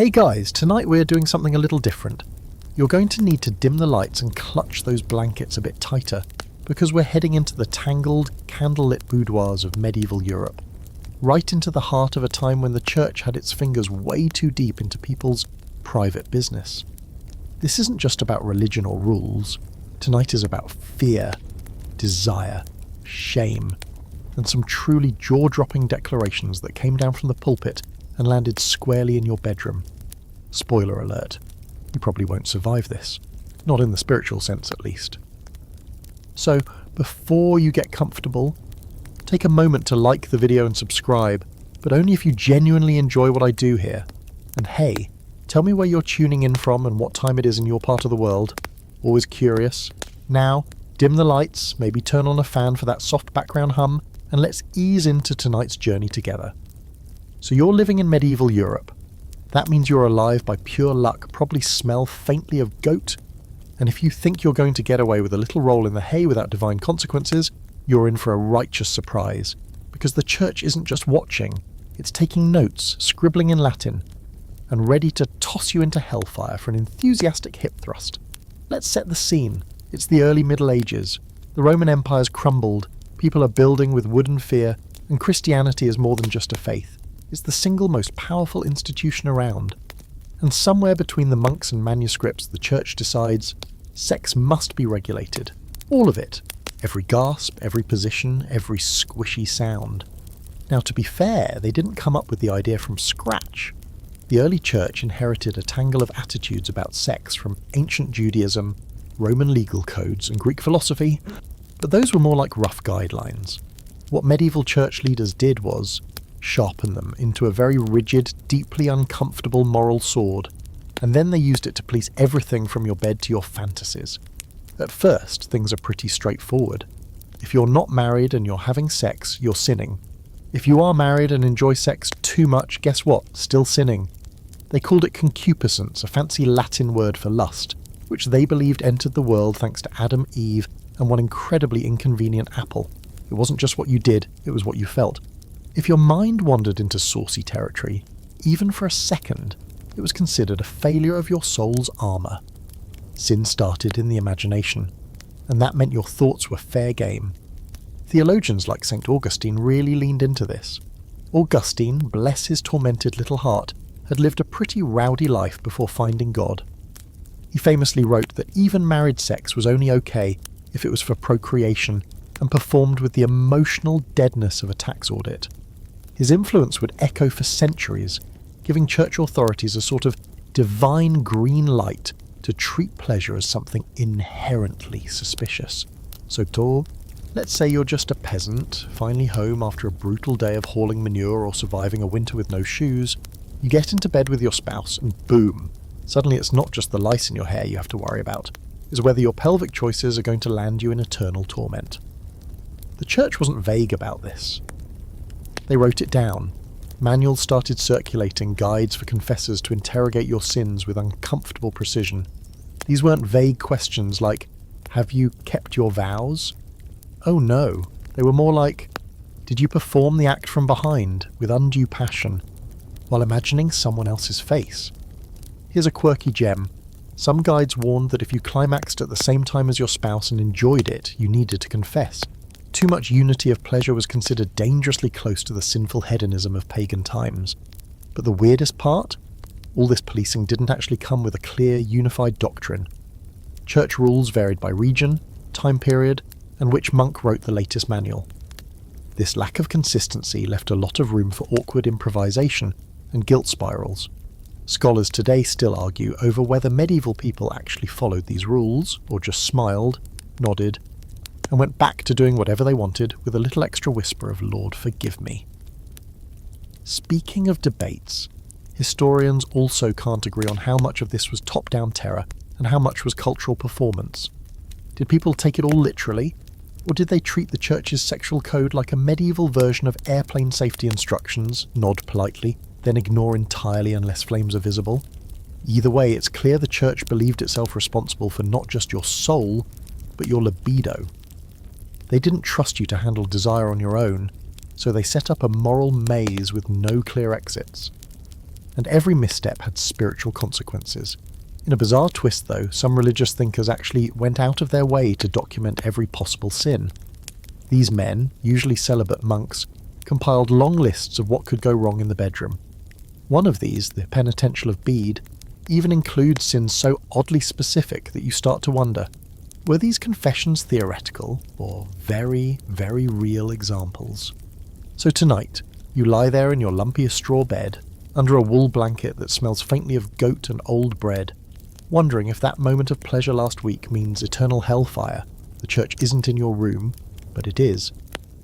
Hey guys, tonight we're doing something a little different. You're going to need to dim the lights and clutch those blankets a bit tighter, because we're heading into the tangled, candlelit boudoirs of medieval Europe. Right into the heart of a time when the church had its fingers way too deep into people's private business. This isn't just about religion or rules. Tonight is about fear, desire, shame, and some truly jaw-dropping declarations that came down from the pulpit and landed squarely in your bedroom. Spoiler alert, you probably won't survive this. Not in the spiritual sense, at least. So, before you get comfortable, take a moment to like the video and subscribe, but only if you genuinely enjoy what I do here. And hey, tell me where you're tuning in from and what time it is in your part of the world. Always curious. Now, dim the lights, maybe turn on a fan for that soft background hum, and let's ease into tonight's journey together. So you're living in medieval Europe. That means you're alive by pure luck, probably smell faintly of goat, and if you think you're going to get away with a little roll in the hay without divine consequences, you're in for a righteous surprise, because the church isn't just watching, it's taking notes, scribbling in Latin, and ready to toss you into hellfire for an enthusiastic hip thrust. Let's set the scene. It's the early Middle Ages. The Roman Empire's crumbled, people are building with wooden fear, and Christianity is more than just a faith. It's the single most powerful institution around. And somewhere between the monks and manuscripts, the church decides sex must be regulated. All of it. Every gasp, every position, every squishy sound. Now, to be fair, they didn't come up with the idea from scratch. The early church inherited a tangle of attitudes about sex from ancient Judaism, Roman legal codes, and Greek philosophy, but those were more like rough guidelines. What medieval church leaders did was sharpen them into a very rigid, deeply uncomfortable moral sword, and then they used it to police everything from your bed to your fantasies. At first, things are pretty straightforward. If you're not married and you're having sex, you're sinning. If you are married and enjoy sex too much, guess what? Still sinning. They called it concupiscence, a fancy Latin word for lust, which they believed entered the world thanks to Adam, Eve, and one incredibly inconvenient apple. It wasn't just what you did, it was what you felt. If your mind wandered into saucy territory, even for a second, it was considered a failure of your soul's armour. Sin started in the imagination, and that meant your thoughts were fair game. Theologians like St. Augustine really leaned into this. Augustine, bless his tormented little heart, had lived a pretty rowdy life before finding God. He famously wrote that even married sex was only okay if it was for procreation and performed with the emotional deadness of a tax audit. His influence would echo for centuries, giving church authorities a sort of divine green light to treat pleasure as something inherently suspicious. So Tor, let's say you're just a peasant, finally home after a brutal day of hauling manure or surviving a winter with no shoes. You get into bed with your spouse and boom, suddenly it's not just the lice in your hair you have to worry about. It's whether your pelvic choices are going to land you in eternal torment. The church wasn't vague about this. They wrote it down. Manuals started circulating, guides for confessors to interrogate your sins with uncomfortable precision. These weren't vague questions like, have you kept your vows? Oh no, they were more like, did you perform the act from behind with undue passion while imagining someone else's face? Here's a quirky gem. Some guides warned that if you climaxed at the same time as your spouse and enjoyed it, you needed to confess. Too much unity of pleasure was considered dangerously close to the sinful hedonism of pagan times. But the weirdest part? All this policing didn't actually come with a clear, unified doctrine. Church rules varied by region, time period, and which monk wrote the latest manual. This lack of consistency left a lot of room for awkward improvisation and guilt spirals. Scholars today still argue over whether medieval people actually followed these rules, or just smiled, nodded, and went back to doing whatever they wanted with a little extra whisper of "Lord, forgive me." Speaking of debates, historians also can't agree on how much of this was top-down terror and how much was cultural performance. Did people take it all literally, or did they treat the church's sexual code like a medieval version of airplane safety instructions, nod politely, then ignore entirely unless flames are visible? Either way, it's clear the church believed itself responsible for not just your soul, but your libido. They didn't trust you to handle desire on your own, so they set up a moral maze with no clear exits. and every misstep had spiritual consequences. In a bizarre twist, though, some religious thinkers actually went out of their way to document every possible sin. These men, usually celibate monks, compiled long lists of what could go wrong in the bedroom. One of these, the Penitential of Bede, even includes sins so oddly specific that you start to wonder, were these confessions theoretical or very, very real examples? So tonight, you lie there in your lumpiest straw bed, under a wool blanket that smells faintly of goat and old bread, wondering if that moment of pleasure last week means eternal hellfire. The church isn't in your room, but it is.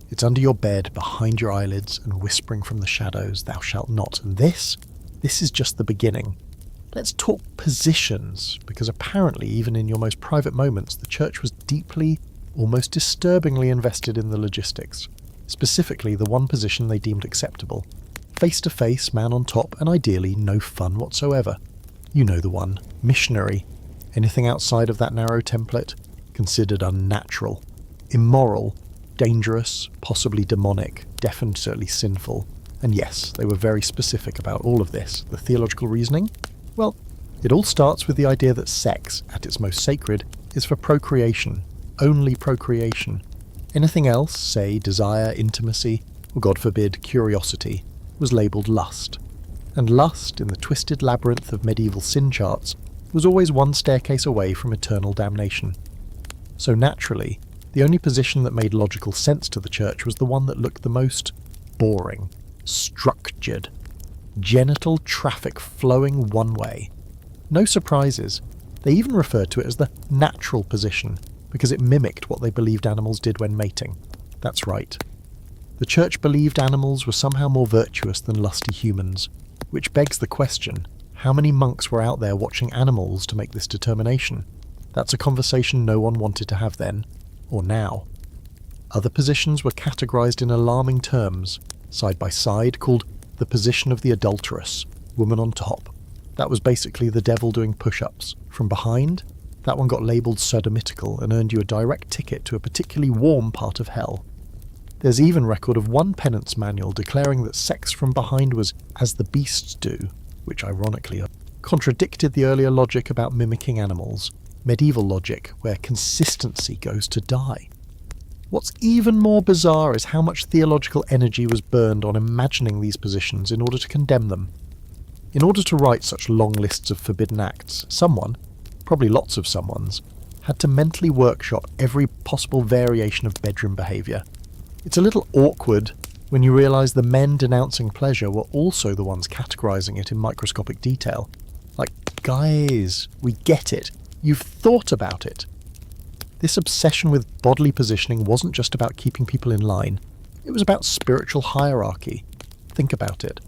It's under your bed, behind your eyelids, and whispering from the shadows, "Thou shalt not." And this is just the beginning. Let's talk positions, because apparently, even in your most private moments, the church was deeply, almost disturbingly invested in the logistics. Specifically, the one position they deemed acceptable. Face-to-face, man on top, and ideally no fun whatsoever. You know the one. Missionary. Anything outside of that narrow template? Considered unnatural. Immoral. Dangerous. Possibly demonic. Definitely sinful. And yes, they were very specific about all of this. The theological reasoning? Well, it all starts with the idea that sex, at its most sacred, is for procreation. Only procreation. Anything else, say desire, intimacy, or God forbid, curiosity, was labelled lust. And lust, in the twisted labyrinth of medieval sin charts, was always one staircase away from eternal damnation. So naturally, the only position that made logical sense to the church was the one that looked the most boring, structured, genital traffic flowing one way. No surprises. They even referred to it as the natural position, because it mimicked what they believed animals did when mating. That's right. The church believed animals were somehow more virtuous than lusty humans, which begs the question, how many monks were out there watching animals to make this determination? That's a conversation no one wanted to have then, or now. Other positions were categorized in alarming terms, side by side, called the position of the adulteress, woman on top. That was basically the devil doing push-ups. From behind, that one got labelled sodomitical and earned you a direct ticket to a particularly warm part of hell. There's even record of one penance manual declaring that sex from behind was as the beasts do, which ironically contradicted the earlier logic about mimicking animals, medieval logic where consistency goes to die. What's even more bizarre is how much theological energy was burned on imagining these positions in order to condemn them. In order to write such long lists of forbidden acts, someone, probably lots of someones, had to mentally workshop every possible variation of bedroom behaviour. It's a little awkward when you realise the men denouncing pleasure were also the ones categorising it in microscopic detail. Like, guys, we get it. You've thought about it. This obsession with bodily positioning wasn't just about keeping people in line. It was about spiritual hierarchy. Think about it.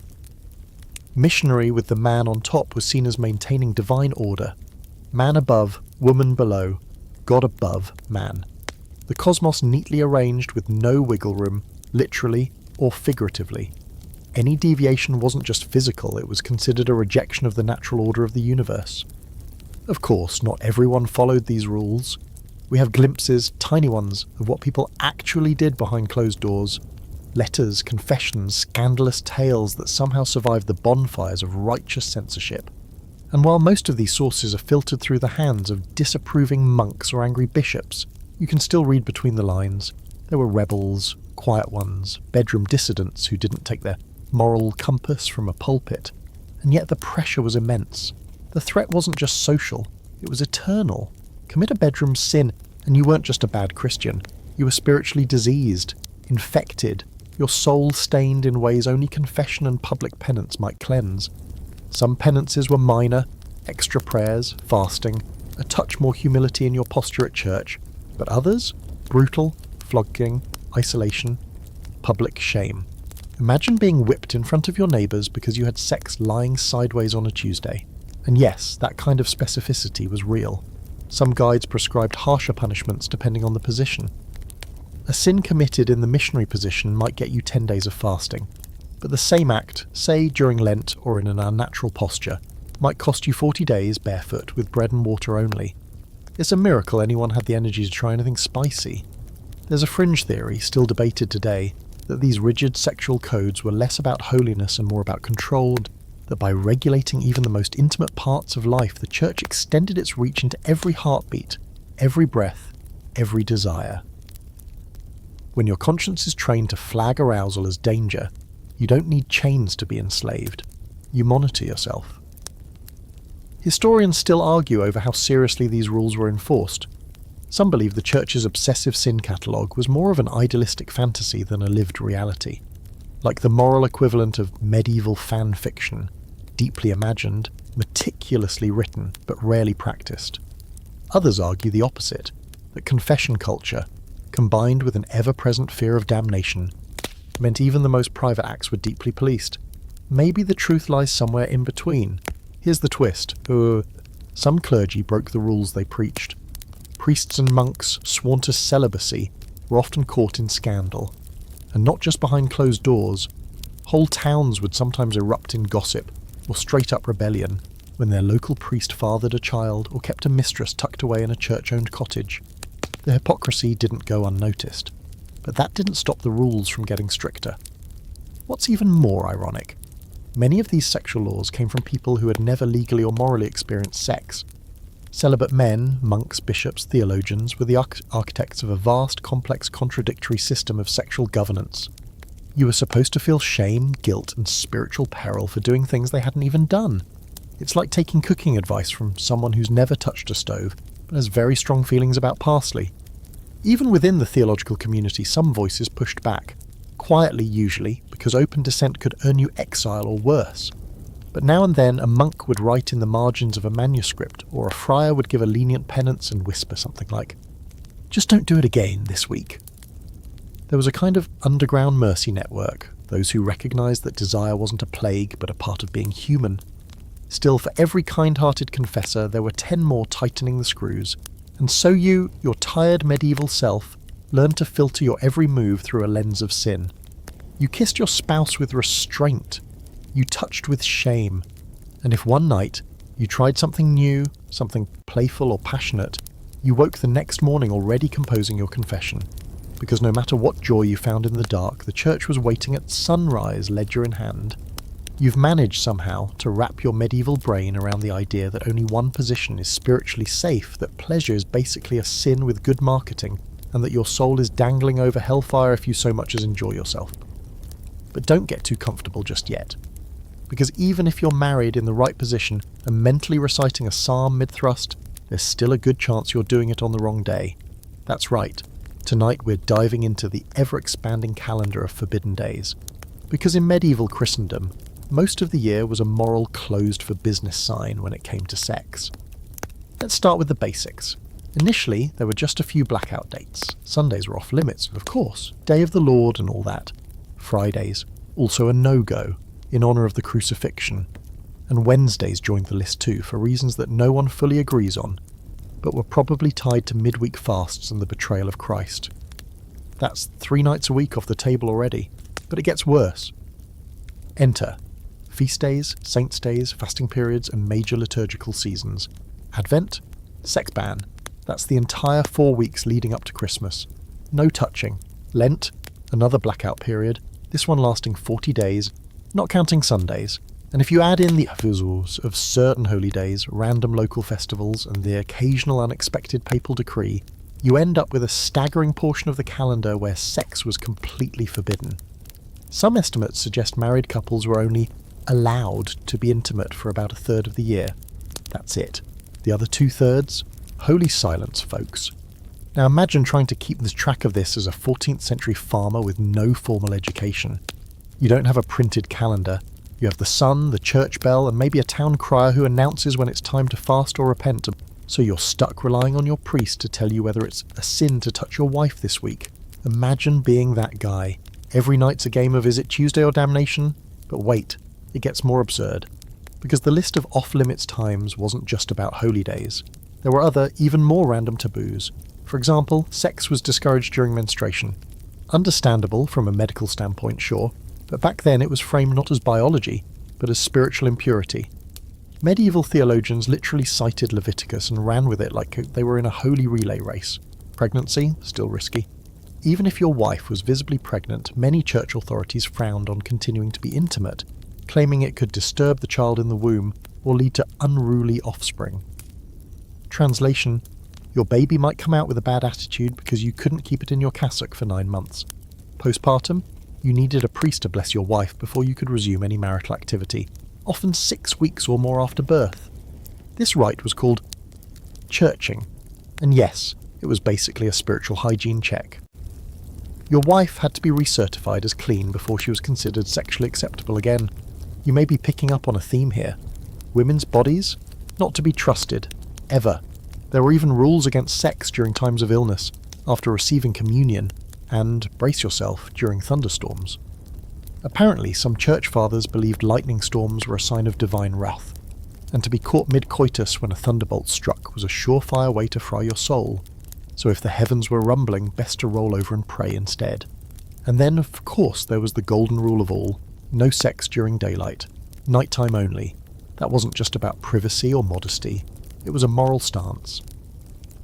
Missionary with the man on top was seen as maintaining divine order. Man above, woman below, God above, man. The cosmos neatly arranged with no wiggle room, literally or figuratively. Any deviation wasn't just physical, it was considered a rejection of the natural order of the universe. Of course, not everyone followed these rules. We have glimpses, tiny ones, of what people actually did behind closed doors. Letters, confessions, scandalous tales that somehow survived the bonfires of righteous censorship. And while most of these sources are filtered through the hands of disapproving monks or angry bishops, you can still read between the lines. There were rebels, quiet ones, bedroom dissidents who didn't take their moral compass from a pulpit. And yet the pressure was immense. The threat wasn't just social, it was eternal. Commit a bedroom sin, and you weren't just a bad Christian. You were spiritually diseased, infected, your soul stained in ways only confession and public penance might cleanse. Some penances were minor, extra prayers, fasting, a touch more humility in your posture at church, but others? Brutal, flogging, isolation, public shame. Imagine being whipped in front of your neighbours because you had sex lying sideways on a Tuesday. And yes, that kind of specificity was real. Some guides prescribed harsher punishments depending on the position. A sin committed in the missionary position might get you 10 days of fasting, but the same act, say during Lent or in an unnatural posture, might cost you 40 days barefoot with bread and water only. It's a miracle anyone had the energy to try anything spicy. There's a fringe theory, still debated today, that these rigid sexual codes were less about holiness and more about controlled, that by regulating even the most intimate parts of life, the church extended its reach into every heartbeat, every breath, every desire. When your conscience is trained to flag arousal as danger, you don't need chains to be enslaved. You monitor yourself. Historians still argue over how seriously these rules were enforced. Some believe the church's obsessive sin catalogue was more of an idealistic fantasy than a lived reality, like the moral equivalent of medieval fan fiction, deeply imagined, meticulously written, but rarely practiced. Others argue the opposite, that confession culture, combined with an ever-present fear of damnation, meant even the most private acts were deeply policed. Maybe the truth lies somewhere in between. Here's the twist. Some clergy broke the rules they preached. Priests and monks sworn to celibacy were often caught in scandal. And not just behind closed doors. Whole towns would sometimes erupt in gossip or straight-up rebellion when their local priest fathered a child or kept a mistress tucked away in a church-owned cottage. The hypocrisy didn't go unnoticed, but that didn't stop the rules from getting stricter. What's even more ironic, many of these sexual laws came from people who had never legally or morally experienced sex. Celibate men, monks, bishops, theologians were the architects of a vast, complex, contradictory system of sexual governance. You were supposed to feel shame, guilt, and spiritual peril for doing things they hadn't even done. It's like taking cooking advice from someone who's never touched a stove, but has very strong feelings about parsley. Even within the theological community, some voices pushed back, quietly usually, because open dissent could earn you exile or worse. But now and then a monk would write in the margins of a manuscript, or a friar would give a lenient penance and whisper something like, "Just don't do it again this week." There was a kind of underground mercy network, those who recognised that desire wasn't a plague but a part of being human. Still, for every kind-hearted confessor, there were 10 more tightening the screws, and so you, your tired medieval self, learned to filter your every move through a lens of sin. You kissed your spouse with restraint. You touched with shame. And if one night you tried something new, something playful or passionate, you woke the next morning already composing your confession. Because no matter what joy you found in the dark, the church was waiting at sunrise, ledger in hand. You've managed somehow to wrap your medieval brain around the idea that only one position is spiritually safe, that pleasure is basically a sin with good marketing, and that your soul is dangling over hellfire if you so much as enjoy yourself. But don't get too comfortable just yet. Because even if you're married in the right position and mentally reciting a psalm mid-thrust, there's still a good chance you're doing it on the wrong day. That's right. Tonight we're diving into the ever-expanding calendar of forbidden days. Because in medieval Christendom, most of the year was a moral closed-for-business sign when it came to sex. Let's start with the basics. Initially, there were just a few blackout dates. Sundays were off limits, of course, Day of the Lord and all that. Fridays, also a no-go, in honour of the crucifixion. And Wednesdays joined the list too, for reasons that no one fully agrees on, but were probably tied to midweek fasts and the betrayal of Christ. That's 3 nights a week off the table already, but it gets worse. Enter feast days, saints' days, fasting periods, and major liturgical seasons. Advent, sex ban. That's the entire 4 weeks leading up to Christmas. No touching. Lent, another blackout period, this one lasting 40 days, not counting Sundays. And if you add in the visuals of certain holy days, random local festivals, and the occasional unexpected papal decree, you end up with a staggering portion of the calendar where sex was completely forbidden. Some estimates suggest married couples were only allowed to be intimate for about a third of the year. That's it. The other 2/3? Holy silence, folks. Now imagine trying to keep track of this as a 14th century farmer with no formal education. You don't have a printed calendar. You have the sun, the church bell, and maybe a town crier who announces when it's time to fast or repent. So you're stuck relying on your priest to tell you whether it's a sin to touch your wife this week. Imagine being that guy. Every night's a game of is it Tuesday or damnation? But wait, it gets more absurd. Because the list of off-limits times wasn't just about holy days. There were other, even more random taboos. For example, sex was discouraged during menstruation. Understandable from a medical standpoint, sure, but back then it was framed not as biology, but as spiritual impurity. Medieval theologians literally cited Leviticus and ran with it like they were in a holy relay race. Pregnancy? Still risky. Even if your wife was visibly pregnant, many church authorities frowned on continuing to be intimate. claiming it could disturb the child in the womb or lead to unruly offspring. Translation: your baby might come out with a bad attitude because you couldn't keep it in your cassock for 9 months. Postpartum, you needed a priest to bless your wife before you could resume any marital activity, often 6 weeks or more after birth. This rite was called churching, and yes, it was basically a spiritual hygiene check. Your wife had to be recertified as clean before she was considered sexually acceptable again. You may be picking up on a theme here. Women's bodies? Not to be trusted. Ever. There were even rules against sex during times of illness, after receiving communion, and, brace yourself, during thunderstorms. Apparently, some church fathers believed lightning storms were a sign of divine wrath, and to be caught mid-coitus when a thunderbolt struck was a surefire way to fry your soul. So if the heavens were rumbling, best to roll over and pray instead. And then, of course, there was the golden rule of all: no sex during daylight, nighttime only. That wasn't just about privacy or modesty, it was a moral stance.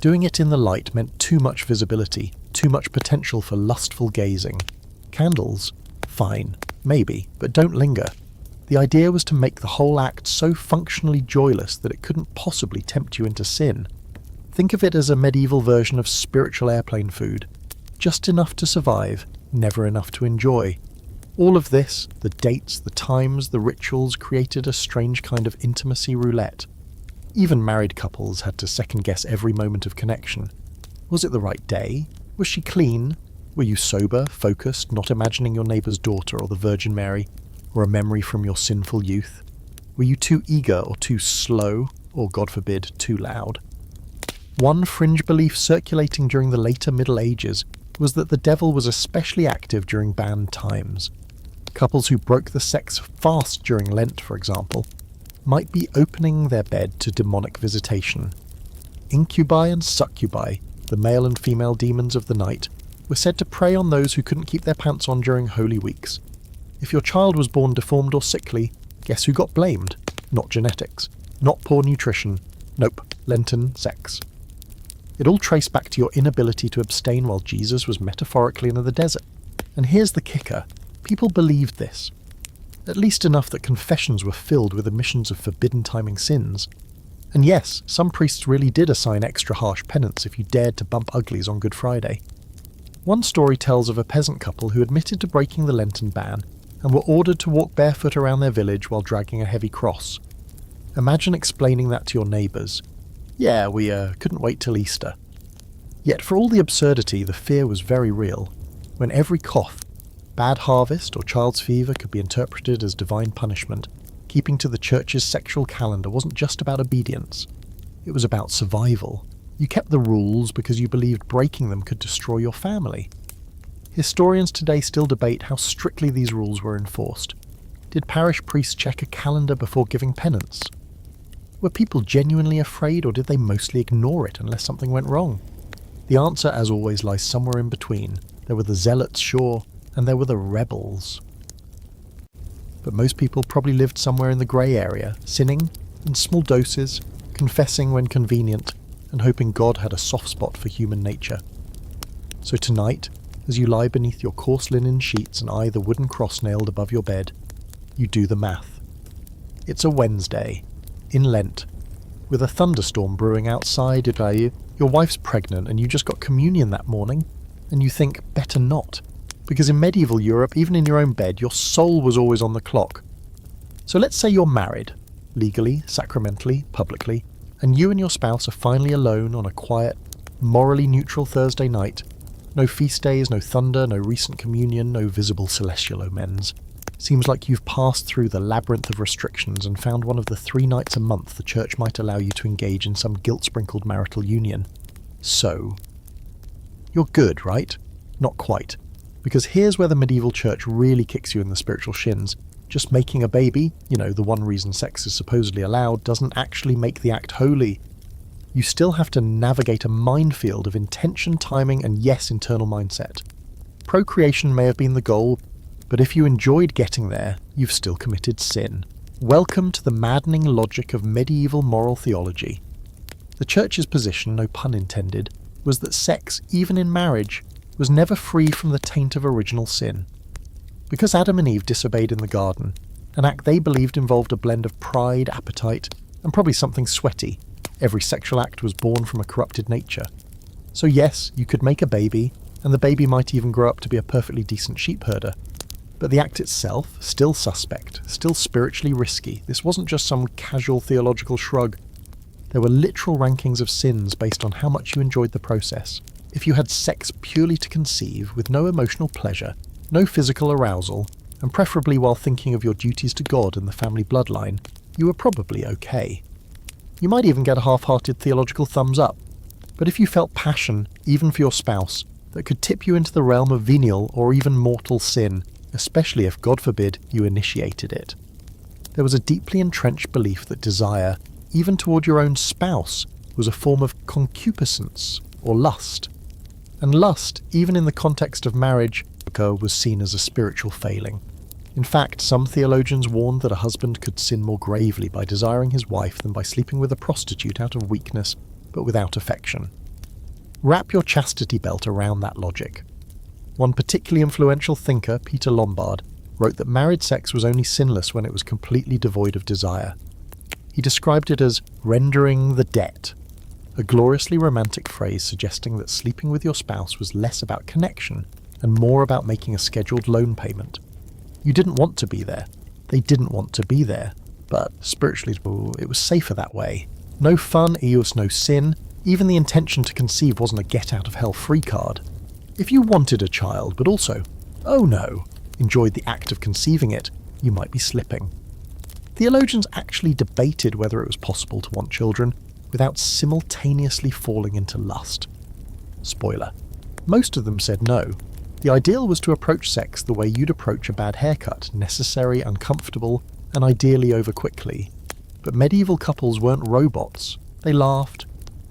Doing it in the light meant too much visibility, too much potential for lustful gazing. Candles? Fine, maybe, but don't linger. The idea was to make the whole act so functionally joyless that it couldn't possibly tempt you into sin. Think of it as a medieval version of spiritual airplane food. Just enough to survive, never enough to enjoy. All of this, the dates, the times, the rituals, created a strange kind of intimacy roulette. Even married couples had to second-guess every moment of connection. Was it the right day? Was she clean? Were you sober, focused, not imagining your neighbour's daughter or the Virgin Mary, or a memory from your sinful youth? Were you too eager or too slow, or, God forbid, too loud? One fringe belief circulating during the later Middle Ages was that the devil was especially active during banned times. Couples who broke the sex fast during Lent, for example, might be opening their bed to demonic visitation. Incubi and succubi, the male and female demons of the night, were said to prey on those who couldn't keep their pants on during holy weeks. If your child was born deformed or sickly, guess who got blamed? Not genetics. Not poor nutrition. Nope, Lenten sex. It all traced back to your inability to abstain while Jesus was metaphorically in the desert. And here's the kicker. People believed this. At least enough that confessions were filled with admissions of forbidden timing sins. And yes, some priests really did assign extra harsh penance if you dared to bump uglies on Good Friday. One story tells of a peasant couple who admitted to breaking the Lenten ban and were ordered to walk barefoot around their village while dragging a heavy cross. Imagine explaining that to your neighbours. Yeah, we couldn't wait till Easter. Yet for all the absurdity, the fear was very real. When every cough, bad harvest, or child's fever could be interpreted as divine punishment, keeping to the church's sexual calendar wasn't just about obedience. It was about survival. You kept the rules because you believed breaking them could destroy your family. Historians today still debate how strictly these rules were enforced. Did parish priests check a calendar before giving penance? Were people genuinely afraid, or did they mostly ignore it unless something went wrong? The answer, as always, lies somewhere in between. There were the zealots, sure, and there were the rebels. But most people probably lived somewhere in the grey area, sinning in small doses, confessing when convenient, and hoping God had a soft spot for human nature. So tonight, as you lie beneath your coarse linen sheets and eye the wooden cross nailed above your bed, you do the math. It's a Wednesday, in Lent, with a thunderstorm brewing outside. Your wife's pregnant and you just got communion that morning, and you think, better not. Because in medieval Europe, even in your own bed, your soul was always on the clock. So let's say you're married, legally, sacramentally, publicly, and you and your spouse are finally alone on a quiet, morally neutral Thursday night. No feast days, no thunder, no recent communion, no visible celestial omens. Seems like you've passed through the labyrinth of restrictions and found one of the 3 nights a month the church might allow you to engage in some guilt-sprinkled marital union. So, you're good, right? Not quite. Because here's where the medieval church really kicks you in the spiritual shins. Just making a baby, the one reason sex is supposedly allowed, doesn't actually make the act holy. You still have to navigate a minefield of intention, timing, and yes, internal mindset. Procreation may have been the goal, but if you enjoyed getting there, you've still committed sin. Welcome to the maddening logic of medieval moral theology. The church's position, no pun intended, was that sex, even in marriage, was never free from the taint of original sin. Because Adam and Eve disobeyed in the garden, an act they believed involved a blend of pride, appetite, and probably something sweaty. Every sexual act was born from a corrupted nature. So yes, you could make a baby, and the baby might even grow up to be a perfectly decent sheep herder. But the act itself, still suspect, still spiritually risky. This wasn't just some casual theological shrug. There were literal rankings of sins based on how much you enjoyed the process. If you had sex purely to conceive, with no emotional pleasure, no physical arousal, and preferably while thinking of your duties to God and the family bloodline, you were probably okay. You might even get a half-hearted theological thumbs up. But if you felt passion, even for your spouse, that could tip you into the realm of venial or even mortal sin, especially if, God forbid, you initiated it. There was a deeply entrenched belief that desire, even toward your own spouse, was a form of concupiscence or lust. And lust, even in the context of marriage, was seen as a spiritual failing. In fact, some theologians warned that a husband could sin more gravely by desiring his wife than by sleeping with a prostitute out of weakness, but without affection. Wrap your chastity belt around that logic. One particularly influential thinker, Peter Lombard, wrote that married sex was only sinless when it was completely devoid of desire. He described it as rendering the debt, a gloriously romantic phrase suggesting that sleeping with your spouse was less about connection and more about making a scheduled loan payment. You didn't want to be there. They didn't want to be there. But spiritually, it was safer that way. No fun equals no sin. Even the intention to conceive wasn't a get-out-of-hell-free card. If you wanted a child, but also, oh no, enjoyed the act of conceiving it, you might be slipping. Theologians actually debated whether it was possible to want children without simultaneously falling into lust. Spoiler. Most of them said no. The ideal was to approach sex the way you'd approach a bad haircut, necessary, uncomfortable, and ideally over quickly. But medieval couples weren't robots. They laughed,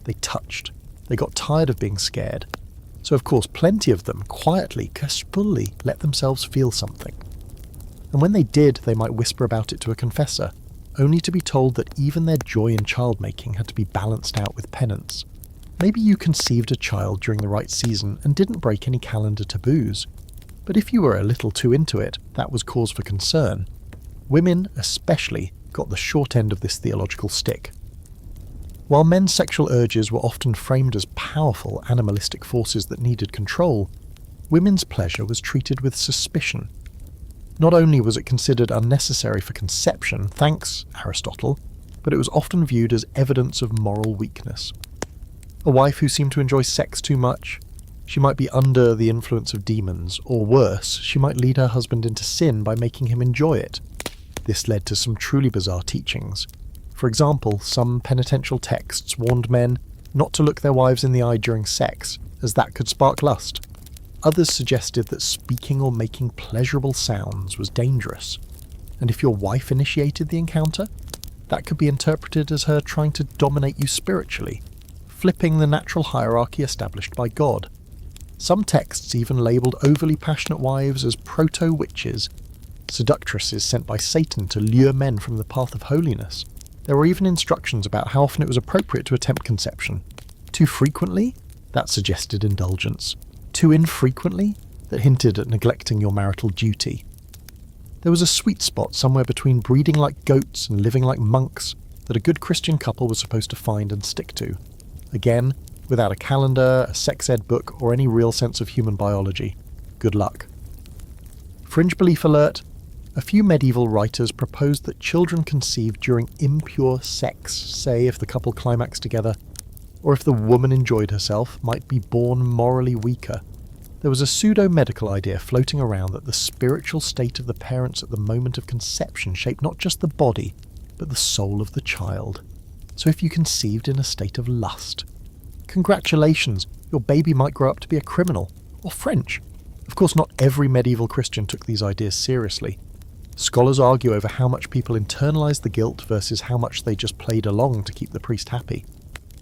they touched, they got tired of being scared. So of course plenty of them quietly, casually let themselves feel something. And when they did, they might whisper about it to a confessor, only to be told that even their joy in childmaking had to be balanced out with penance. Maybe you conceived a child during the right season and didn't break any calendar taboos. But if you were a little too into it, that was cause for concern. Women, especially, got the short end of this theological stick. While men's sexual urges were often framed as powerful animalistic forces that needed control, women's pleasure was treated with suspicion. Not only was it considered unnecessary for conception, thanks Aristotle, but it was often viewed as evidence of moral weakness. A wife who seemed to enjoy sex too much, she might be under the influence of demons, or worse, she might lead her husband into sin by making him enjoy it. This led to some truly bizarre teachings. For example, some penitential texts warned men not to look their wives in the eye during sex, as that could spark lust. Others suggested that speaking or making pleasurable sounds was dangerous, and if your wife initiated the encounter, that could be interpreted as her trying to dominate you spiritually, flipping the natural hierarchy established by God. Some texts even labelled overly passionate wives as proto-witches, seductresses sent by Satan to lure men from the path of holiness. There were even instructions about how often it was appropriate to attempt conception. Too frequently? That suggested indulgence. Too infrequently? That hinted at neglecting your marital duty. There was a sweet spot somewhere between breeding like goats and living like monks that a good Christian couple was supposed to find and stick to. Again, without a calendar, a sex ed book, or any real sense of human biology. Good luck. Fringe belief alert. A few medieval writers proposed that children conceived during impure sex, say if the couple climaxed together, or if the woman enjoyed herself, might be born morally weaker. There was a pseudo-medical idea floating around that the spiritual state of the parents at the moment of conception shaped not just the body, but the soul of the child. So if you conceived in a state of lust, congratulations, your baby might grow up to be a criminal, or French. Of course, not every medieval Christian took these ideas seriously. Scholars argue over how much people internalized the guilt versus how much they just played along to keep the priest happy.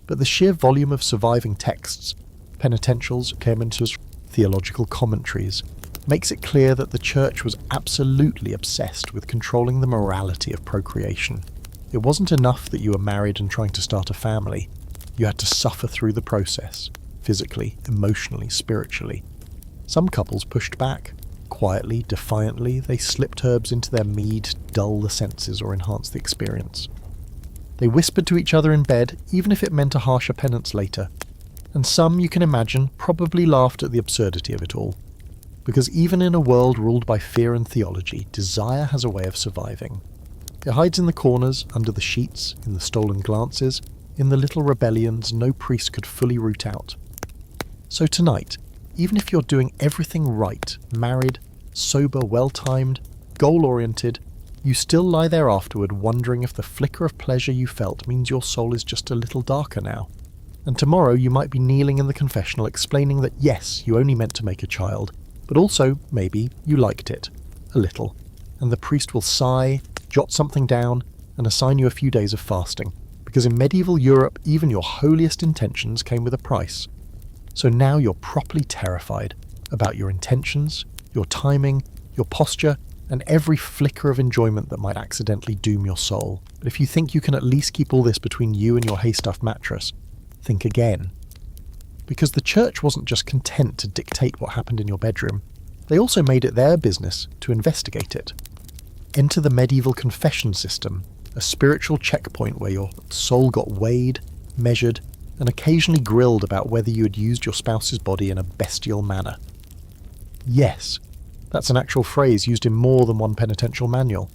But the sheer volume of surviving texts, penitentials, caementers, theological commentaries, makes it clear that the church was absolutely obsessed with controlling the morality of procreation. It wasn't enough that you were married and trying to start a family. You had to suffer through the process, physically, emotionally, spiritually. Some couples pushed back, quietly, defiantly, they slipped herbs into their mead to dull the senses or enhance the experience. They whispered to each other in bed, even if it meant a harsher penance later. And some, you can imagine, probably laughed at the absurdity of it all. Because even in a world ruled by fear and theology, desire has a way of surviving. It hides in the corners, under the sheets, in the stolen glances, in the little rebellions no priest could fully root out. So tonight, even if you're doing everything right, married, sober, well-timed, goal-oriented, you still lie there afterward wondering if the flicker of pleasure you felt means your soul is just a little darker now. And tomorrow you might be kneeling in the confessional explaining that yes, you only meant to make a child, but also, maybe, you liked it. A little. And the priest will sigh, jot something down, and assign you a few days of fasting. Because in medieval Europe, even your holiest intentions came with a price. So now you're properly terrified about your intentions, your timing, your posture, and every flicker of enjoyment that might accidentally doom your soul. But if you think you can at least keep all this between you and your hay-stuffed mattress, think again. Because the church wasn't just content to dictate what happened in your bedroom, they also made it their business to investigate it. Enter the medieval confession system, a spiritual checkpoint where your soul got weighed, measured, and occasionally grilled about whether you had used your spouse's body in a bestial manner. Yes, that's an actual phrase used in more than one penitential manual.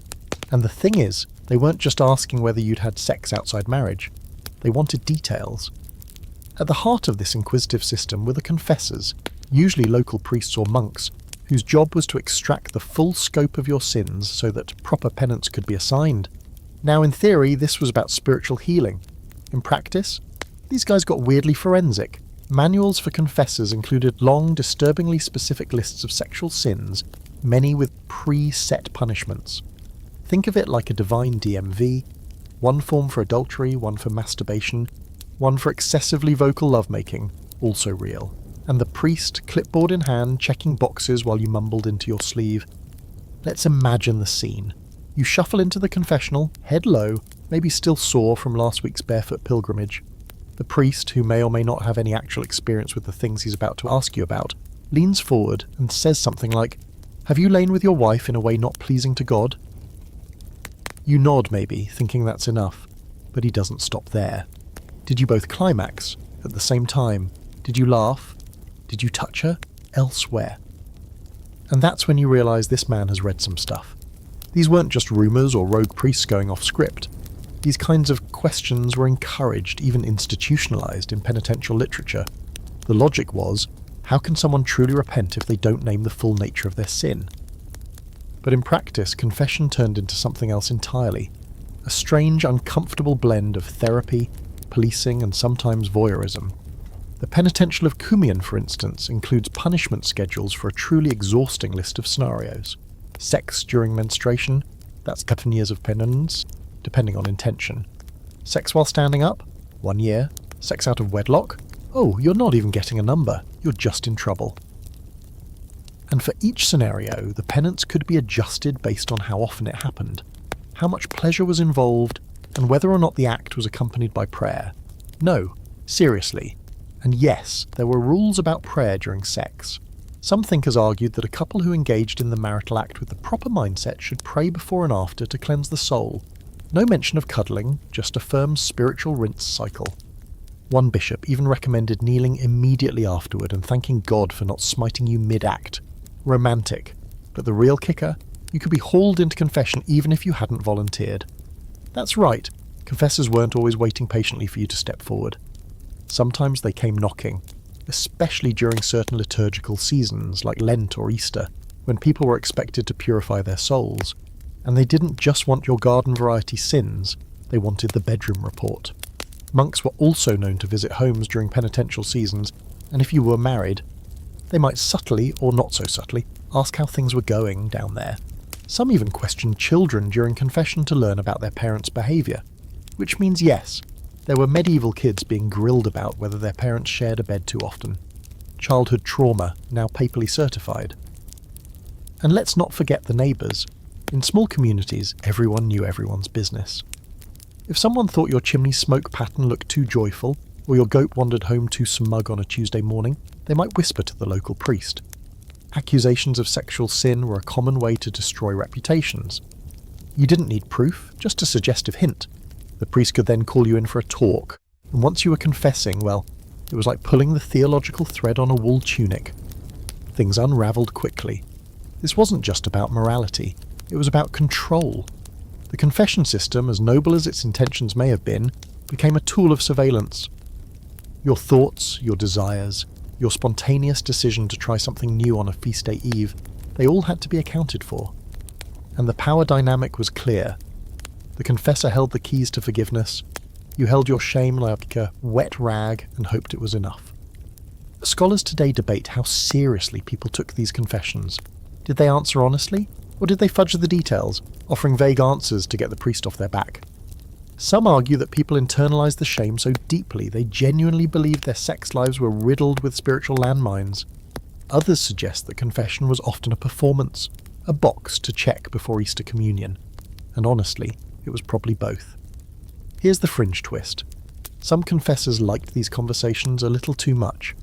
And the thing is, they weren't just asking whether you'd had sex outside marriage. They wanted details. At the heart of this inquisitive system were the confessors, usually local priests or monks, whose job was to extract the full scope of your sins so that proper penance could be assigned. Now, in theory, this was about spiritual healing. In practice, these guys got weirdly forensic. Manuals for confessors included long, disturbingly specific lists of sexual sins, many with pre-set punishments. Think of it like a divine DMV, one form for adultery, one for masturbation, one for excessively vocal lovemaking, also real. And the priest, clipboard in hand, checking boxes while you mumbled into your sleeve. Let's imagine the scene. You shuffle into the confessional, head low, maybe still sore from last week's barefoot pilgrimage. The priest, who may or may not have any actual experience with the things he's about to ask you about, leans forward and says something like, "Have you lain with your wife in a way not pleasing to God?" You nod maybe, thinking that's enough, but he doesn't stop there. Did you both climax at the same time? Did you laugh? Did you touch her? Elsewhere? And that's when you realise this man has read some stuff. These weren't just rumours or rogue priests going off script. These kinds of questions were encouraged, even institutionalised in penitential literature. The logic was, how can someone truly repent if they don't name the full nature of their sin? But in practice, confession turned into something else entirely. A strange, uncomfortable blend of therapy, policing, and sometimes voyeurism. The penitential of Cumian, for instance, includes punishment schedules for a truly exhausting list of scenarios. Sex during menstruation, that's 7 years of penance, depending on intention. Sex while standing up, 1 year. Sex out of wedlock, oh, you're not even getting a number, you're just in trouble. And for each scenario, the penance could be adjusted based on how often it happened, how much pleasure was involved, and whether or not the act was accompanied by prayer. No, seriously. And yes, there were rules about prayer during sex. Some thinkers argued that a couple who engaged in the marital act with the proper mindset should pray before and after to cleanse the soul. No mention of cuddling, just a firm spiritual rinse cycle. One bishop even recommended kneeling immediately afterward and thanking God for not smiting you mid-act. Romantic. But the real kicker? You could be hauled into confession even if you hadn't volunteered. That's right, confessors weren't always waiting patiently for you to step forward. Sometimes they came knocking, especially during certain liturgical seasons like Lent or Easter, when people were expected to purify their souls. And they didn't just want your garden variety sins, they wanted the bedroom report. Monks were also known to visit homes during penitential seasons, and if you were married, they might subtly, or not so subtly, ask how things were going down there. Some even questioned children during confession to learn about their parents' behaviour. Which means yes, there were medieval kids being grilled about whether their parents shared a bed too often. Childhood trauma, now papally certified. And let's not forget the neighbours. In small communities, everyone knew everyone's business. If someone thought your chimney smoke pattern looked too joyful, or your goat wandered home too smug on a Tuesday morning, they might whisper to the local priest. Accusations of sexual sin were a common way to destroy reputations. You didn't need proof, just a suggestive hint. The priest could then call you in for a talk, and once you were confessing, well, it was like pulling the theological thread on a wool tunic. Things unravelled quickly. This wasn't just about morality, it was about control. The confession system, as noble as its intentions may have been, became a tool of surveillance. Your thoughts, your desires, your spontaneous decision to try something new on a feast day eve, they all had to be accounted for. And the power dynamic was clear. The confessor held the keys to forgiveness. You held your shame like a wet rag and hoped it was enough. Scholars today debate how seriously people took these confessions. Did they answer honestly, or did they fudge the details, offering vague answers to get the priest off their back? Some argue that people internalized the shame so deeply they genuinely believed their sex lives were riddled with spiritual landmines. Others suggest that confession was often a performance, a box to check before Easter communion. And honestly, it was probably both. Here's the fringe twist. Some confessors liked these conversations a little too much.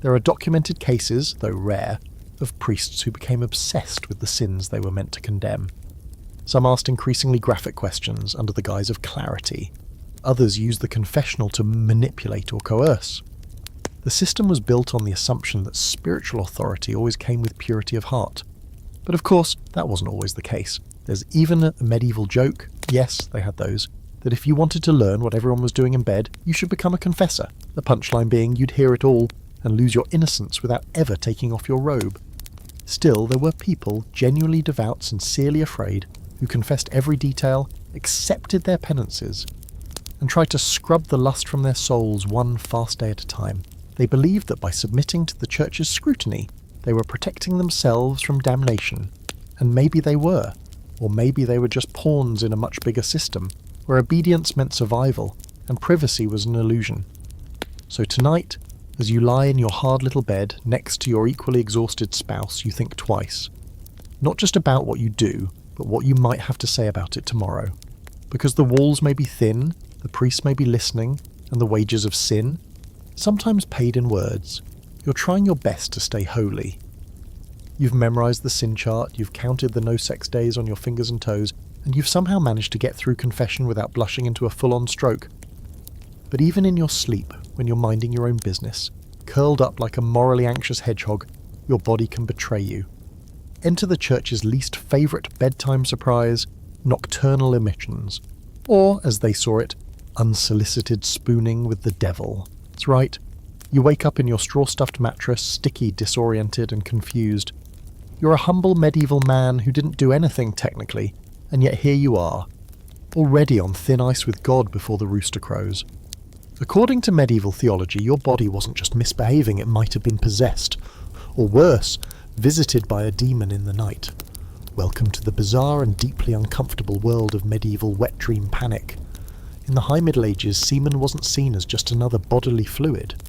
There are documented cases, though rare, of priests who became obsessed with the sins they were meant to condemn. Some asked increasingly graphic questions under the guise of clarity. Others used the confessional to manipulate or coerce. The system was built on the assumption that spiritual authority always came with purity of heart. But of course, that wasn't always the case. There's even a medieval joke, yes, they had those, that if you wanted to learn what everyone was doing in bed, you should become a confessor, the punchline being you'd hear it all and lose your innocence without ever taking off your robe. Still, there were people, genuinely devout, sincerely afraid, who confessed every detail, accepted their penances, and tried to scrub the lust from their souls one fast day at a time. They believed that by submitting to the church's scrutiny, they were protecting themselves from damnation. And maybe they were, or maybe they were just pawns in a much bigger system, where obedience meant survival, and privacy was an illusion. So tonight, as you lie in your hard little bed next to your equally exhausted spouse, you think twice. Not just about what you do, but what you might have to say about it tomorrow. Because the walls may be thin, the priest may be listening, and the wages of sin, sometimes paid in words. You're trying your best to stay holy. You've memorized the sin chart, you've counted the no-sex days on your fingers and toes, and you've somehow managed to get through confession without blushing into a full-on stroke. But even in your sleep, when you're minding your own business, curled up like a morally anxious hedgehog, your body can betray you. Enter the church's least favourite bedtime surprise, nocturnal emissions, or, as they saw it, unsolicited spooning with the devil. That's right. You wake up in your straw-stuffed mattress, sticky, disoriented, and confused. You're a humble medieval man who didn't do anything technically, and yet here you are, already on thin ice with God before the rooster crows. According to medieval theology, your body wasn't just misbehaving, it might have been possessed, or worse, visited by a demon in the night. Welcome to the bizarre and deeply uncomfortable world of medieval wet dream panic. In the High Middle Ages, semen wasn't seen as just another bodily fluid.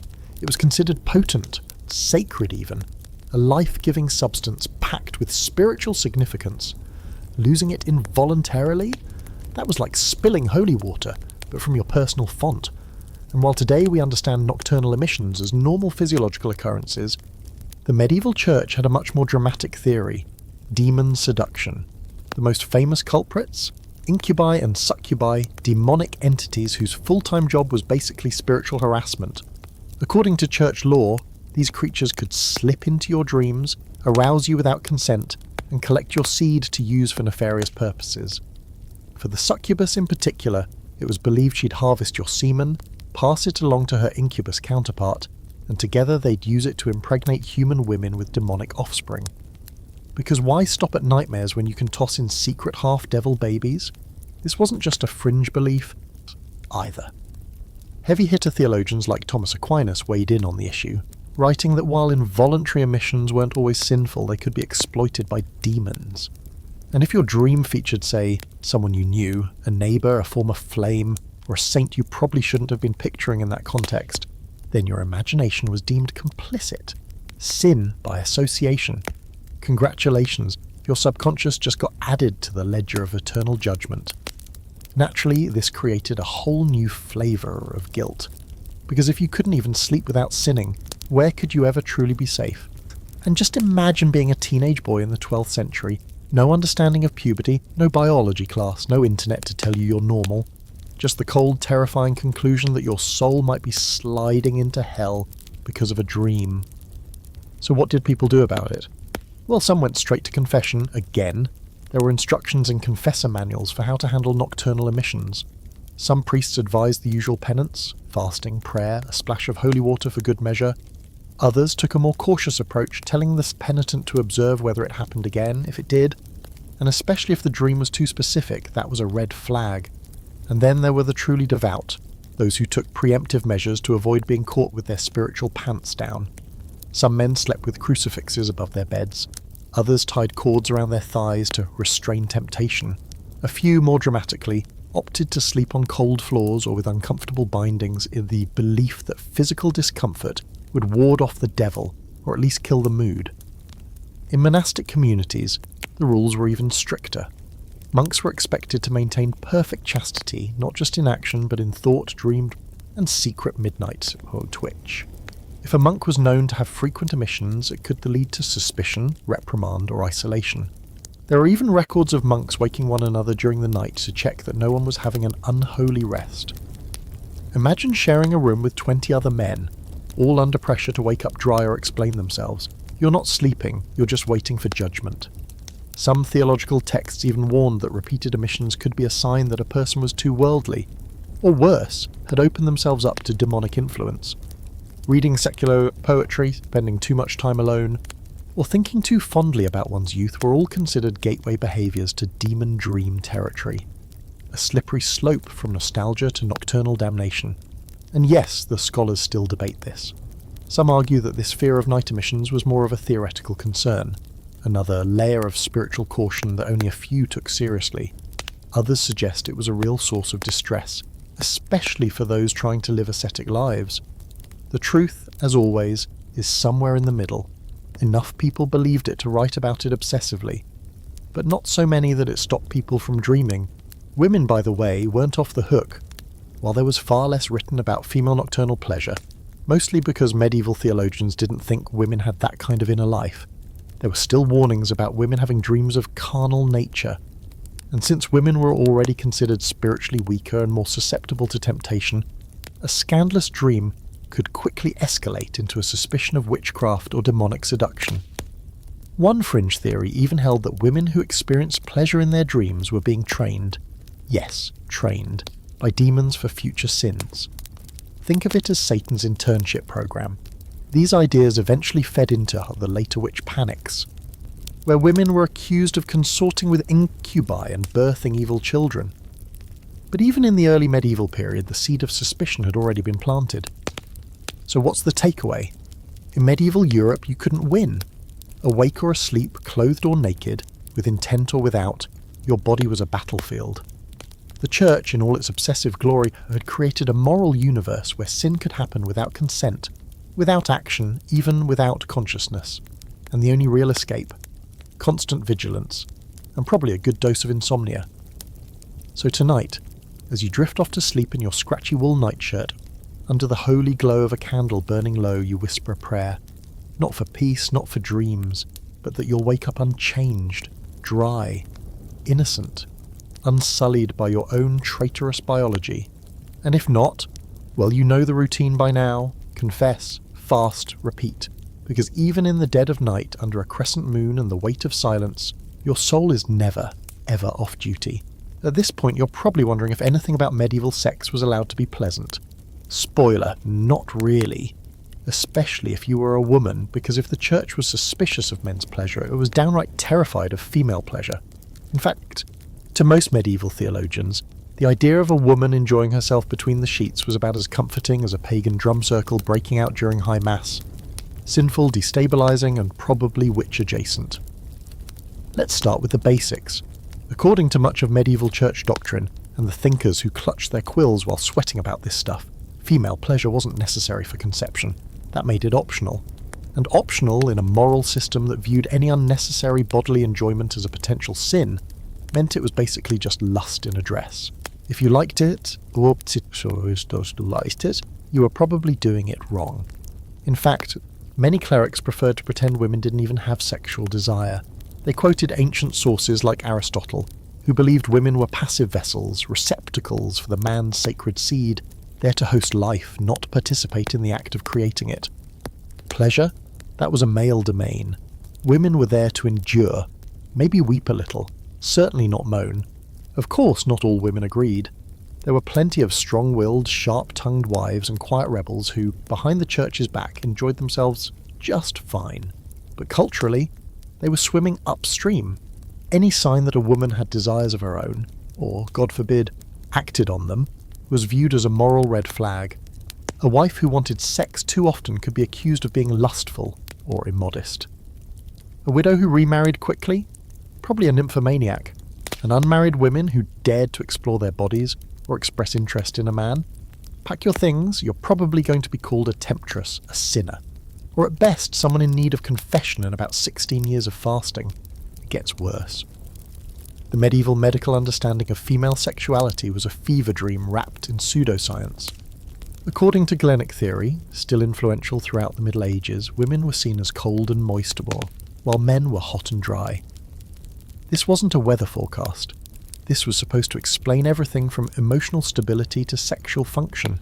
It was considered potent, sacred even, a life-giving substance packed with spiritual significance. Losing it involuntarily? That was like spilling holy water, but from your personal font. And while today we understand nocturnal emissions as normal physiological occurrences, the medieval church had a much more dramatic theory: demon seduction. The most famous culprits? Incubi and succubi, demonic entities whose full-time job was basically spiritual harassment. According to church law, these creatures could slip into your dreams, arouse you without consent, and collect your seed to use for nefarious purposes. For the succubus in particular, it was believed she'd harvest your semen, pass it along to her incubus counterpart, and together they'd use it to impregnate human women with demonic offspring. Because why stop at nightmares when you can toss in secret half-devil babies? This wasn't just a fringe belief, either. Heavy-hitter theologians like Thomas Aquinas weighed in on the issue, writing that while involuntary emissions weren't always sinful, they could be exploited by demons. And if your dream featured, say, someone you knew, a neighbour, a former flame, or a saint you probably shouldn't have been picturing in that context, then your imagination was deemed complicit. Sin by association. Congratulations, your subconscious just got added to the ledger of eternal judgment. Naturally, this created a whole new flavour of guilt. Because if you couldn't even sleep without sinning, where could you ever truly be safe? And just imagine being a teenage boy in the 12th century, no understanding of puberty, no biology class, no internet to tell you you're normal, just the cold, terrifying conclusion that your soul might be sliding into hell because of a dream. So what did people do about it? Well, some went straight to confession, again. There were instructions in confessor manuals for how to handle nocturnal emissions. Some priests advised the usual penance, fasting, prayer, a splash of holy water for good measure. Others took a more cautious approach, telling the penitent to observe whether it happened again, if it did, and especially if the dream was too specific, that was a red flag. And then there were the truly devout, those who took preemptive measures to avoid being caught with their spiritual pants down. Some men slept with crucifixes above their beds. Others tied cords around their thighs to restrain temptation. A few, more dramatically, opted to sleep on cold floors or with uncomfortable bindings in the belief that physical discomfort would ward off the devil, or at least kill the mood. In monastic communities, the rules were even stricter. Monks were expected to maintain perfect chastity, not just in action, but in thought, dream, and secret midnight or twitch. If a monk was known to have frequent emissions, it could lead to suspicion, reprimand, or isolation. There are even records of monks waking one another during the night to check that no one was having an unholy rest. Imagine sharing a room with 20 other men, all under pressure to wake up dry or explain themselves. You're not sleeping, you're just waiting for judgment. Some theological texts even warned that repeated emissions could be a sign that a person was too worldly, or worse, had opened themselves up to demonic influence. Reading secular poetry, spending too much time alone, or thinking too fondly about one's youth were all considered gateway behaviours to demon dream territory. A slippery slope from nostalgia to nocturnal damnation. And yes, the scholars still debate this. Some argue that this fear of night emissions was more of a theoretical concern, another layer of spiritual caution that only a few took seriously. Others suggest it was a real source of distress, especially for those trying to live ascetic lives. The truth, as always, is somewhere in the middle. Enough people believed it to write about it obsessively, but not so many that it stopped people from dreaming. Women, by the way, weren't off the hook. While there was far less written about female nocturnal pleasure, mostly because medieval theologians didn't think women had that kind of inner life, there were still warnings about women having dreams of carnal nature. And since women were already considered spiritually weaker and more susceptible to temptation, a scandalous dream could quickly escalate into a suspicion of witchcraft or demonic seduction. One fringe theory even held that women who experienced pleasure in their dreams were being trained, yes, trained, by demons for future sins. Think of it as Satan's internship program. These ideas eventually fed into the later witch panics, where women were accused of consorting with incubi and birthing evil children. But even in the early medieval period, the seed of suspicion had already been planted. So what's the takeaway? In medieval Europe, you couldn't win. Awake or asleep, clothed or naked, with intent or without, your body was a battlefield. The Church, in all its obsessive glory, had created a moral universe where sin could happen without consent, without action, even without consciousness. And the only real escape? Constant vigilance, and probably a good dose of insomnia. So tonight, as you drift off to sleep in your scratchy wool nightshirt, under the holy glow of a candle burning low, you whisper a prayer, not for peace, not for dreams, but that you'll wake up unchanged, dry, innocent, unsullied by your own traitorous biology. And if not, well, you know the routine by now. Confess, fast, repeat. Because even in the dead of night, under a crescent moon and the weight of silence, your soul is never, ever off duty. At this point, you're probably wondering if anything about medieval sex was allowed to be pleasant. Spoiler, not really. Especially if you were a woman, because if the Church was suspicious of men's pleasure, it was downright terrified of female pleasure. In fact, to most medieval theologians, the idea of a woman enjoying herself between the sheets was about as comforting as a pagan drum circle breaking out during High Mass. Sinful, destabilizing, and probably witch-adjacent. Let's start with the basics. According to much of medieval church doctrine, and the thinkers who clutched their quills while sweating about this stuff, female pleasure wasn't necessary for conception. That made it optional. And optional in a moral system that viewed any unnecessary bodily enjoyment as a potential sin meant it was basically just lust in a dress. If you liked it, you were probably doing it wrong. In fact, Many clerics preferred to pretend women didn't even have sexual desire. They quoted ancient sources like Aristotle, who believed women were passive vessels, receptacles for the man's sacred seed, there to host life, not participate in the act of creating it. Pleasure? That was a male domain. Women were there to endure, maybe weep a little, certainly not moan. Of course, not all women agreed. There were plenty of strong-willed, sharp-tongued wives and quiet rebels who, behind the church's back, enjoyed themselves just fine. But culturally, they were swimming upstream. Any sign that a woman had desires of her own, or, God forbid, acted on them, was viewed as a moral red flag. A wife who wanted sex too often could be accused of being lustful or immodest. A widow who remarried quickly? Probably a nymphomaniac. And unmarried women who dared to explore their bodies or express interest in a man? Pack your things, you're probably going to be called a temptress, a sinner. Or at best, someone in need of confession and about 16 years of fasting. It gets worse. The medieval medical understanding of female sexuality was a fever dream wrapped in pseudoscience. According to Glenic theory, still influential throughout the Middle Ages, women were seen as cold and moistable, while men were hot and dry. This wasn't a weather forecast. This was supposed to explain everything from emotional stability to sexual function.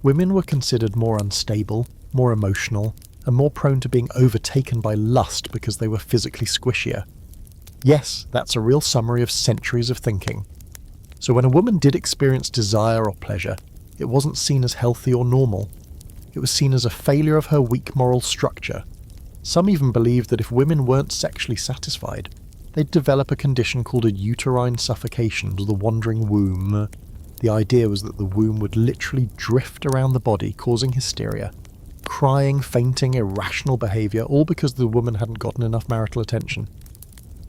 Women were considered more unstable, more emotional, and more prone to being overtaken by lust because they were physically squishier. Yes, that's a real summary of centuries of thinking. So when a woman did experience desire or pleasure, it wasn't seen as healthy or normal. It was seen as a failure of her weak moral structure. Some even believed that if women weren't sexually satisfied, they'd develop a condition called a uterine suffocation, or the wandering womb. The idea was that the womb would literally drift around the body, causing hysteria. Crying, fainting, irrational behaviour, all because the woman hadn't gotten enough marital attention.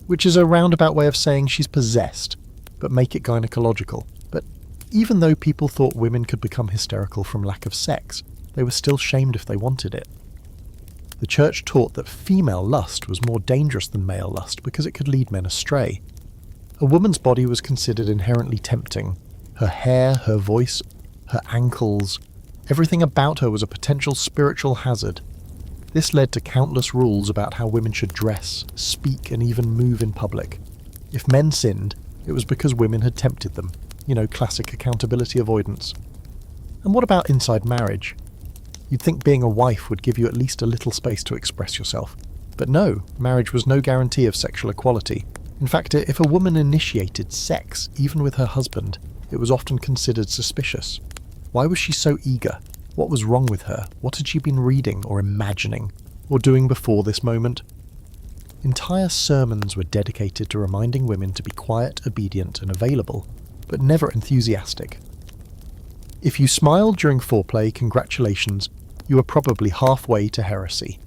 Which is a roundabout way of saying she's possessed, but make it gynecological. But even though people thought women could become hysterical from lack of sex, they were still shamed if they wanted it. The church taught that female lust was more dangerous than male lust because it could lead men astray. A woman's body was considered inherently tempting. Her hair, her voice, her ankles, everything about her was a potential spiritual hazard. This led to countless rules about how women should dress, speak, and even move in public. If men sinned, it was because women had tempted them. Classic accountability avoidance. And what about inside marriage? You'd think being a wife would give you at least a little space to express yourself. But no, marriage was no guarantee of sexual equality. In fact, if a woman initiated sex, even with her husband, it was often considered suspicious. Why was she so eager? What was wrong with her? What had she been reading or imagining or doing before this moment? Entire sermons were dedicated to reminding women to be quiet, obedient, and available, but never enthusiastic. If you smiled during foreplay, congratulations, you were probably halfway to heresy.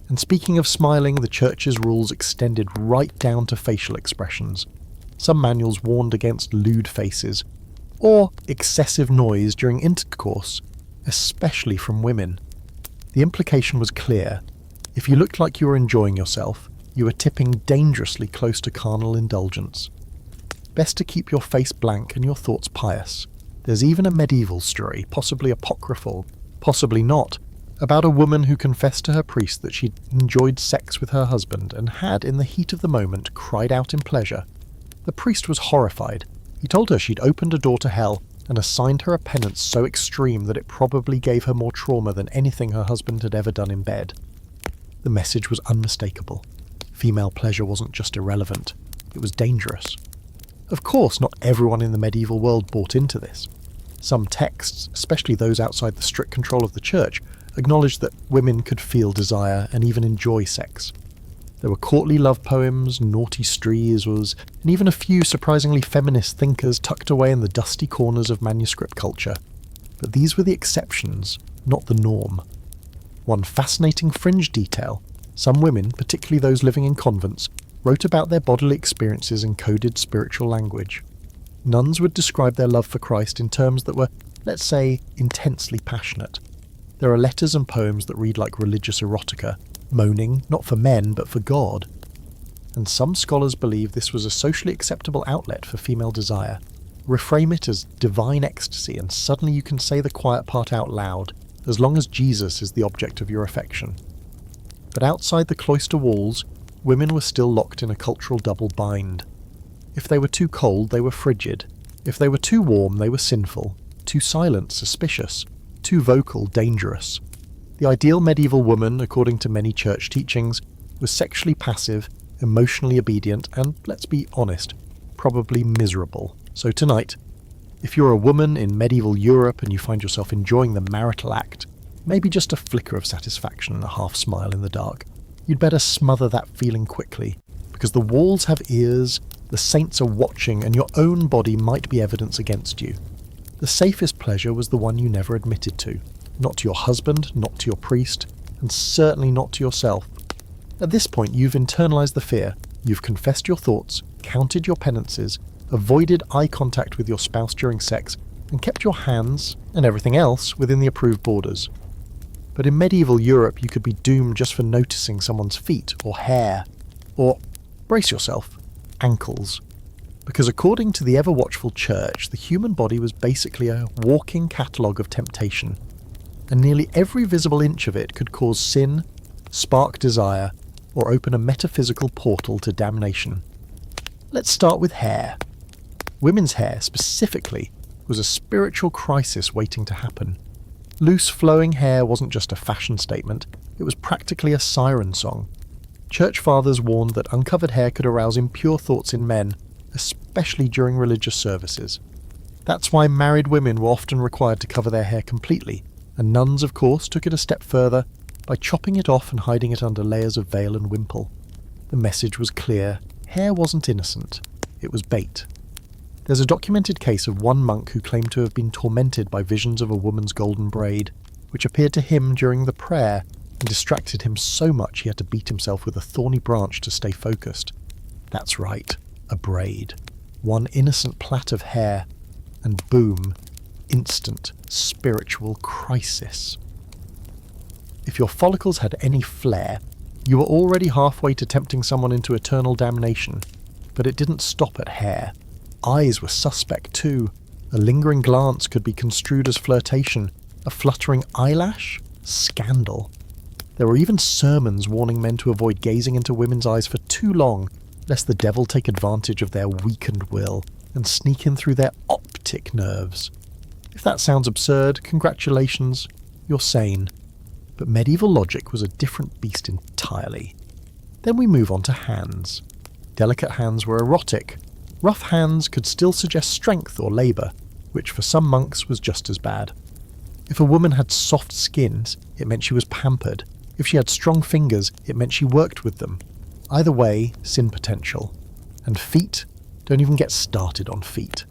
And speaking of smiling, the church's rules extended right down to facial expressions. Some manuals warned against lewd faces, or excessive noise during intercourse, especially from women. The implication was clear. If you looked like you were enjoying yourself, you were tipping dangerously close to carnal indulgence. Best to keep your face blank and your thoughts pious. There's even a medieval story, possibly apocryphal, possibly not, about a woman who confessed to her priest that she'd enjoyed sex with her husband and had, in the heat of the moment, cried out in pleasure. The priest was horrified. He told her she'd opened a door to hell and assigned her a penance so extreme that it probably gave her more trauma than anything her husband had ever done in bed. The message was unmistakable. Female pleasure wasn't just irrelevant, it was dangerous. Of course, not everyone in the medieval world bought into this. Some texts, especially those outside the strict control of the church, acknowledged that women could feel desire and even enjoy sex. There were courtly love poems, naughty striazes, and even a few surprisingly feminist thinkers tucked away in the dusty corners of manuscript culture. But these were the exceptions, not the norm. One fascinating fringe detail: some women, particularly those living in convents, wrote about their bodily experiences in coded spiritual language. Nuns would describe their love for Christ in terms that were, let's say, intensely passionate. There are letters and poems that read like religious erotica, moaning, not for men, but for God. And some scholars believe this was a socially acceptable outlet for female desire. Reframe it as divine ecstasy, and suddenly you can say the quiet part out loud, as long as Jesus is the object of your affection. But outside the cloister walls, women were still locked in a cultural double bind. If they were too cold, they were frigid. If they were too warm, they were sinful. Too silent, suspicious. Too vocal, dangerous. The ideal medieval woman, according to many church teachings, was sexually passive, emotionally obedient, and, let's be honest, probably miserable. So tonight, if you're a woman in medieval Europe and you find yourself enjoying the marital act, maybe just a flicker of satisfaction and a half smile in the dark, you'd better smother that feeling quickly, because the walls have ears, the saints are watching, and your own body might be evidence against you. The safest pleasure was the one you never admitted to. Not to your husband, not to your priest, and certainly not to yourself. At this point, you've internalized the fear, you've confessed your thoughts, counted your penances, avoided eye contact with your spouse during sex, and kept your hands, and everything else, within the approved borders. But in medieval Europe, you could be doomed just for noticing someone's feet, or hair, or, brace yourself, ankles. Because according to the ever-watchful church, the human body was basically a walking catalogue of temptation, and nearly every visible inch of it could cause sin, spark desire, or open a metaphysical portal to damnation. Let's start with hair. Women's hair, specifically, was a spiritual crisis waiting to happen. Loose flowing hair wasn't just a fashion statement, it was practically a siren song. Church fathers warned that uncovered hair could arouse impure thoughts in men, especially during religious services. That's why married women were often required to cover their hair completely, and nuns, of course, took it a step further by chopping it off and hiding it under layers of veil and wimple. The message was clear: hair wasn't innocent, it was bait. There's a documented case of one monk who claimed to have been tormented by visions of a woman's golden braid, which appeared to him during the prayer and distracted him so much he had to beat himself with a thorny branch to stay focused. That's right, a braid. One innocent plait of hair, and boom, instant spiritual crisis. If your follicles had any flair, you were already halfway to tempting someone into eternal damnation, but it didn't stop at hair. Eyes were suspect too. A lingering glance could be construed as flirtation. A fluttering eyelash? Scandal. There were even sermons warning men to avoid gazing into women's eyes for too long, lest the devil take advantage of their weakened will and sneak in through their optic nerves. If that sounds absurd, congratulations, you're sane. But medieval logic was a different beast entirely. Then we move on to hands. Delicate hands were erotic. Rough hands could still suggest strength or labour, which for some monks was just as bad. If a woman had soft skins, it meant she was pampered. If she had strong fingers, it meant she worked with them. Either way, sin potential. And feet? Don't even get started on feet.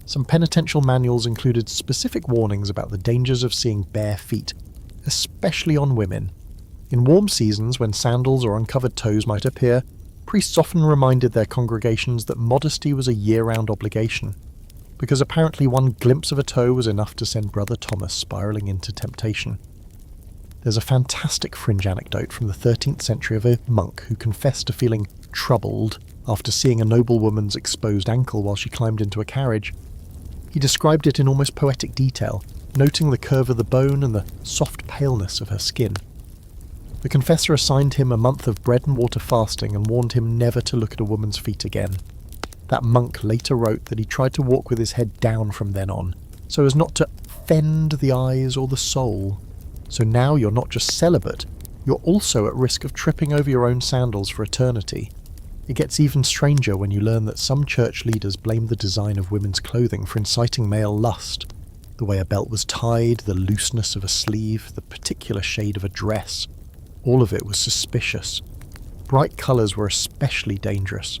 Some penitential manuals included specific warnings about the dangers of seeing bare feet, especially on women. In warm seasons, when sandals or uncovered toes might appear, priests often reminded their congregations that modesty was a year-round obligation, because apparently one glimpse of a toe was enough to send Brother Thomas spiralling into temptation. There's a fantastic fringe anecdote from the 13th century of a monk who confessed to feeling troubled after seeing a noblewoman's exposed ankle while she climbed into a carriage. He described it in almost poetic detail, noting the curve of the bone and the soft paleness of her skin. The confessor assigned him a month of bread and water fasting and warned him never to look at a woman's feet again. That monk later wrote that he tried to walk with his head down from then on, so as not to offend the eyes or the soul. So now you're not just celibate, you're also at risk of tripping over your own sandals for eternity. It gets even stranger when you learn that some church leaders blame the design of women's clothing for inciting male lust. The way a belt was tied, the looseness of a sleeve, the particular shade of a dress. All of it was suspicious. Bright colours were especially dangerous.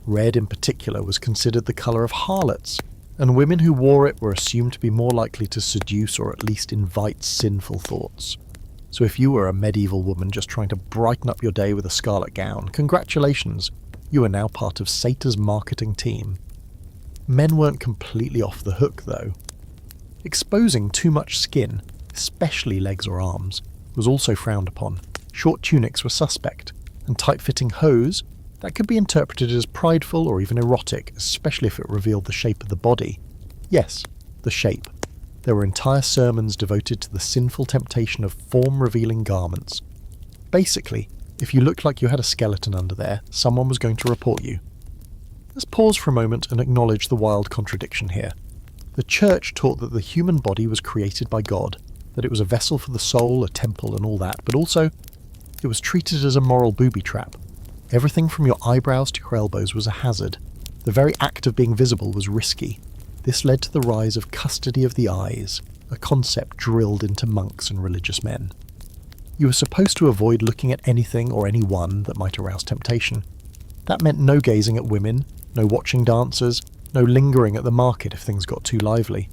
Red in particular was considered the colour of harlots, and women who wore it were assumed to be more likely to seduce or at least invite sinful thoughts. So if you were a medieval woman just trying to brighten up your day with a scarlet gown, congratulations, you are now part of Satan's marketing team. Men weren't completely off the hook though. Exposing too much skin, especially legs or arms, was also frowned upon. Short tunics were suspect, and tight-fitting hose, that could be interpreted as prideful or even erotic, especially if it revealed the shape of the body. Yes, the shape. There were entire sermons devoted to the sinful temptation of form-revealing garments. Basically, if you looked like you had a skeleton under there, someone was going to report you. Let's pause for a moment and acknowledge the wild contradiction here. The church taught that the human body was created by God, that it was a vessel for the soul, a temple and all that, but also it was treated as a moral booby trap. Everything from your eyebrows to your elbows was a hazard. The very act of being visible was risky. This led to the rise of custody of the eyes, a concept drilled into monks and religious men. You were supposed to avoid looking at anything or anyone that might arouse temptation. That meant no gazing at women, no watching dancers, no lingering at the market if things got too lively.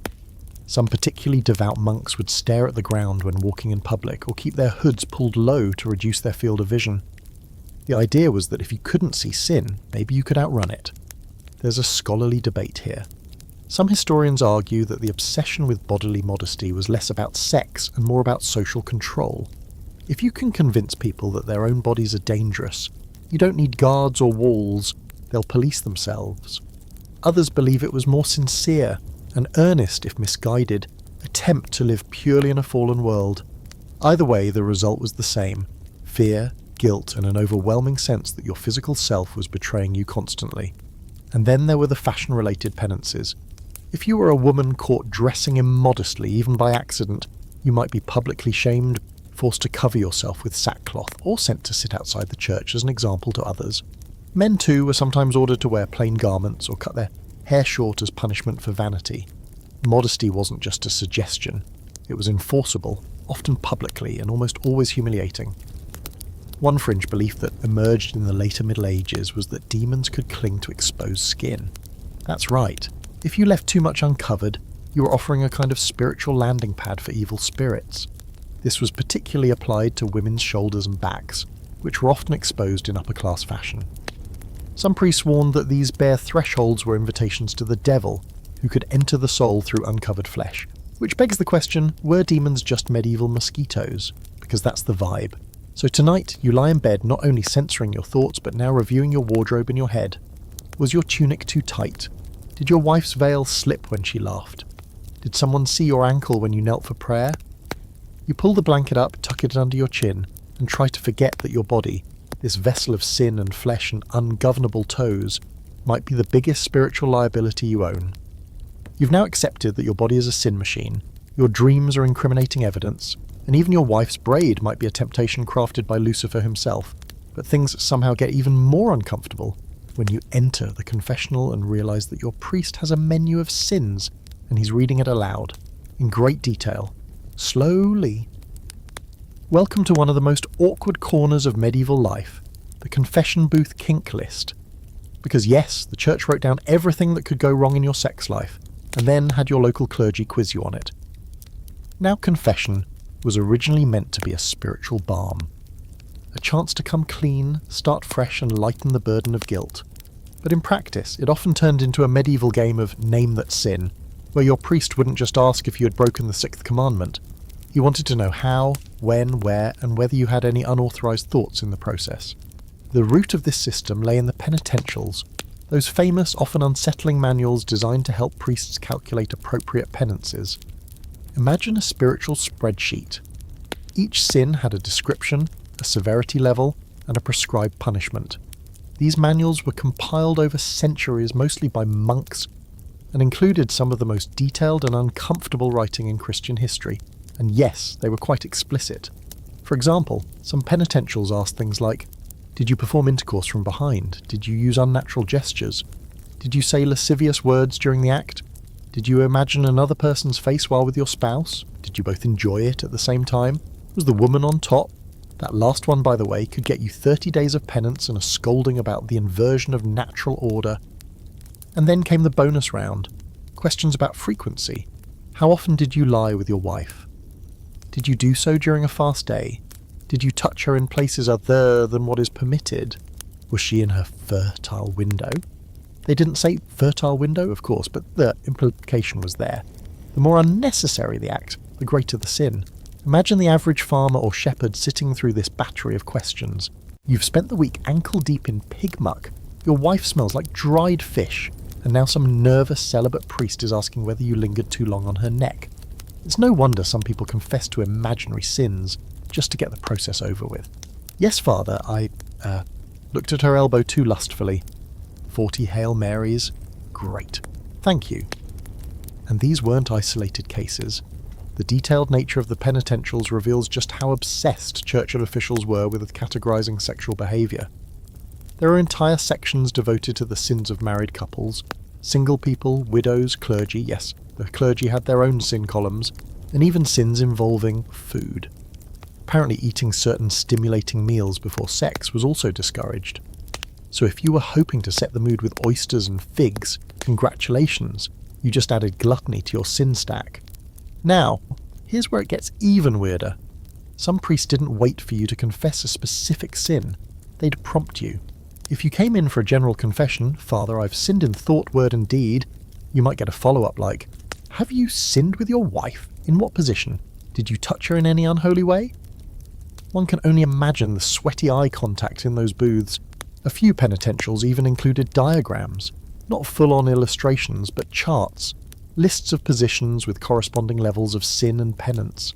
Some particularly devout monks would stare at the ground when walking in public or keep their hoods pulled low to reduce their field of vision. The idea was that if you couldn't see sin, maybe you could outrun it. There's a scholarly debate here. Some historians argue that the obsession with bodily modesty was less about sex and more about social control. If you can convince people that their own bodies are dangerous, you don't need guards or walls, they'll police themselves. Others believe it was more sincere, an earnest, if misguided, attempt to live purely in a fallen world. Either way, the result was the same: fear, guilt, and an overwhelming sense that your physical self was betraying you constantly. And then there were the fashion-related penances. If you were a woman caught dressing immodestly, even by accident, you might be publicly shamed, forced to cover yourself with sackcloth, or sent to sit outside the church as an example to others. Men too were sometimes ordered to wear plain garments or cut their hair short as punishment for vanity. Modesty wasn't just a suggestion, it was enforceable, often publicly and almost always humiliating. One fringe belief that emerged in the later Middle Ages was that demons could cling to exposed skin. That's right, if you left too much uncovered, you were offering a kind of spiritual landing pad for evil spirits. This was particularly applied to women's shoulders and backs, which were often exposed in upper-class fashion. Some priests warned that these bare thresholds were invitations to the devil, who could enter the soul through uncovered flesh. Which begs the question, were demons just medieval mosquitoes? Because that's the vibe. So tonight, you lie in bed not only censoring your thoughts, but now reviewing your wardrobe in your head. Was your tunic too tight? Did your wife's veil slip when she laughed? Did someone see your ankle when you knelt for prayer? You pull the blanket up, tuck it under your chin, and try to forget that your body, this vessel of sin and flesh and ungovernable toes, might be the biggest spiritual liability you own. You've now accepted that your body is a sin machine, your dreams are incriminating evidence, and even your wife's braid might be a temptation crafted by Lucifer himself. But things somehow get even more uncomfortable when you enter the confessional and realise that your priest has a menu of sins, and he's reading it aloud, in great detail, slowly. Welcome to one of the most awkward corners of medieval life, the confession booth kink list. Because yes, the church wrote down everything that could go wrong in your sex life, and then had your local clergy quiz you on it. Now confession was originally meant to be a spiritual balm. A chance to come clean, start fresh and lighten the burden of guilt. But in practice, it often turned into a medieval game of name that sin, where your priest wouldn't just ask if you had broken the sixth commandment. He wanted to know how, when, where, and whether you had any unauthorized thoughts in the process. The root of this system lay in the penitentials, those famous, often unsettling manuals designed to help priests calculate appropriate penances. Imagine a spiritual spreadsheet. Each sin had a description, a severity level, and a prescribed punishment. These manuals were compiled over centuries, mostly by monks, and included some of the most detailed and uncomfortable writing in Christian history. And yes, they were quite explicit. For example, some penitentials asked things like, did you perform intercourse from behind? Did you use unnatural gestures? Did you say lascivious words during the act? Did you imagine another person's face while with your spouse? Did you both enjoy it at the same time? Was the woman on top? That last one, by the way, could get you 30 days of penance and a scolding about the inversion of natural order. And then came the bonus round. Questions about frequency. How often did you lie with your wife? Did you do so during a fast day? Did you touch her in places other than what is permitted? Was she in her fertile window? They didn't say fertile window, of course, but the implication was there. The more unnecessary the act, the greater the sin. Imagine the average farmer or shepherd sitting through this battery of questions. You've spent the week ankle deep in pig muck. Your wife smells like dried fish, and now some nervous celibate priest is asking whether you lingered too long on her neck. It's no wonder some people confess to imaginary sins just to get the process over with. Yes, Father, I looked at her elbow too lustfully. 40 Hail Marys? Great. Thank you. And these weren't isolated cases. The detailed nature of the penitentials reveals just how obsessed church officials were with categorizing sexual behavior. There are entire sections devoted to the sins of married couples, single people, widows, clergy, yes, the clergy had their own sin columns, and even sins involving food. Apparently eating certain stimulating meals before sex was also discouraged. So if you were hoping to set the mood with oysters and figs, congratulations, you just added gluttony to your sin stack. Now, here's where it gets even weirder. Some priests didn't wait for you to confess a specific sin. They'd prompt you. If you came in for a general confession, Father, I've sinned in thought, word and deed, you might get a follow-up like, have you sinned with your wife? In what position? Did you touch her in any unholy way? One can only imagine the sweaty eye contact in those booths. A few penitentials even included diagrams, not full-on illustrations, but charts, lists of positions with corresponding levels of sin and penance.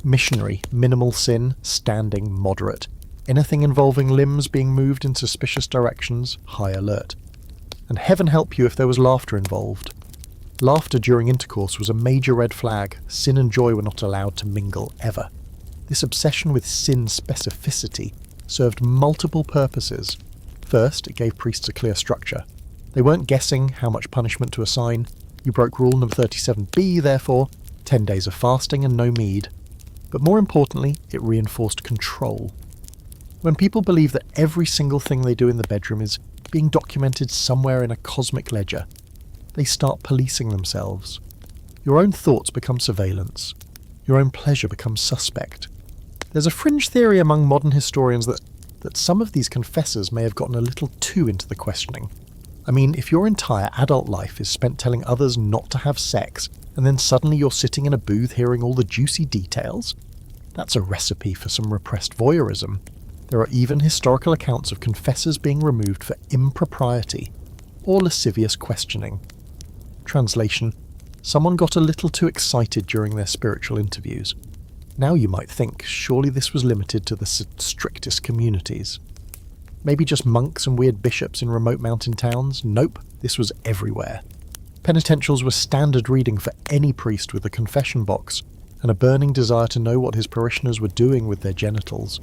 Missionary, minimal sin, standing, moderate. Anything involving limbs being moved in suspicious directions, high alert. And heaven help you if there was laughter involved. Laughter during intercourse was a major red flag. Sin and joy were not allowed to mingle, ever. This obsession with sin specificity served multiple purposes. First, it gave priests a clear structure. They weren't guessing how much punishment to assign. You broke rule number 37b, therefore, 10 days of fasting and no mead. But more importantly, it reinforced control. When people believe that every single thing they do in the bedroom is being documented somewhere in a cosmic ledger, they start policing themselves. Your own thoughts become surveillance. Your own pleasure becomes suspect. There's a fringe theory among modern historians that some of these confessors may have gotten a little too into the questioning. I mean, if your entire adult life is spent telling others not to have sex, and then suddenly you're sitting in a booth hearing all the juicy details, that's a recipe for some repressed voyeurism. There are even historical accounts of confessors being removed for impropriety or lascivious questioning. Translation: someone got a little too excited during their spiritual interviews. Now you might think, surely this was limited to the strictest communities. Maybe just monks and weird bishops in remote mountain towns? Nope, this was everywhere. Penitentials were standard reading for any priest with a confession box and a burning desire to know what his parishioners were doing with their genitals.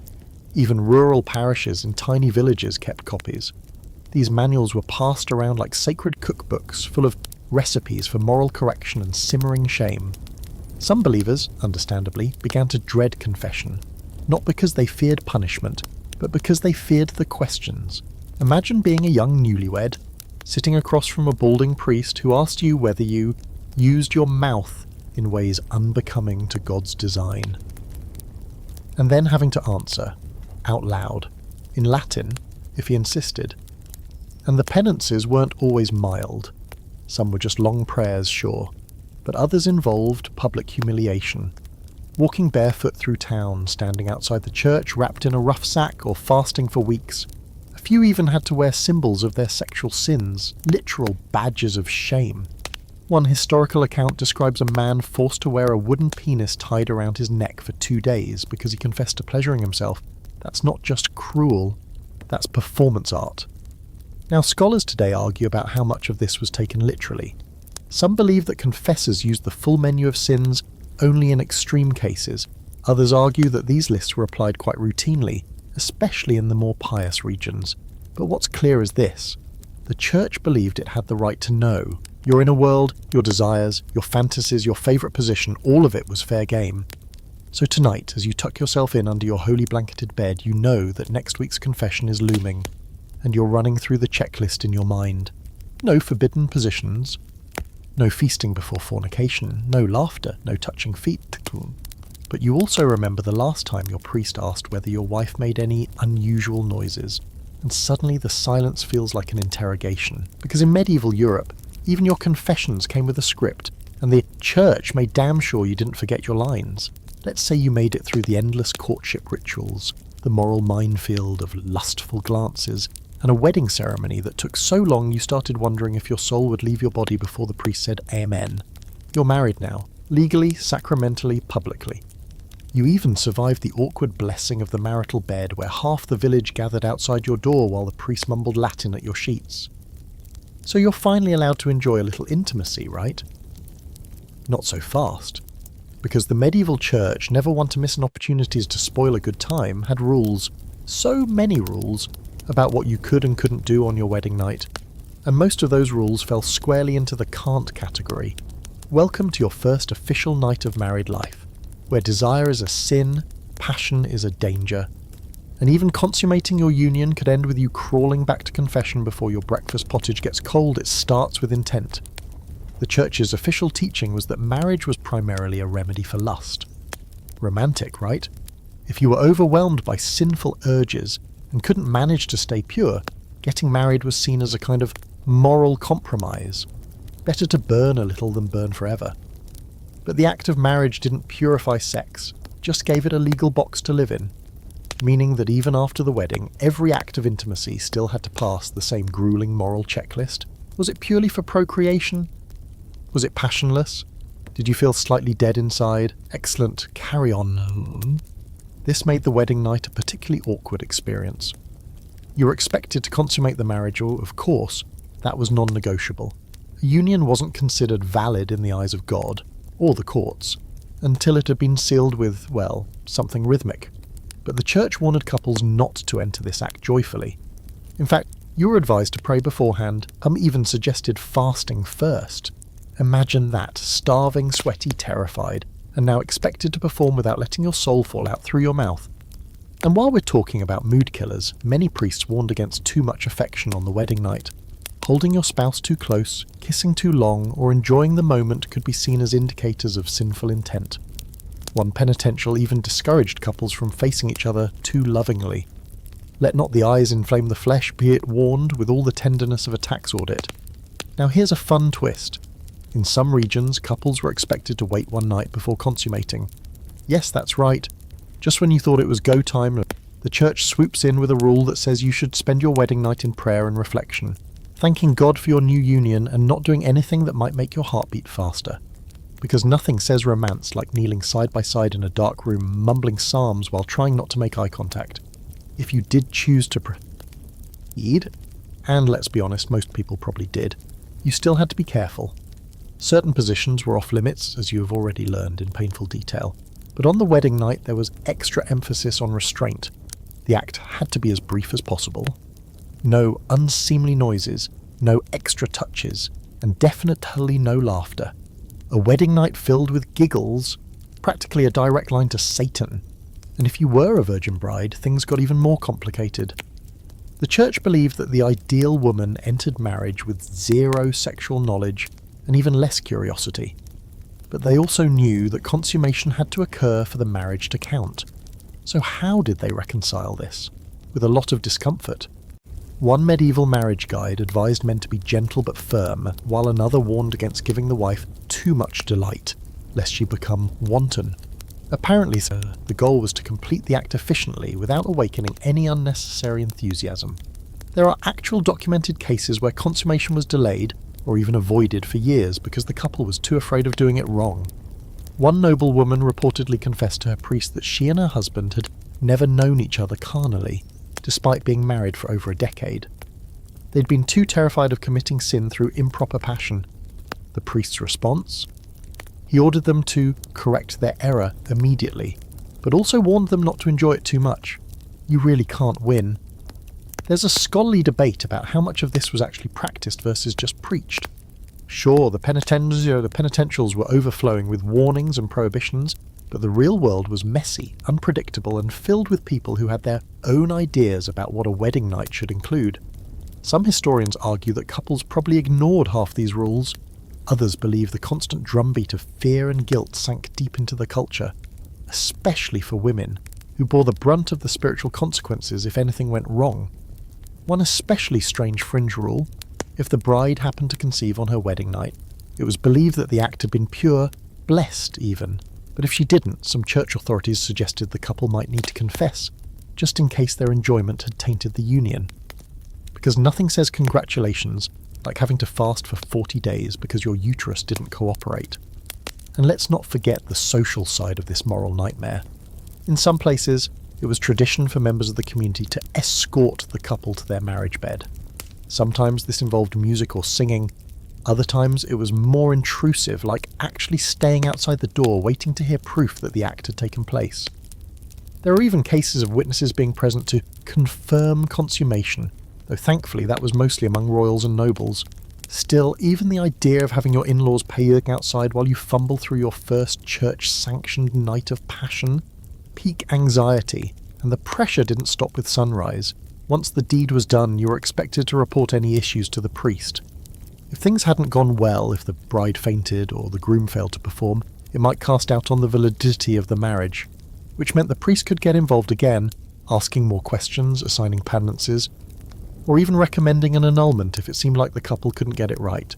Even rural parishes in tiny villages kept copies. These manuals were passed around like sacred cookbooks full of recipes for moral correction and simmering shame. Some believers, understandably, began to dread confession, not because they feared punishment, but because they feared the questions. Imagine being a young newlywed, sitting across from a balding priest who asked you whether you used your mouth in ways unbecoming to God's design. And then having to answer, out loud, in Latin, if he insisted. And the penances weren't always mild. Some were just long prayers, sure, but others involved public humiliation. Walking barefoot through town, standing outside the church wrapped in a rough sack, or fasting for weeks. A few even had to wear symbols of their sexual sins, literal badges of shame. One historical account describes a man forced to wear a wooden penis tied around his neck for 2 days because he confessed to pleasuring himself. That's not just cruel, that's performance art. Now, scholars today argue about how much of this was taken literally. Some believe that confessors used the full menu of sins only in extreme cases. Others argue that these lists were applied quite routinely, especially in the more pious regions. But what's clear is this: the church believed it had the right to know. Your inner world, your desires, your fantasies, your favourite position, all of it was fair game. So tonight, as you tuck yourself in under your holy blanketed bed, you know that next week's confession is looming, and you're running through the checklist in your mind. No forbidden positions, no feasting before fornication, no laughter, no touching feet. But you also remember the last time your priest asked whether your wife made any unusual noises, and suddenly the silence feels like an interrogation. Because in medieval Europe, even your confessions came with a script, and the church made damn sure you didn't forget your lines. Let's say you made it through the endless courtship rituals, the moral minefield of lustful glances, and a wedding ceremony that took so long you started wondering if your soul would leave your body before the priest said amen. You're married now, legally, sacramentally, publicly. You even survived the awkward blessing of the marital bed where half the village gathered outside your door while the priest mumbled Latin at your sheets. So you're finally allowed to enjoy a little intimacy, right? Not so fast, because the medieval church, never one to miss an opportunity to spoil a good time, had rules, so many rules, about what you could and couldn't do on your wedding night, and most of those rules fell squarely into the can't category. Welcome to your first official night of married life, where desire is a sin, passion is a danger, and even consummating your union could end with you crawling back to confession before your breakfast pottage gets cold. It starts with intent. The church's official teaching was that marriage was primarily a remedy for lust. Romantic, right? If you were overwhelmed by sinful urges and couldn't manage to stay pure, getting married was seen as a kind of moral compromise. Better to burn a little than burn forever. But the act of marriage didn't purify sex, just gave it a legal box to live in, meaning that even after the wedding, every act of intimacy still had to pass the same grueling moral checklist. Was it purely for procreation? Was it passionless? Did you feel slightly dead inside? Excellent, carry on. This made the wedding night a particularly awkward experience. You were expected to consummate the marriage, or, of course, that was non-negotiable. A union wasn't considered valid in the eyes of God, or the courts, until it had been sealed with, well, something rhythmic. But the church wanted couples not to enter this act joyfully. In fact, you were advised to pray beforehand, even suggested fasting first. Imagine that, starving, sweaty, terrified, and now expected to perform without letting your soul fall out through your mouth. And while we're talking about mood killers, many priests warned against too much affection on the wedding night. Holding your spouse too close, kissing too long, or enjoying the moment could be seen as indicators of sinful intent. One penitential even discouraged couples from facing each other too lovingly. Let not the eyes inflame the flesh, be it warned with all the tenderness of a tax audit. Now here's a fun twist. In some regions, couples were expected to wait one night before consummating. Yes, that's right. Just when you thought it was go time, the church swoops in with a rule that says you should spend your wedding night in prayer and reflection, thanking God for your new union and not doing anything that might make your heart beat faster. Because nothing says romance like kneeling side by side in a dark room, mumbling psalms while trying not to make eye contact. If you did choose to proceed, and let's be honest, most people probably did, you still had to be careful. Certain positions were off limits, as you have already learned in painful detail, but on the wedding night there was extra emphasis on restraint. The act had to be as brief as possible. No unseemly noises, no extra touches, and definitely no laughter. A wedding night filled with giggles, practically a direct line to Satan. And if you were a virgin bride, things got even more complicated. The church believed that the ideal woman entered marriage with zero sexual knowledge and even less curiosity. But they also knew that consummation had to occur for the marriage to count. So how did they reconcile this? With a lot of discomfort. One medieval marriage guide advised men to be gentle but firm, while another warned against giving the wife too much delight, lest she become wanton. Apparently, the goal was to complete the act efficiently without awakening any unnecessary enthusiasm. There are actual documented cases where consummation was delayed, or even avoided for years because the couple was too afraid of doing it wrong. One noblewoman reportedly confessed to her priest that she and her husband had never known each other carnally, despite being married for over a decade. They'd been too terrified of committing sin through improper passion. The priest's response? He ordered them to correct their error immediately, but also warned them not to enjoy it too much. You really can't win. There's a scholarly debate about how much of this was actually practiced versus just preached. Sure, the penitentials were overflowing with warnings and prohibitions, but the real world was messy, unpredictable, and filled with people who had their own ideas about what a wedding night should include. Some historians argue that couples probably ignored half these rules. Others believe the constant drumbeat of fear and guilt sank deep into the culture, especially for women, who bore the brunt of the spiritual consequences if anything went wrong. One especially strange fringe rule: if the bride happened to conceive on her wedding night, it was believed that the act had been pure, blessed even. But if she didn't, some church authorities suggested the couple might need to confess, just in case their enjoyment had tainted the union. Because nothing says congratulations like having to fast for 40 days because your uterus didn't cooperate. And let's not forget the social side of this moral nightmare. In some places, it was tradition for members of the community to escort the couple to their marriage bed. Sometimes this involved music or singing. Other times it was more intrusive, like actually staying outside the door waiting to hear proof that the act had taken place. There are even cases of witnesses being present to confirm consummation, though thankfully that was mostly among royals and nobles. Still, even the idea of having your in-laws paying outside while you fumble through your first church-sanctioned night of passion, peak anxiety, and the pressure didn't stop with sunrise. Once the deed was done, you were expected to report any issues to the priest. If things hadn't gone well, if the bride fainted or the groom failed to perform, it might cast doubt on the validity of the marriage, which meant the priest could get involved again, asking more questions, assigning penances, or even recommending an annulment if it seemed like the couple couldn't get it right.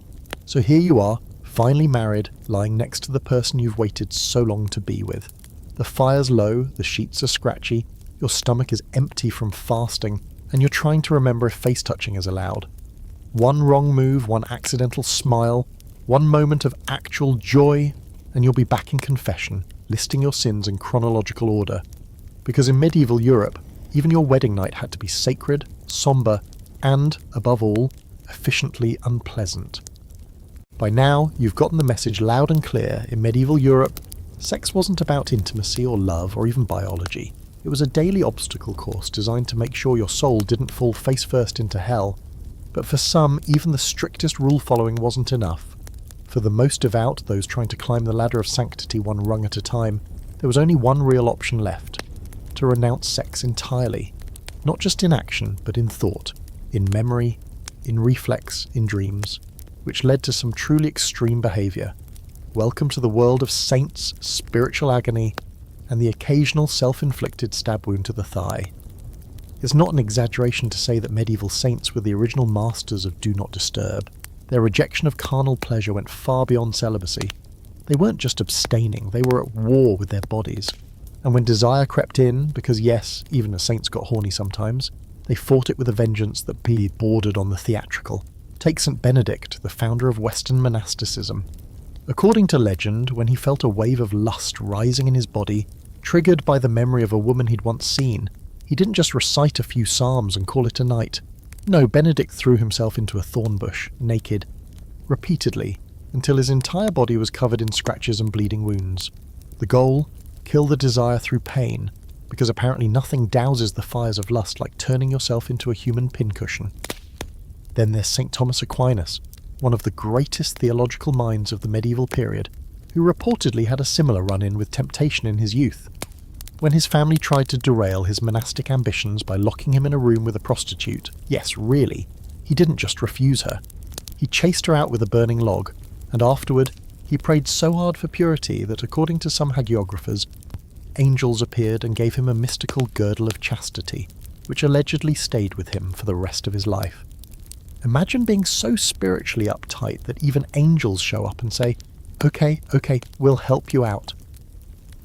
So here you are, finally married, lying next to the person you've waited so long to be with. The fire's low, the sheets are scratchy, your stomach is empty from fasting, and you're trying to remember if face touching is allowed. One wrong move, one accidental smile, one moment of actual joy, and you'll be back in confession, listing your sins in chronological order. Because in medieval Europe, even your wedding night had to be sacred, sombre, and, above all, efficiently unpleasant. By now, you've gotten the message loud and clear. In medieval Europe, sex wasn't about intimacy or love or even biology. It was a daily obstacle course designed to make sure your soul didn't fall face first into hell. But for some, even the strictest rule following wasn't enough. For the most devout, those trying to climb the ladder of sanctity one rung at a time, there was only one real option left: to renounce sex entirely. Not just in action, but in thought, in memory, in reflex, in dreams, which led to some truly extreme behaviour. Welcome to the world of saints, spiritual agony, and the occasional self-inflicted stab wound to the thigh. It's not an exaggeration to say that medieval saints were the original masters of do not disturb. Their rejection of carnal pleasure went far beyond celibacy. They weren't just abstaining, they were at war with their bodies. And when desire crept in, because yes, even as saints got horny sometimes, they fought it with a vengeance that bordered on the theatrical. Take St. Benedict, the founder of Western monasticism. According to legend, when he felt a wave of lust rising in his body, triggered by the memory of a woman he'd once seen, he didn't just recite a few psalms and call it a night. No, Benedict threw himself into a thorn bush, naked, repeatedly, until his entire body was covered in scratches and bleeding wounds. The goal? Kill the desire through pain, because apparently nothing douses the fires of lust like turning yourself into a human pincushion. Then there's St. Thomas Aquinas, one of the greatest theological minds of the medieval period, who reportedly had a similar run-in with temptation in his youth. When his family tried to derail his monastic ambitions by locking him in a room with a prostitute, yes, really, he didn't just refuse her. He chased her out with a burning log, and afterward, he prayed so hard for purity that, according to some hagiographers, angels appeared and gave him a mystical girdle of chastity, which allegedly stayed with him for the rest of his life. Imagine being so spiritually uptight that even angels show up and say, okay, we'll help you out.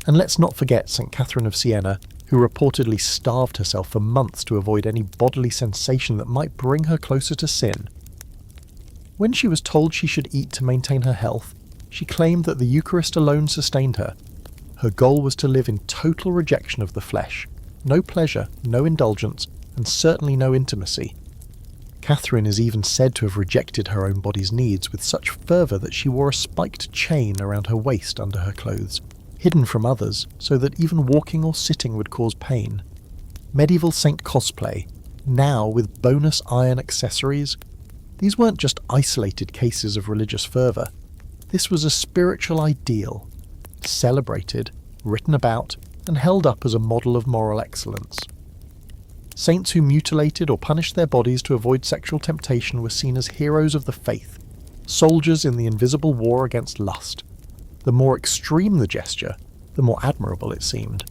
And let's not forget St. Catherine of Siena, who reportedly starved herself for months to avoid any bodily sensation that might bring her closer to sin. When she was told she should eat to maintain her health, she claimed that the Eucharist alone sustained her. Her goal was to live in total rejection of the flesh, no pleasure, no indulgence, and certainly no intimacy. Catherine is even said to have rejected her own body's needs with such fervour that she wore a spiked chain around her waist under her clothes, hidden from others, so that even walking or sitting would cause pain. Medieval saint cosplay, now with bonus iron accessories. These weren't just isolated cases of religious fervour. This was a spiritual ideal, celebrated, written about, and held up as a model of moral excellence. Saints who mutilated or punished their bodies to avoid sexual temptation were seen as heroes of the faith, soldiers in the invisible war against lust. The more extreme the gesture, the more admirable it seemed.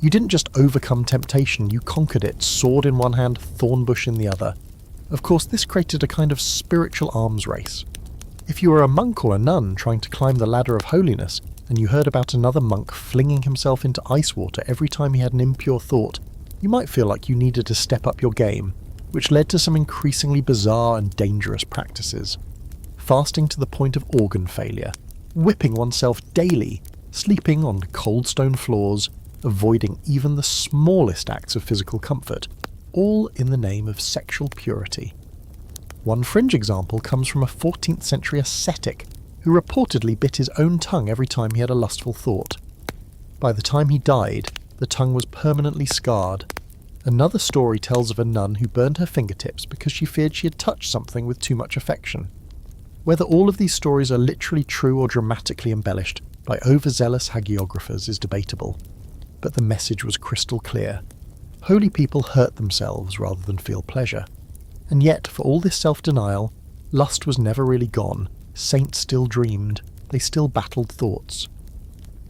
You didn't just overcome temptation, you conquered it, sword in one hand, thorn bush in the other. Of course, this created a kind of spiritual arms race. If you were a monk or a nun trying to climb the ladder of holiness, and you heard about another monk flinging himself into ice water every time he had an impure thought, you might feel like you needed to step up your game, which led to some increasingly bizarre and dangerous practices. Fasting to the point of organ failure, whipping oneself daily, sleeping on cold stone floors, avoiding even the smallest acts of physical comfort, all in the name of sexual purity. One fringe example comes from a 14th century ascetic who reportedly bit his own tongue every time he had a lustful thought. By the time he died, the tongue was permanently scarred. Another story tells of a nun who burned her fingertips because she feared she had touched something with too much affection. Whether all of these stories are literally true or dramatically embellished by overzealous hagiographers is debatable, but the message was crystal clear. Holy people hurt themselves rather than feel pleasure. And yet, for all this self-denial, lust was never really gone. Saints still dreamed. They still battled thoughts.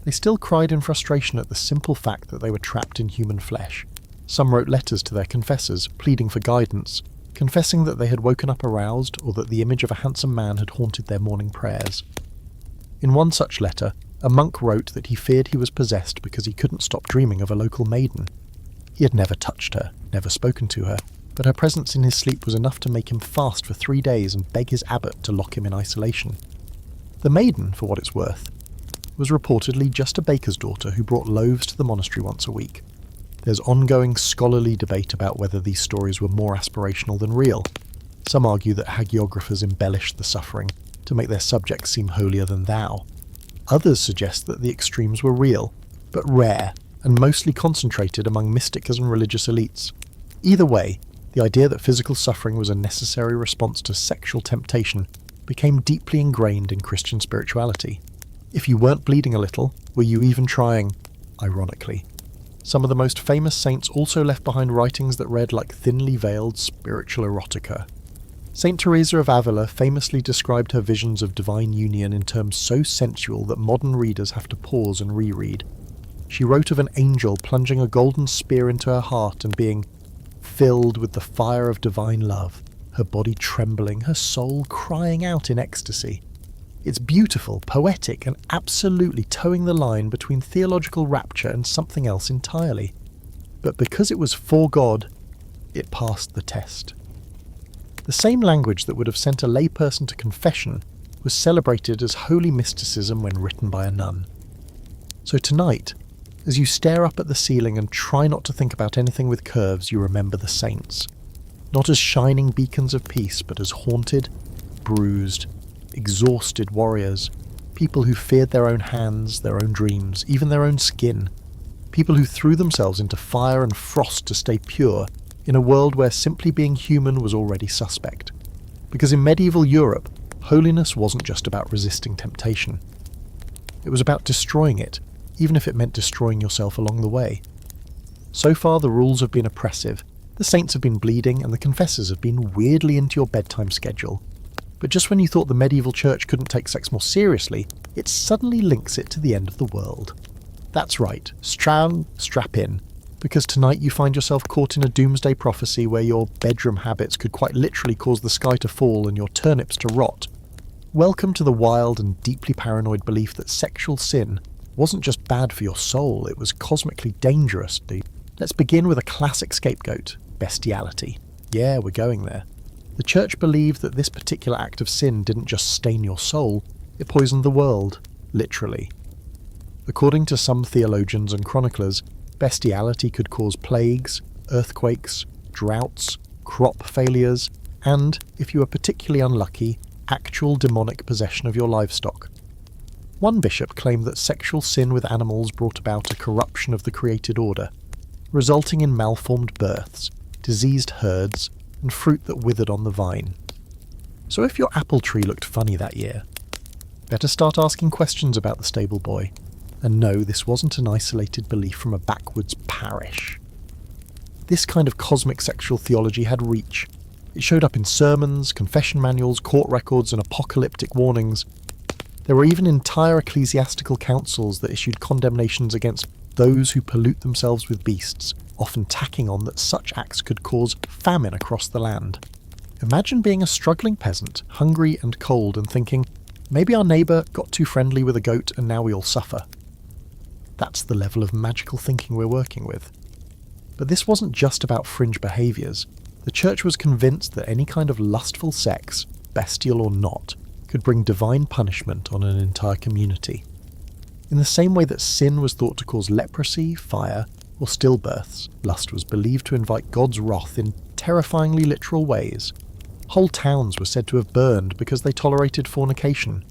They still cried in frustration at the simple fact that they were trapped in human flesh. Some wrote letters to their confessors, pleading for guidance, confessing that they had woken up aroused or that the image of a handsome man had haunted their morning prayers. In one such letter, a monk wrote that he feared he was possessed because he couldn't stop dreaming of a local maiden. He had never touched her, never spoken to her, but her presence in his sleep was enough to make him fast for 3 days and beg his abbot to lock him in isolation. The maiden, for what it's worth, was reportedly just a baker's daughter who brought loaves to the monastery once a week. There's ongoing scholarly debate about whether these stories were more aspirational than real. Some argue that hagiographers embellished the suffering to make their subjects seem holier than thou. Others suggest that the extremes were real, but rare, and mostly concentrated among mystics and religious elites. Either way, the idea that physical suffering was a necessary response to sexual temptation became deeply ingrained in Christian spirituality. If you weren't bleeding a little, were you even trying? Ironically. Some of the most famous saints also left behind writings that read like thinly veiled spiritual erotica. Saint Teresa of Avila famously described her visions of divine union in terms so sensual that modern readers have to pause and reread. She wrote of an angel plunging a golden spear into her heart and being filled with the fire of divine love, her body trembling, her soul crying out in ecstasy. It's beautiful, poetic, and absolutely towing the line between theological rapture and something else entirely. But because it was for God, it passed the test. The same language that would have sent a layperson to confession was celebrated as holy mysticism when written by a nun. So tonight, as you stare up at the ceiling and try not to think about anything with curves, you remember the saints. Not as shining beacons of peace, but as haunted, bruised, exhausted warriors, people who feared their own hands, their own dreams, even their own skin, people who threw themselves into fire and frost to stay pure in a world where simply being human was already suspect. Because in medieval Europe, holiness wasn't just about resisting temptation. It was about destroying it, even if it meant destroying yourself along the way. So far the rules have been oppressive, the saints have been bleeding, and the confessors have been weirdly into your bedtime schedule. But just when you thought the medieval church couldn't take sex more seriously, it suddenly links it to the end of the world. That's right, strap in, because tonight you find yourself caught in a doomsday prophecy where your bedroom habits could quite literally cause the sky to fall and your turnips to rot. Welcome to the wild and deeply paranoid belief that sexual sin wasn't just bad for your soul, it was cosmically dangerous. Let's begin with a classic scapegoat, bestiality. Yeah, we're going there. The church believed that this particular act of sin didn't just stain your soul, it poisoned the world, literally. According to some theologians and chroniclers, bestiality could cause plagues, earthquakes, droughts, crop failures, and, if you were particularly unlucky, actual demonic possession of your livestock. One bishop claimed that sexual sin with animals brought about a corruption of the created order, resulting in malformed births, diseased herds, and fruit that withered on the vine. So if your apple tree looked funny that year, better start asking questions about the stable boy. And no, this wasn't an isolated belief from a backwoods parish. This kind of cosmic sexual theology had reach. It showed up in sermons, confession manuals, court records, and apocalyptic warnings. There were even entire ecclesiastical councils that issued condemnations against those who pollute themselves with beasts, often tacking on that such acts could cause famine across the land. Imagine being a struggling peasant, hungry and cold, and thinking, maybe our neighbour got too friendly with a goat and now we all suffer. That's the level of magical thinking we're working with. But this wasn't just about fringe behaviours. The church was convinced that any kind of lustful sex, bestial or not, could bring divine punishment on an entire community. In the same way that sin was thought to cause leprosy, fire, or stillbirths, lust was believed to invite God's wrath in terrifyingly literal ways. Whole towns were said to have burned because they tolerated fornication.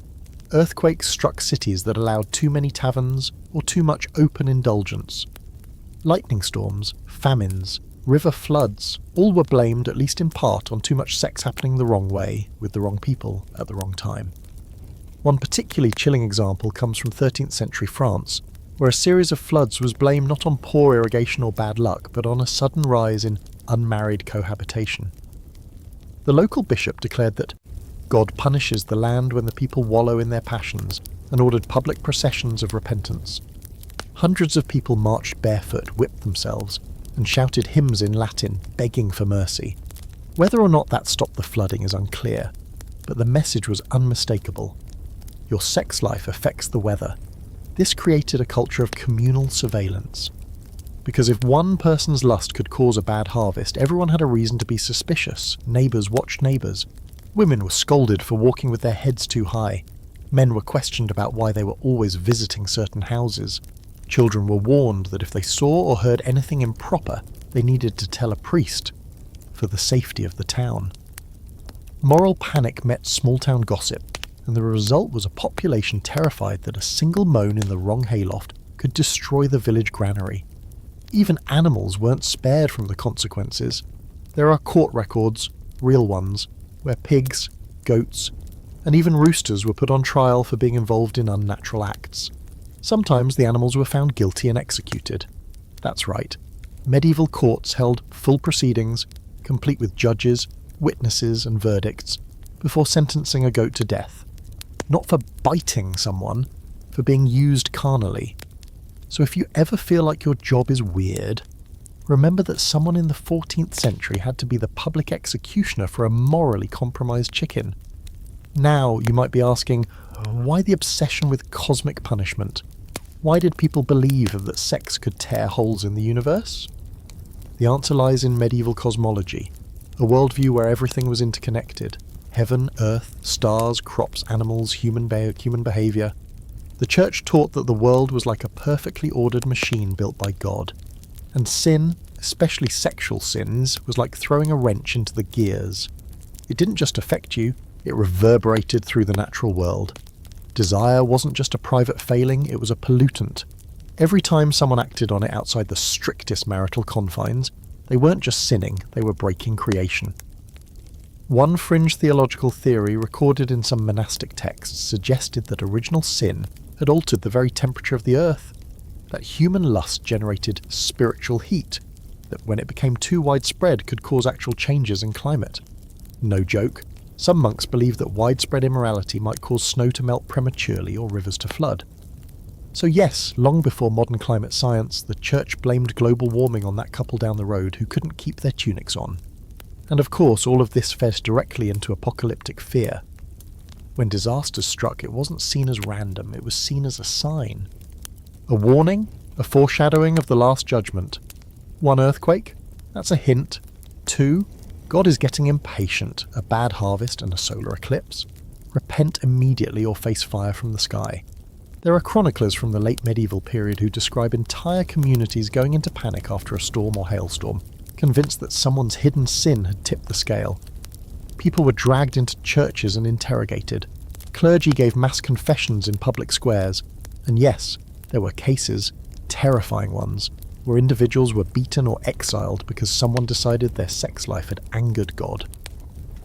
Earthquakes struck cities that allowed too many taverns or too much open indulgence. Lightning storms, famines, river floods, all were blamed, at least in part, on too much sex happening the wrong way, with the wrong people, at the wrong time. One particularly chilling example comes from 13th century France, where a series of floods was blamed not on poor irrigation or bad luck, but on a sudden rise in unmarried cohabitation. The local bishop declared that God punishes the land when the people wallow in their passions, and ordered public processions of repentance. Hundreds of people marched barefoot, whipped themselves, and shouted hymns in Latin, begging for mercy. Whether or not that stopped the flooding is unclear, but the message was unmistakable. Your sex life affects the weather. This created a culture of communal surveillance. Because if one person's lust could cause a bad harvest, everyone had a reason to be suspicious. Neighbours watched neighbours. Women were scolded for walking with their heads too high. Men were questioned about why they were always visiting certain houses. Children were warned that if they saw or heard anything improper, they needed to tell a priest, for the safety of the town. Moral panic met small-town gossip, and the result was a population terrified that a single moan in the wrong hayloft could destroy the village granary. Even animals weren't spared from the consequences. There are court records, real ones, where pigs, goats, and even roosters were put on trial for being involved in unnatural acts. Sometimes the animals were found guilty and executed. That's right. Medieval courts held full proceedings, complete with judges, witnesses, and verdicts, before sentencing a goat to death. Not for biting someone, for being used carnally. So if you ever feel like your job is weird, remember that someone in the 14th century had to be the public executioner for a morally compromised chicken. Now you might be asking, why the obsession with cosmic punishment? Why did people believe that sex could tear holes in the universe? The answer lies in medieval cosmology, a worldview where everything was interconnected. Heaven, earth, stars, crops, animals, human behaviour. The church taught that the world was like a perfectly ordered machine built by God. And sin, especially sexual sins, was like throwing a wrench into the gears. It didn't just affect you, it reverberated through the natural world. Desire wasn't just a private failing, it was a pollutant. Every time someone acted on it outside the strictest marital confines, they weren't just sinning, they were breaking creation. One fringe theological theory recorded in some monastic texts suggested that original sin had altered the very temperature of the earth, that human lust generated spiritual heat, that when it became too widespread could cause actual changes in climate. No joke. Some monks believed that widespread immorality might cause snow to melt prematurely or rivers to flood. So yes, long before modern climate science, the church blamed global warming on that couple down the road who couldn't keep their tunics on. And of course, all of this fed directly into apocalyptic fear. When disasters struck, it wasn't seen as random, it was seen as a sign. A warning, a foreshadowing of the Last Judgment. One earthquake? That's a hint. Two, God is getting impatient, a bad harvest and a solar eclipse. Repent immediately or face fire from the sky. There are chroniclers from the late medieval period who describe entire communities going into panic after a storm or hailstorm, convinced that someone's hidden sin had tipped the scale. People were dragged into churches and interrogated. Clergy gave mass confessions in public squares. And yes, there were cases, terrifying ones, where individuals were beaten or exiled because someone decided their sex life had angered God.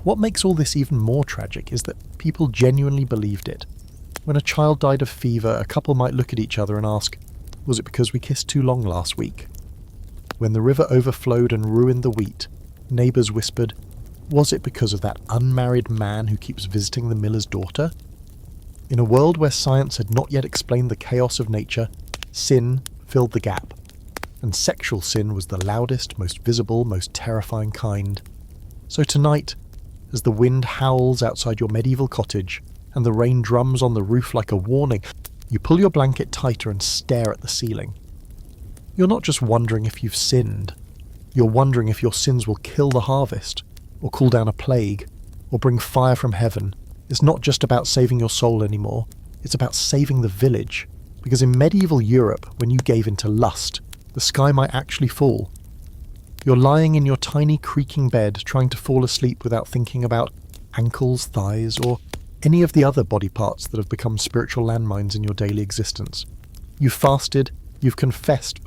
What makes all this even more tragic is that people genuinely believed it. When a child died of fever, a couple might look at each other and ask, was it because we kissed too long last week? When the river overflowed and ruined the wheat, neighbours whispered, was it because of that unmarried man who keeps visiting the miller's daughter? In a world where science had not yet explained the chaos of nature, sin filled the gap. And sexual sin was the loudest, most visible, most terrifying kind. So tonight, as the wind howls outside your medieval cottage, and the rain drums on the roof like a warning, you pull your blanket tighter and stare at the ceiling. You're not just wondering if you've sinned. You're wondering if your sins will kill the harvest, or cool down a plague, or bring fire from heaven. It's not just about saving your soul anymore. It's about saving the village, Because in medieval Europe, when you gave into lust, the sky might actually fall. You're lying in your tiny creaking bed trying to fall asleep without thinking about ankles, thighs, or any of the other body parts that have become spiritual landmines in your daily existence. You've fasted, you've confessed,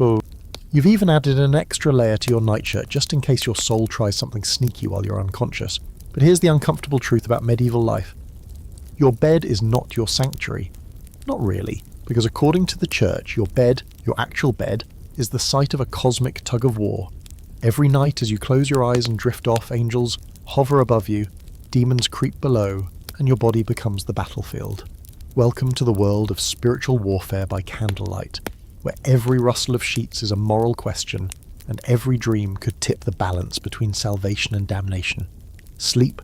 you've even added an extra layer to your nightshirt just in case your soul tries something sneaky while you're unconscious. But here's the uncomfortable truth about medieval life. Your bed is not your sanctuary. Not really, because according to the church, your bed, your actual bed, is the site of a cosmic tug-of-war. Every night as you close your eyes and drift off, angels hover above you, demons creep below, and your body becomes the battlefield. Welcome to the world of spiritual warfare by candlelight, where every rustle of sheets is a moral question, and every dream could tip the balance between salvation and damnation. Sleep,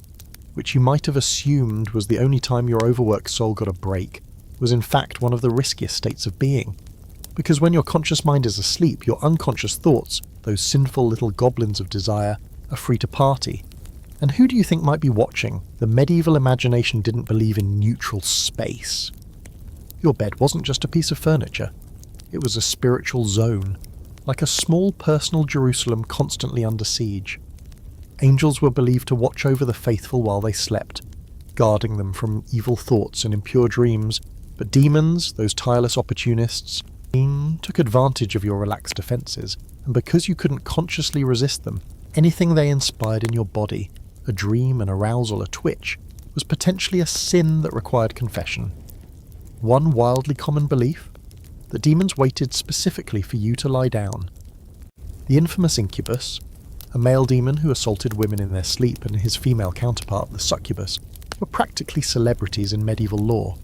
which you might have assumed was the only time your overworked soul got a break, was in fact one of the riskiest states of being. Because when your conscious mind is asleep, your unconscious thoughts, those sinful little goblins of desire, are free to party. And who do you think might be watching? The medieval imagination didn't believe in neutral space. Your bed wasn't just a piece of furniture. It was a spiritual zone, like a small personal Jerusalem constantly under siege. Angels were believed to watch over the faithful while they slept, guarding them from evil thoughts and impure dreams, but demons, those tireless opportunists, took advantage of your relaxed defences, and because you couldn't consciously resist them, anything they inspired in your body, a dream, an arousal, a twitch, was potentially a sin that required confession. One wildly common belief? That demons waited specifically for you to lie down. The infamous incubus, a male demon who assaulted women in their sleep, and his female counterpart, the succubus, were practically celebrities in medieval lore.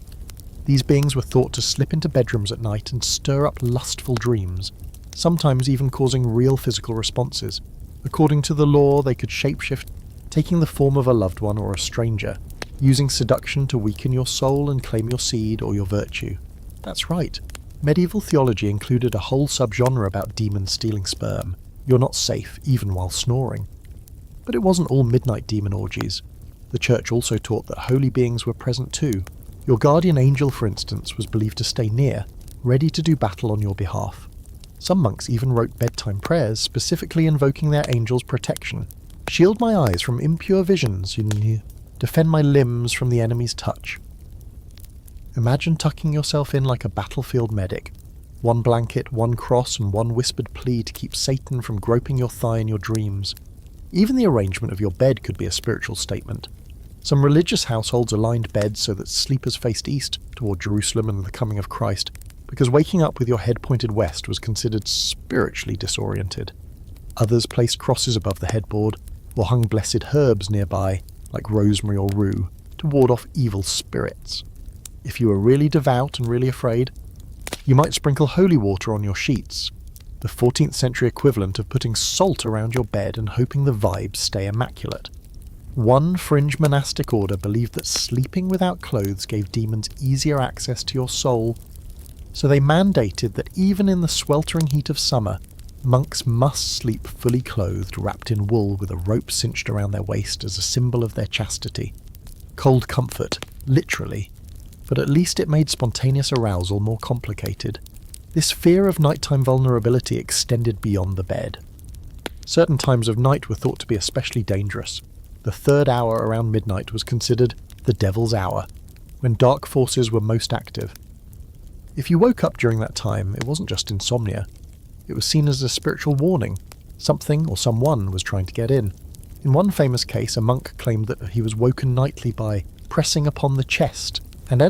These beings were thought to slip into bedrooms at night and stir up lustful dreams, sometimes even causing real physical responses. According to the lore, they could shapeshift, taking the form of a loved one or a stranger, using seduction to weaken your soul and claim your seed or your virtue. That's right. Medieval theology included a whole subgenre about demons stealing sperm. You're not safe, even while snoring. But it wasn't all midnight demon orgies. The church also taught that holy beings were present too. Your guardian angel, for instance, was believed to stay near, ready to do battle on your behalf. Some monks even wrote bedtime prayers specifically invoking their angel's protection. Shield my eyes from impure visions, defend my limbs from the enemy's touch. Imagine tucking yourself in like a battlefield medic. One blanket, one cross, and one whispered plea to keep Satan from groping your thigh in your dreams. Even the arrangement of your bed could be a spiritual statement. Some religious households aligned beds so that sleepers faced east, toward Jerusalem and the coming of Christ, because waking up with your head pointed west was considered spiritually disoriented. Others placed crosses above the headboard, or hung blessed herbs nearby, like rosemary or rue, to ward off evil spirits. If you were really devout and really afraid, you might sprinkle holy water on your sheets, the 14th century equivalent of putting salt around your bed and hoping the vibes stay immaculate. One fringe monastic order believed that sleeping without clothes gave demons easier access to your soul, so they mandated that even in the sweltering heat of summer, monks must sleep fully clothed, wrapped in wool with a rope cinched around their waist as a symbol of their chastity. Cold comfort, literally, but at least it made spontaneous arousal more complicated. This fear of nighttime vulnerability extended beyond the bed. Certain times of night were thought to be especially dangerous. The third hour around midnight was considered the devil's hour, when dark forces were most active. If you woke up during that time, it wasn't just insomnia. It was seen as a spiritual warning. Something or someone was trying to get in. In one famous case, a monk claimed that he was woken nightly by pressing upon the chest and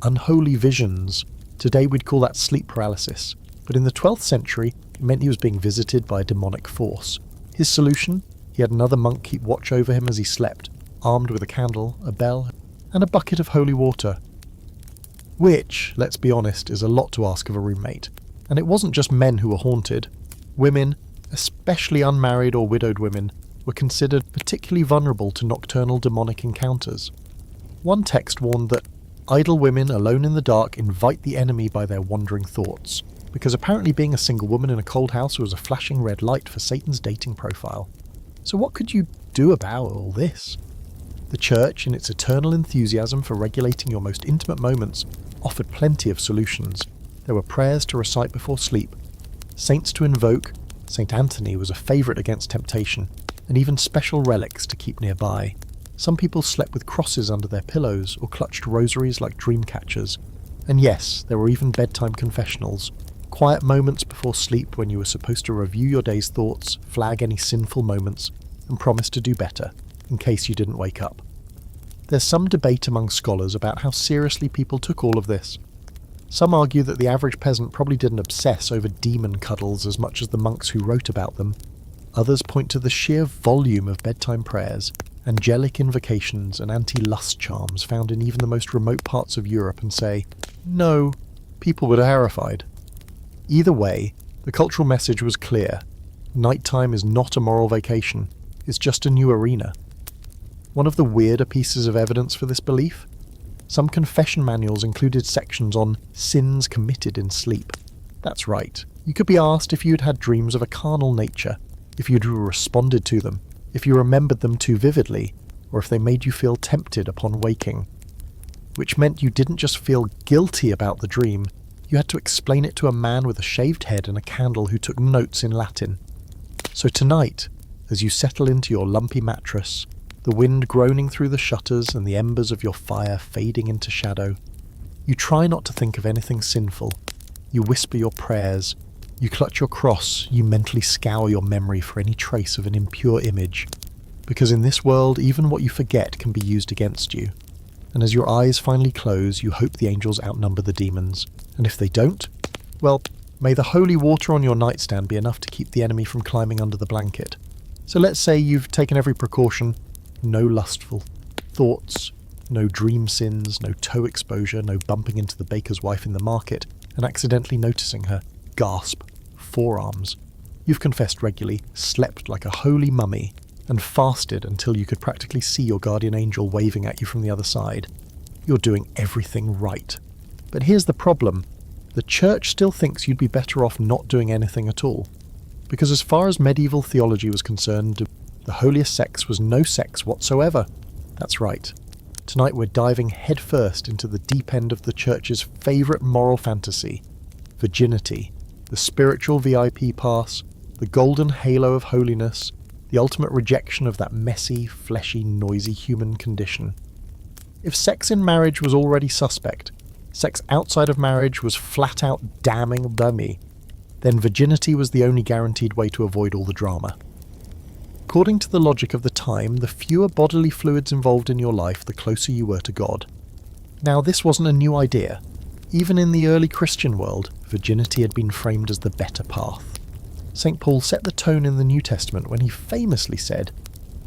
unholy visions. Today we'd call that sleep paralysis, but in the 12th century it meant he was being visited by a demonic force. His solution? He had another monk keep watch over him as he slept, armed with a candle, a bell, and a bucket of holy water. Which, let's be honest, is a lot to ask of a roommate. And it wasn't just men who were haunted. Women, especially unmarried or widowed women, were considered particularly vulnerable to nocturnal demonic encounters. One text warned that idle women alone in the dark invite the enemy by their wandering thoughts, because apparently being a single woman in a cold house was a flashing red light for Satan's dating profile. So what could you do about all this? The church, in its eternal enthusiasm for regulating your most intimate moments, offered plenty of solutions. There were prayers to recite before sleep, saints to invoke, St. Anthony was a favourite against temptation, and even special relics to keep nearby. Some people slept with crosses under their pillows or clutched rosaries like dream catchers. And yes, there were even bedtime confessionals, quiet moments before sleep when you were supposed to review your day's thoughts, flag any sinful moments, and promise to do better, in case you didn't wake up. There's some debate among scholars about how seriously people took all of this. Some argue that the average peasant probably didn't obsess over demon cuddles as much as the monks who wrote about them. Others point to the sheer volume of bedtime prayers, angelic invocations and anti-lust charms found in even the most remote parts of Europe and say, no, people were terrified. Either way, the cultural message was clear. Nighttime is not a moral vacation, it's just a new arena. One of the weirder pieces of evidence for this belief? Some confession manuals included sections on sins committed in sleep. That's right, you could be asked if you'd had dreams of a carnal nature, if you'd responded to them, if you remembered them too vividly, or if they made you feel tempted upon waking. Which meant you didn't just feel guilty about the dream, you had to explain it to a man with a shaved head and a candle who took notes in Latin. So tonight, as you settle into your lumpy mattress, the wind groaning through the shutters and the embers of your fire fading into shadow, you try not to think of anything sinful. You whisper your prayers, you clutch your cross, you mentally scour your memory for any trace of an impure image. Because in this world, even what you forget can be used against you. And as your eyes finally close, you hope the angels outnumber the demons. And if they don't, well, may the holy water on your nightstand be enough to keep the enemy from climbing under the blanket. So let's say you've taken every precaution. No lustful thoughts, no dream sins, no toe exposure, no bumping into the baker's wife in the market and accidentally noticing her, gasp, forearms. You've confessed regularly, slept like a holy mummy, and fasted until you could practically see your guardian angel waving at you from the other side. You're doing everything right. But here's the problem. The church still thinks you'd be better off not doing anything at all. Because as far as medieval theology was concerned, the holiest sex was no sex whatsoever. That's right. Tonight we're diving headfirst into the deep end of the church's favourite moral fantasy, virginity, the spiritual VIP pass, the golden halo of holiness, the ultimate rejection of that messy, fleshy, noisy human condition. If sex in marriage was already suspect, sex outside of marriage was flat out damning dummy, then virginity was the only guaranteed way to avoid all the drama. According to the logic of the time, the fewer bodily fluids involved in your life, the closer you were to God. Now, this wasn't a new idea. Even in the early Christian world, virginity had been framed as the better path. St. Paul set the tone in the New Testament when he famously said,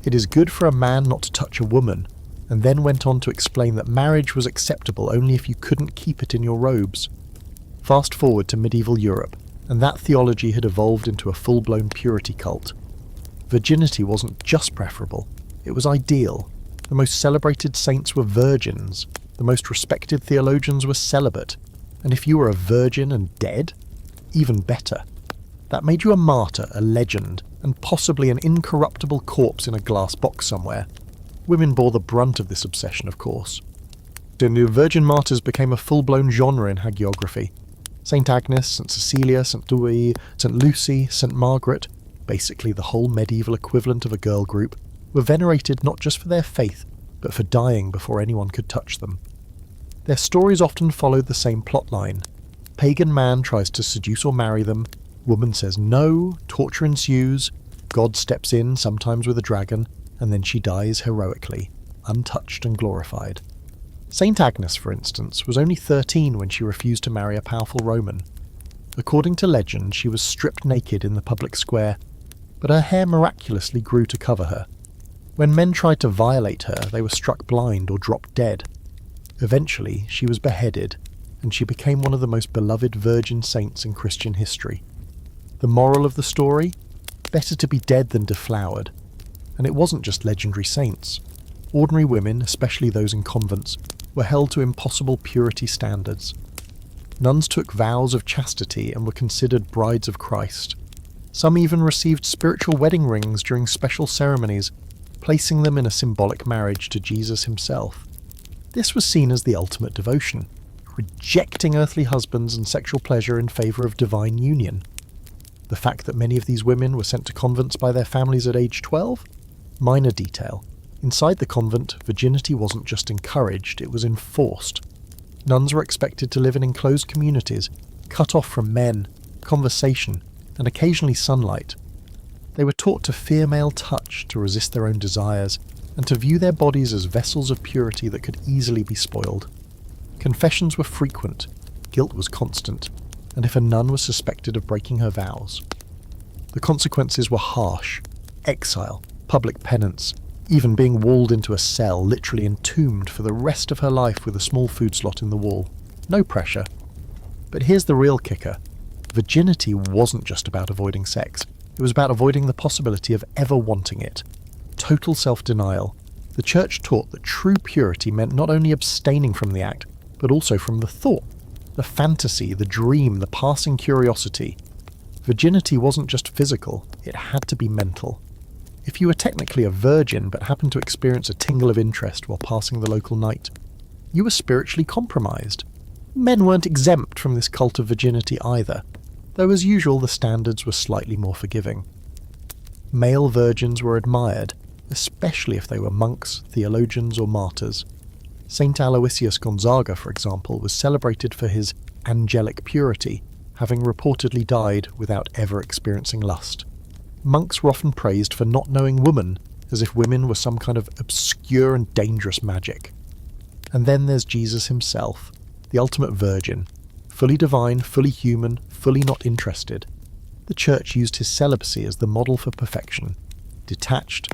"It is good for a man not to touch a woman," and then went on to explain that marriage was acceptable only if you couldn't keep it in your robes. Fast forward to medieval Europe, and that theology had evolved into a full-blown purity cult. Virginity wasn't just preferable, it was ideal. The most celebrated saints were virgins, the most respected theologians were celibate, and if you were a virgin and dead, even better. That made you a martyr, a legend, and possibly an incorruptible corpse in a glass box somewhere. Women bore the brunt of this obsession, of course. The virgin martyrs became a full-blown genre in hagiography. St. Agnes, St. Cecilia, St. Louis, St. Lucy, St. Margaret, basically the whole medieval equivalent of a girl group, were venerated not just for their faith, but for dying before anyone could touch them. Their stories often followed the same plotline. Pagan man tries to seduce or marry them, woman says no, torture ensues, God steps in, sometimes with a dragon, and then she dies heroically, untouched and glorified. St. Agnes, for instance, was only 13 when she refused to marry a powerful Roman. According to legend, she was stripped naked in the public square, but her hair miraculously grew to cover her. When men tried to violate her, they were struck blind or dropped dead. Eventually, she was beheaded, and she became one of the most beloved virgin saints in Christian history. The moral of the story? Better to be dead than deflowered. And it wasn't just legendary saints. Ordinary women, especially those in convents, were held to impossible purity standards. Nuns took vows of chastity and were considered brides of Christ. Some even received spiritual wedding rings during special ceremonies, placing them in a symbolic marriage to Jesus himself. This was seen as the ultimate devotion. rejecting earthly husbands and sexual pleasure in favour of divine union. The fact that many of these women were sent to convents by their families at age 12? Minor detail. Inside the convent, virginity wasn't just encouraged, it was enforced. Nuns were expected to live in enclosed communities, cut off from men, conversation, and occasionally sunlight. They were taught to fear male touch, to resist their own desires, and to view their bodies as vessels of purity that could easily be spoiled. Confessions were frequent, guilt was constant, and if a nun was suspected of breaking her vows, the consequences were harsh: exile, public penance, even being walled into a cell, literally entombed for the rest of her life with a small food slot in the wall. No pressure. But here's the real kicker. Virginity wasn't just about avoiding sex. It was about avoiding the possibility of ever wanting it. Total self-denial. The Church taught that true purity meant not only abstaining from the act, but also from the thought, the fantasy, the dream, the passing curiosity. Virginity wasn't just physical, it had to be mental. If you were technically a virgin but happened to experience a tingle of interest while passing the local night, you were spiritually compromised. Men weren't exempt from this cult of virginity either, though as usual the standards were slightly more forgiving. Male virgins were admired, especially if they were monks, theologians or martyrs. Saint Aloysius Gonzaga, for example, was celebrated for his angelic purity, having reportedly died without ever experiencing lust. Monks were often praised for not knowing woman, as if women were some kind of obscure and dangerous magic. And then there's Jesus himself, the ultimate virgin, fully divine, fully human, fully not interested. The Church used his celibacy as the model for perfection, detached,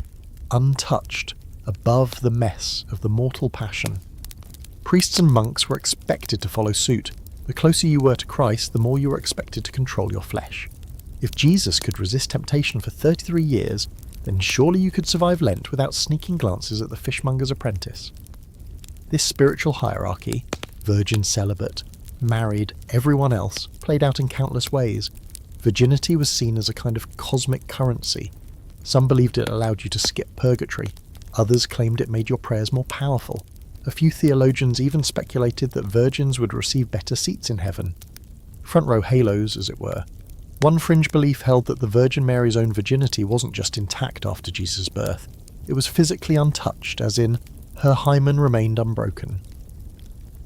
untouched, above the mess of the mortal passion. Priests and monks were expected to follow suit. The closer you were to Christ, the more you were expected to control your flesh. If Jesus could resist temptation for 33 years, then surely you could survive Lent without sneaking glances at the fishmonger's apprentice. This spiritual hierarchy, virgin celibate, married, everyone else, played out in countless ways. Virginity was seen as a kind of cosmic currency. Some believed it allowed you to skip purgatory. Others claimed it made your prayers more powerful. A few theologians even speculated that virgins would receive better seats in heaven. Front row halos, as it were. One fringe belief held that the Virgin Mary's own virginity wasn't just intact after Jesus' birth. It was physically untouched, as in, her hymen remained unbroken.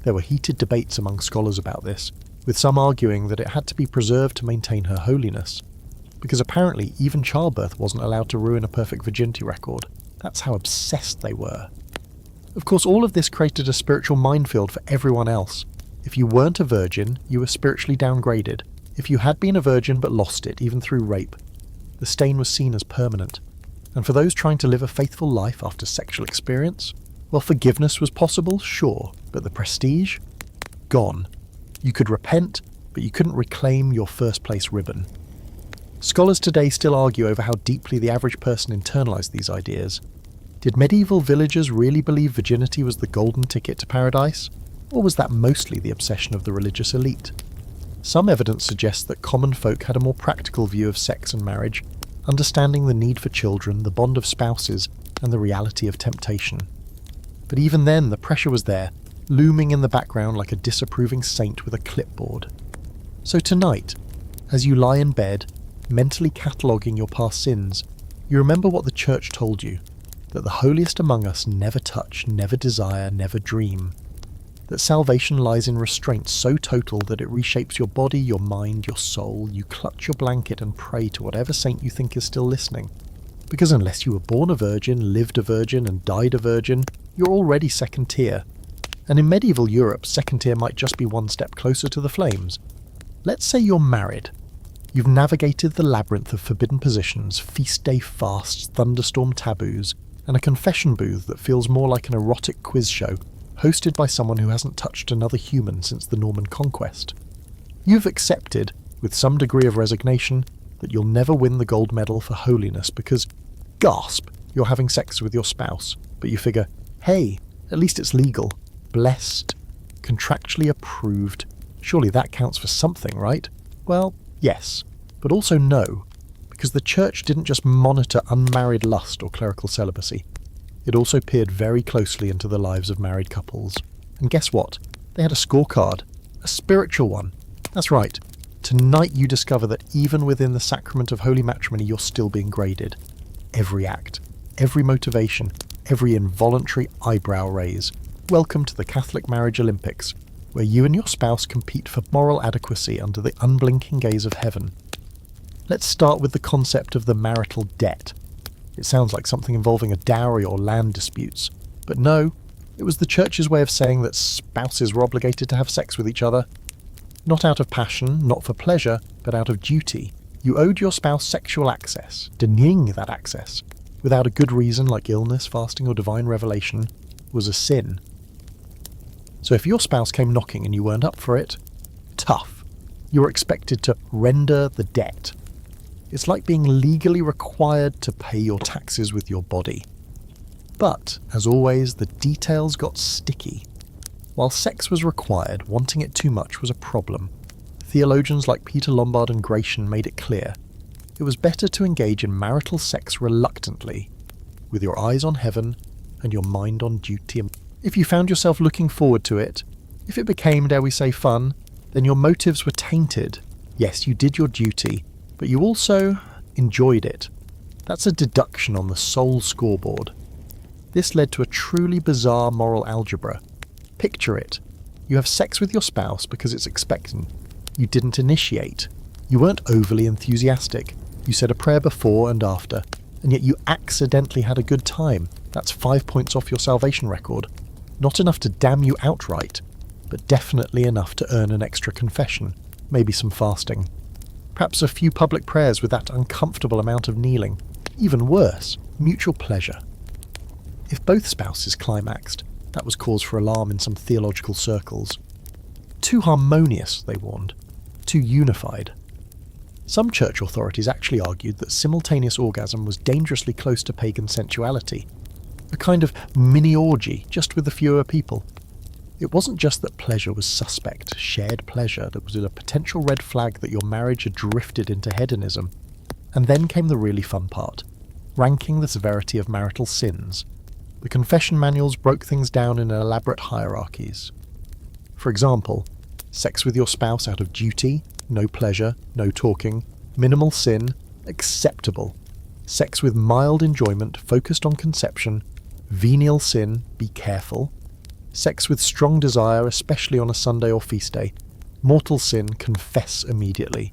There were heated debates among scholars about this, with some arguing that it had to be preserved to maintain her holiness, because apparently even childbirth wasn't allowed to ruin a perfect virginity record. That's how obsessed they were. Of course, all of this created a spiritual minefield for everyone else. If you weren't a virgin, you were spiritually downgraded. If you had been a virgin but lost it, even through rape, the stain was seen as permanent. And for those trying to live a faithful life after sexual experience, well, forgiveness was possible, sure, but the prestige? Gone. You could repent, but you couldn't reclaim your first place ribbon. Scholars today still argue over how deeply the average person internalized these ideas. Did medieval villagers really believe virginity was the golden ticket to paradise? Or was that mostly the obsession of the religious elite? Some evidence suggests that common folk had a more practical view of sex and marriage, understanding the need for children, the bond of spouses, and the reality of temptation. But even then, the pressure was there, looming in the background like a disapproving saint with a clipboard. So tonight, as you lie in bed, mentally cataloguing your past sins, you remember what the Church told you, that the holiest among us never touch, never desire, never dream. That salvation lies in restraint so total that it reshapes your body, your mind, your soul. You clutch your blanket and pray to whatever saint you think is still listening. Because unless you were born a virgin, lived a virgin, and died a virgin, you're already second tier. And in medieval Europe, second tier might just be one step closer to the flames. Let's say you're married. You've navigated the labyrinth of forbidden positions, feast day fasts, thunderstorm taboos, and a confession booth that feels more like an erotic quiz show, hosted by someone who hasn't touched another human since the Norman conquest. You've accepted, with some degree of resignation, that you'll never win the gold medal for holiness because, gasp, you're having sex with your spouse, but you figure, hey, at least it's legal, blessed, contractually approved. Surely that counts for something, right? Well, yes, but also no, because the Church didn't just monitor unmarried lust or clerical celibacy. It also peered very closely into the lives of married couples. And guess what? They had a scorecard, a spiritual one. That's right. Tonight you discover that even within the sacrament of holy matrimony, you're still being graded. Every act, every motivation, every involuntary eyebrow raise. Welcome to the Catholic Marriage Olympics, where you and your spouse compete for moral adequacy under the unblinking gaze of heaven. Let's start with the concept of the marital debt. It sounds like something involving a dowry or land disputes. But no, it was the church's way of saying that spouses were obligated to have sex with each other. Not out of passion, not for pleasure, but out of duty. You owed your spouse sexual access. Denying that access, without a good reason like illness, fasting or divine revelation, was a sin. So if your spouse came knocking and you weren't up for it, tough. You were expected to render the debt. It's like being legally required to pay your taxes with your body. But, as always, the details got sticky. While sex was required, wanting it too much was a problem. Theologians like Peter Lombard and Gratian made it clear. It was better to engage in marital sex reluctantly, with your eyes on heaven and your mind on duty. If you found yourself looking forward to it, if it became, dare we say, fun, then your motives were tainted. Yes, you did your duty, but you also enjoyed it. That's a deduction on the soul scoreboard. This led to a truly bizarre moral algebra. Picture it. You have sex with your spouse because it's expectant. You didn't initiate. You weren't overly enthusiastic. You said a prayer before and after, and yet you accidentally had a good time. That's 5 points off your salvation record. Not enough to damn you outright, but definitely enough to earn an extra confession, maybe some fasting. Perhaps a few public prayers with that uncomfortable amount of kneeling. Even worse, mutual pleasure. If both spouses climaxed, that was cause for alarm in some theological circles. Too harmonious, they warned. Too unified. Some church authorities actually argued that simultaneous orgasm was dangerously close to pagan sensuality. A kind of mini-orgy, just with the fewer people. It wasn't just that pleasure was suspect, shared pleasure that was a potential red flag that your marriage had drifted into hedonism. And then came the really fun part, ranking the severity of marital sins. The confession manuals broke things down in elaborate hierarchies. For example, sex with your spouse out of duty, no pleasure, no talking, minimal sin, acceptable. Sex with mild enjoyment focused on conception, venial sin, be careful. Sex with strong desire, especially on a Sunday or feast day, mortal sin, confess immediately.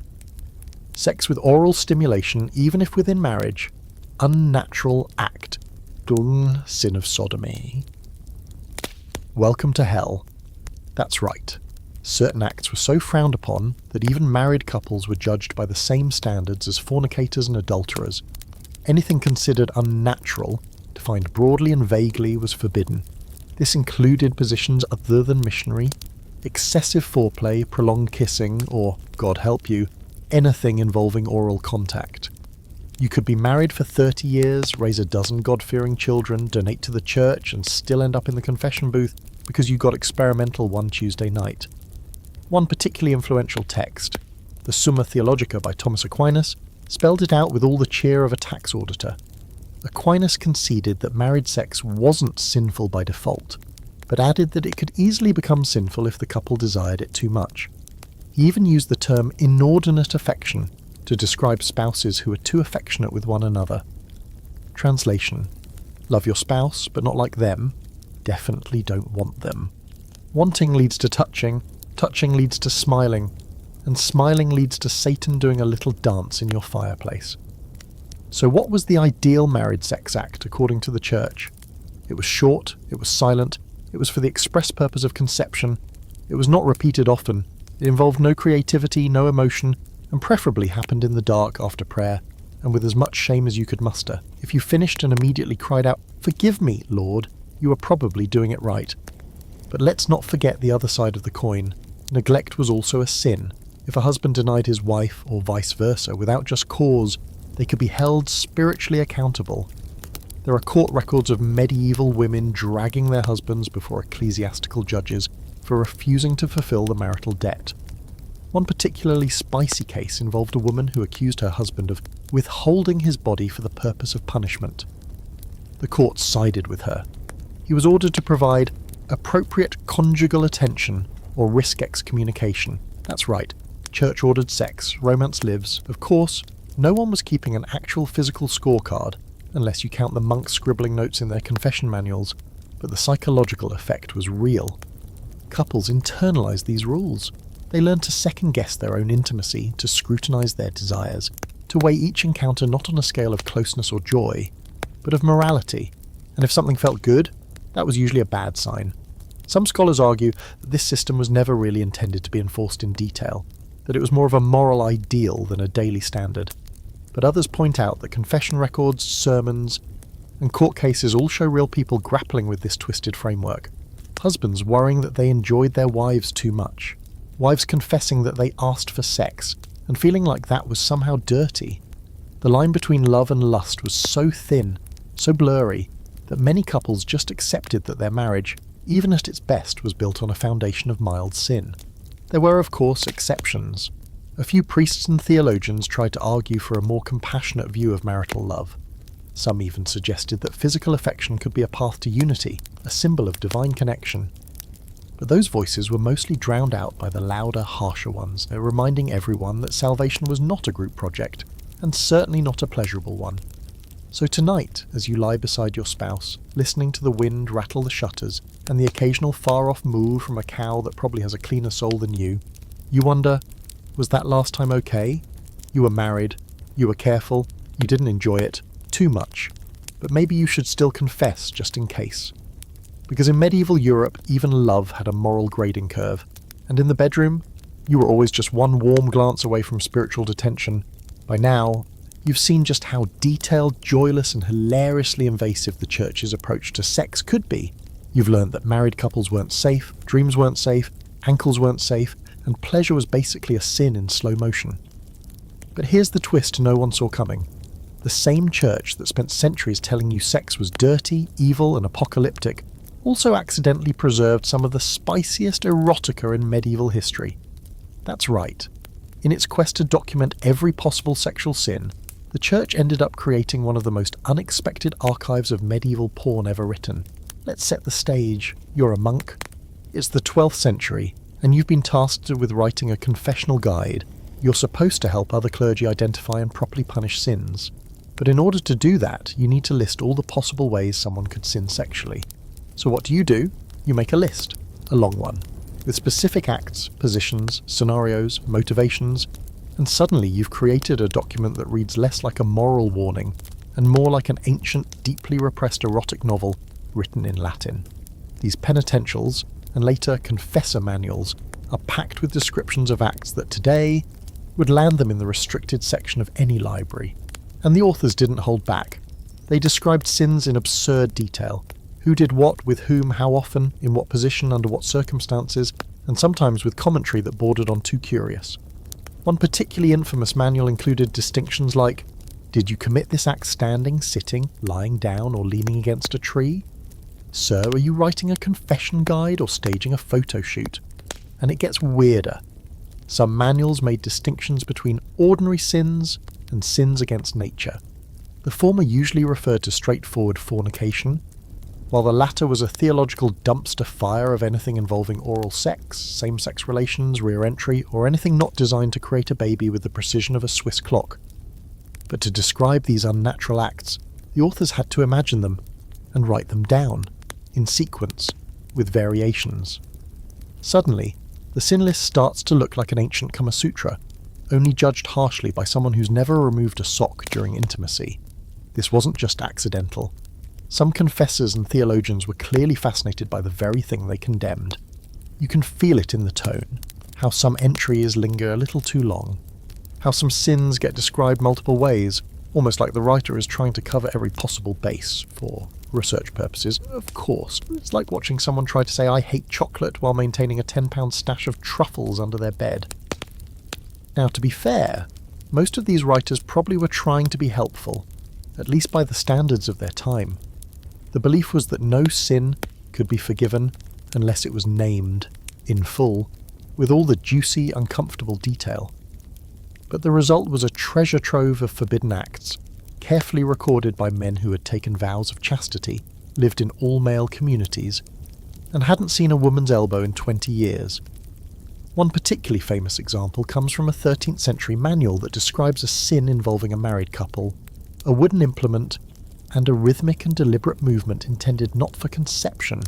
Sex with oral stimulation, even if within marriage, unnatural act, sin of sodomy. Welcome to hell. That's right. Certain acts were so frowned upon that even married couples were judged by the same standards as fornicators and adulterers. Anything considered unnatural, defined broadly and vaguely, was forbidden. This included positions other than missionary, excessive foreplay, prolonged kissing, or, God help you, anything involving oral contact. You could be married for 30 years, raise a dozen God-fearing children, donate to the church, and still end up in the confession booth because you got experimental one Tuesday night. One particularly influential text, the Summa Theologica by Thomas Aquinas, spelled it out with all the cheer of a tax auditor. Aquinas conceded that married sex wasn't sinful by default, but added that it could easily become sinful if the couple desired it too much. He even used the term inordinate affection to describe spouses who are too affectionate with one another. Translation: love your spouse, but not like them. Definitely don't want them. Wanting leads to touching, touching leads to smiling, and smiling leads to Satan doing a little dance in your fireplace. So what was the ideal married sex act according to the church? It was short, it was silent, it was for the express purpose of conception, it was not repeated often, it involved no creativity, no emotion, and preferably happened in the dark after prayer, and with as much shame as you could muster. If you finished and immediately cried out, "Forgive me, Lord," you were probably doing it right. But let's not forget the other side of the coin. Neglect was also a sin. If a husband denied his wife, or vice versa, without just cause, they could be held spiritually accountable. There are court records of medieval women dragging their husbands before ecclesiastical judges for refusing to fulfill the marital debt. One particularly spicy case involved a woman who accused her husband of withholding his body for the purpose of punishment. The court sided with her. He was ordered to provide appropriate conjugal attention or risk excommunication. That's right, church-ordered sex, romance lives. Of course, no one was keeping an actual physical scorecard, unless you count the monks scribbling notes in their confession manuals, but the psychological effect was real. Couples internalized these rules. They learned to second-guess their own intimacy, to scrutinize their desires, to weigh each encounter not on a scale of closeness or joy, but of morality. And if something felt good, that was usually a bad sign. Some scholars argue that this system was never really intended to be enforced in detail, that it was more of a moral ideal than a daily standard. But others point out that confession records, sermons, and court cases all show real people grappling with this twisted framework. Husbands worrying that they enjoyed their wives too much. Wives confessing that they asked for sex, and feeling like that was somehow dirty. The line between love and lust was so thin, so blurry, that many couples just accepted that their marriage, even at its best, was built on a foundation of mild sin. There were, of course, exceptions. A few priests and theologians tried to argue for a more compassionate view of marital love. Some even suggested that physical affection could be a path to unity, a symbol of divine connection. But those voices were mostly drowned out by the louder, harsher ones, reminding everyone that salvation was not a group project, and certainly not a pleasurable one. So tonight, as you lie beside your spouse, listening to the wind rattle the shutters, and the occasional far-off moo from a cow that probably has a cleaner soul than you wonder, was that last time okay? You were married, you were careful, you didn't enjoy it, too much, but maybe you should still confess just in case. Because in medieval Europe, even love had a moral grading curve, and in the bedroom, you were always just one warm glance away from spiritual detention. By now, you've seen just how detailed, joyless, and hilariously invasive the church's approach to sex could be. You've learned that married couples weren't safe, dreams weren't safe, ankles weren't safe, and pleasure was basically a sin in slow motion. But here's the twist no one saw coming. The same church that spent centuries telling you sex was dirty, evil, and apocalyptic also accidentally preserved some of the spiciest erotica in medieval history. That's right. In its quest to document every possible sexual sin, the church ended up creating one of the most unexpected archives of medieval porn ever written. Let's set the stage. You're a monk. It's the 12th century, and you've been tasked with writing a confessional guide. You're supposed to help other clergy identify and properly punish sins. But in order to do that, you need to list all the possible ways someone could sin sexually. So what do? You make a list, a long one, with specific acts, positions, scenarios, motivations, and suddenly you've created a document that reads less like a moral warning and more like an ancient, deeply repressed erotic novel written in Latin. These penitentials, and later confessor manuals, are packed with descriptions of acts that today would land them in the restricted section of any library. And the authors didn't hold back. They described sins in absurd detail. Who did what, with whom, how often, in what position, under what circumstances, and sometimes with commentary that bordered on too curious. One particularly infamous manual included distinctions like, did you commit this act standing, sitting, lying down, or leaning against a tree? Sir, are you writing a confession guide or staging a photo shoot? And it gets weirder. Some manuals made distinctions between ordinary sins and sins against nature. The former usually referred to straightforward fornication, while the latter was a theological dumpster fire of anything involving oral sex, same-sex relations, rear entry, or anything not designed to create a baby with the precision of a Swiss clock. But to describe these unnatural acts, the authors had to imagine them and write them down, in sequence, with variations. Suddenly, the sin list starts to look like an ancient Kama Sutra, only judged harshly by someone who's never removed a sock during intimacy. This wasn't just accidental. Some confessors and theologians were clearly fascinated by the very thing they condemned. You can feel it in the tone, how some entries linger a little too long, how some sins get described multiple ways, almost like the writer is trying to cover every possible base for research purposes. Of course, it's like watching someone try to say I hate chocolate while maintaining a £10 stash of truffles under their bed. Now, to be fair, most of these writers probably were trying to be helpful, at least by the standards of their time. The belief was that no sin could be forgiven unless it was named, in full, with all the juicy, uncomfortable detail. But the result was a treasure trove of forbidden acts, carefully recorded by men who had taken vows of chastity, lived in all-male communities, and hadn't seen a woman's elbow in 20 years, One particularly famous example comes from a 13th century manual that describes a sin involving a married couple, a wooden implement, and a rhythmic and deliberate movement intended not for conception,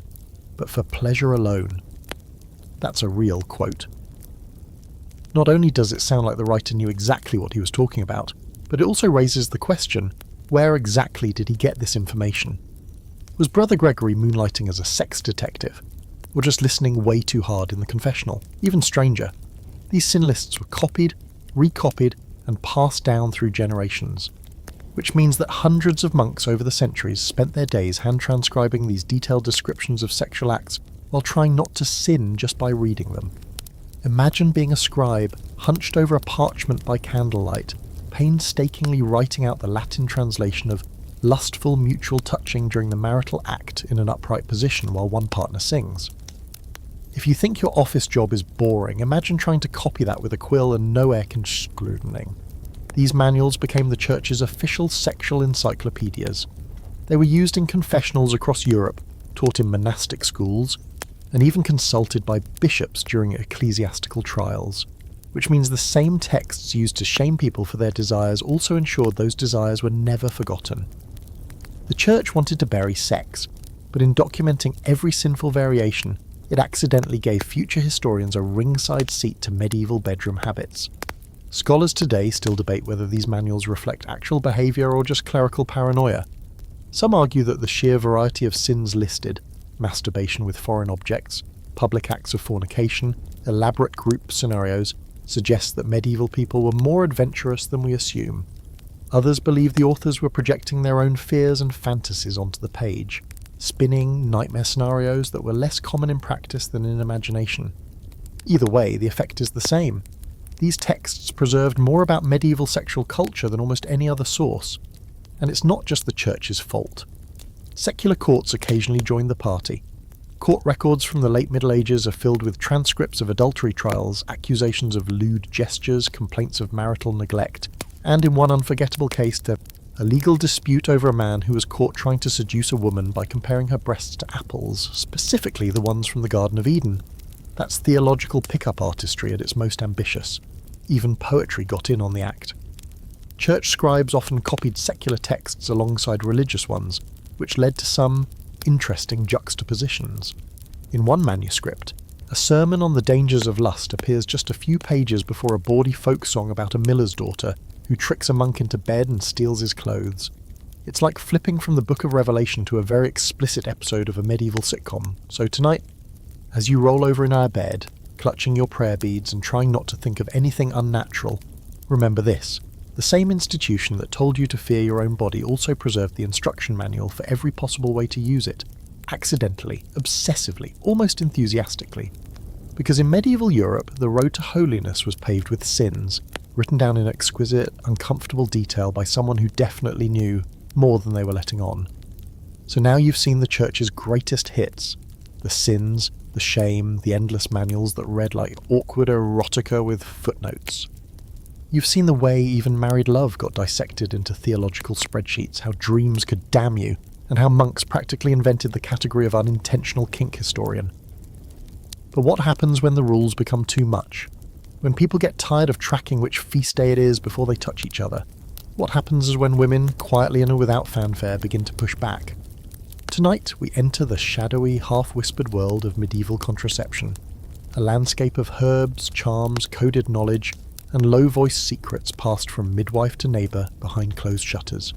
but for pleasure alone. That's a real quote. Not only does it sound like the writer knew exactly what he was talking about, but it also raises the question, where exactly did he get this information? Was Brother Gregory moonlighting as a sex detective, or just listening way too hard in the confessional? Even stranger, these sin lists were copied, recopied, and passed down through generations, which means that hundreds of monks over the centuries spent their days hand-transcribing these detailed descriptions of sexual acts while trying not to sin just by reading them. Imagine being a scribe, hunched over a parchment by candlelight, painstakingly writing out the Latin translation of lustful mutual touching during the marital act in an upright position while one partner sings. If you think your office job is boring, imagine trying to copy that with a quill and no air conditioning. These manuals became the church's official sexual encyclopedias. They were used in confessionals across Europe, taught in monastic schools, and even consulted by bishops during ecclesiastical trials, which means the same texts used to shame people for their desires also ensured those desires were never forgotten. The church wanted to bury sex, but in documenting every sinful variation, it accidentally gave future historians a ringside seat to medieval bedroom habits. Scholars today still debate whether these manuals reflect actual behaviour or just clerical paranoia. Some argue that the sheer variety of sins listed, masturbation with foreign objects, public acts of fornication, elaborate group scenarios, suggests that medieval people were more adventurous than we assume. Others believe the authors were projecting their own fears and fantasies onto the page, spinning nightmare scenarios that were less common in practice than in imagination. Either way, the effect is the same. These texts preserved more about medieval sexual culture than almost any other source. And it's not just the church's fault. Secular courts occasionally joined the party. Court records from the late Middle Ages are filled with transcripts of adultery trials, accusations of lewd gestures, complaints of marital neglect, and in one unforgettable case, a legal dispute over a man who was caught trying to seduce a woman by comparing her breasts to apples, specifically the ones from the Garden of Eden. That's theological pickup artistry at its most ambitious. Even poetry got in on the act. Church scribes often copied secular texts alongside religious ones, which led to some interesting juxtapositions. In one manuscript, a sermon on the dangers of lust appears just a few pages before a bawdy folk song about a miller's daughter who tricks a monk into bed and steals his clothes. It's like flipping from the Book of Revelation to a very explicit episode of a medieval sitcom. So tonight, as you roll over in our bed, clutching your prayer beads and trying not to think of anything unnatural, remember this. The same institution that told you to fear your own body also preserved the instruction manual for every possible way to use it, accidentally, obsessively, almost enthusiastically. Because in medieval Europe, the road to holiness was paved with sins, written down in exquisite, uncomfortable detail by someone who definitely knew more than they were letting on. So now you've seen the church's greatest hits, the sins, the shame, the endless manuals that read like awkward erotica with footnotes. You've seen the way even married love got dissected into theological spreadsheets, how dreams could damn you, and how monks practically invented the category of unintentional kink historian. But what happens when the rules become too much? When people get tired of tracking which feast day it is before they touch each other? What happens is when women, quietly and without fanfare, begin to push back? Tonight, we enter the shadowy, half-whispered world of medieval contraception, a landscape of herbs, charms, coded knowledge, and low-voiced secrets passed from midwife to neighbour behind closed shutters.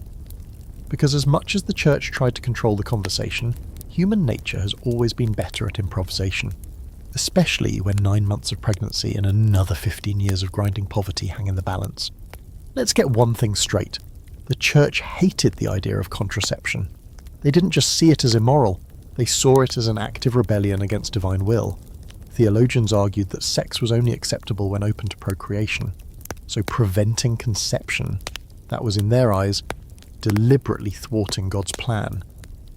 Because as much as the church tried to control the conversation, human nature has always been better at improvisation, especially when 9 months of pregnancy and another 15 years of grinding poverty hang in the balance. Let's get one thing straight. The church hated the idea of contraception. They didn't just see it as immoral, they saw it as an active rebellion against divine will. Theologians argued that sex was only acceptable when open to procreation, so preventing conception, that was in their eyes, deliberately thwarting God's plan.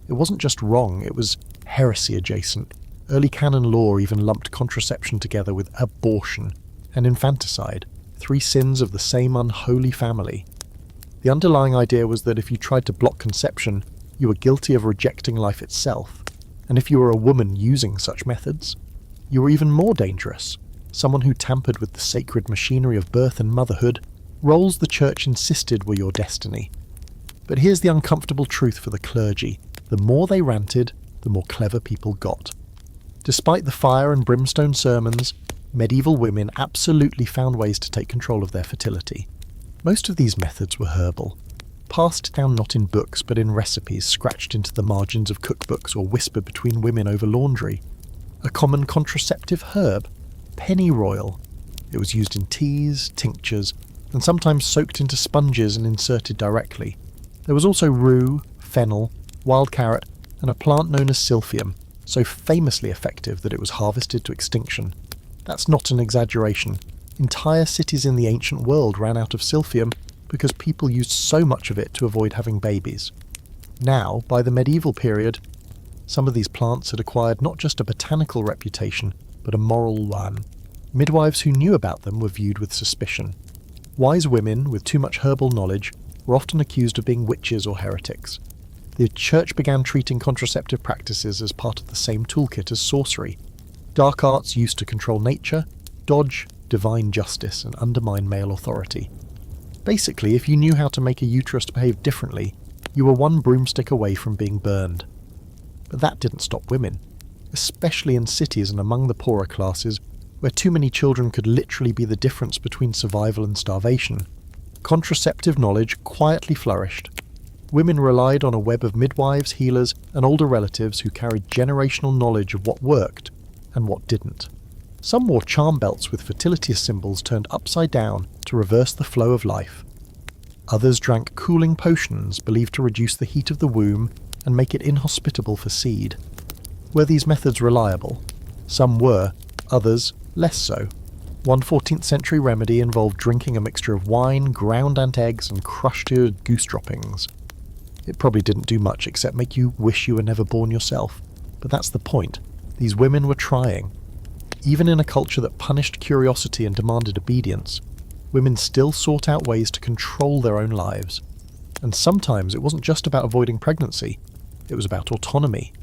It wasn't just wrong, it was heresy adjacent. Early canon law even lumped contraception together with abortion and infanticide, 3 sins of the same unholy family. The underlying idea was that if you tried to block conception, you were guilty of rejecting life itself, and if you were a woman using such methods, you were even more dangerous. someone who tampered with the sacred machinery of birth and motherhood, roles the church insisted were your destiny. But here's the uncomfortable truth for the clergy. The more they ranted, the more clever people got. Despite the fire and brimstone sermons, medieval women absolutely found ways to take control of their fertility. Most of these methods were herbal, passed down not in books but in recipes scratched into the margins of cookbooks or whispered between women over laundry. A common contraceptive herb, pennyroyal. It was used in teas, tinctures, and sometimes soaked into sponges and inserted directly. There was also rue, fennel, wild carrot, and a plant known as silphium, so famously effective that it was harvested to extinction. That's not an exaggeration. Entire cities in the ancient world ran out of silphium because people used so much of it to avoid having babies. Now, by the medieval period, some of these plants had acquired not just a botanical reputation, but a moral one. Midwives who knew about them were viewed with suspicion. Wise women with too much herbal knowledge were often accused of being witches or heretics. The church began treating contraceptive practices as part of the same toolkit as sorcery. Dark arts used to control nature, dodge divine justice, and undermine male authority. Basically, if you knew how to make a uterus behave differently, you were one broomstick away from being burned. But that didn't stop women, especially in cities and among the poorer classes, where too many children could literally be the difference between survival and starvation. Contraceptive knowledge quietly flourished. Women relied on a web of midwives, healers, and older relatives who carried generational knowledge of what worked and what didn't. Some wore charm belts with fertility symbols turned upside down to reverse the flow of life. Others drank cooling potions believed to reduce the heat of the womb and make it inhospitable for seed. Were these methods reliable? Some were, others less so. One 14th century remedy involved drinking a mixture of wine, ground ant eggs, and crushed goose droppings. It probably didn't do much except make you wish you were never born yourself. But that's the point. These women were trying. Even in a culture that punished curiosity and demanded obedience, women still sought out ways to control their own lives. And sometimes it wasn't just about avoiding pregnancy, it was about autonomy,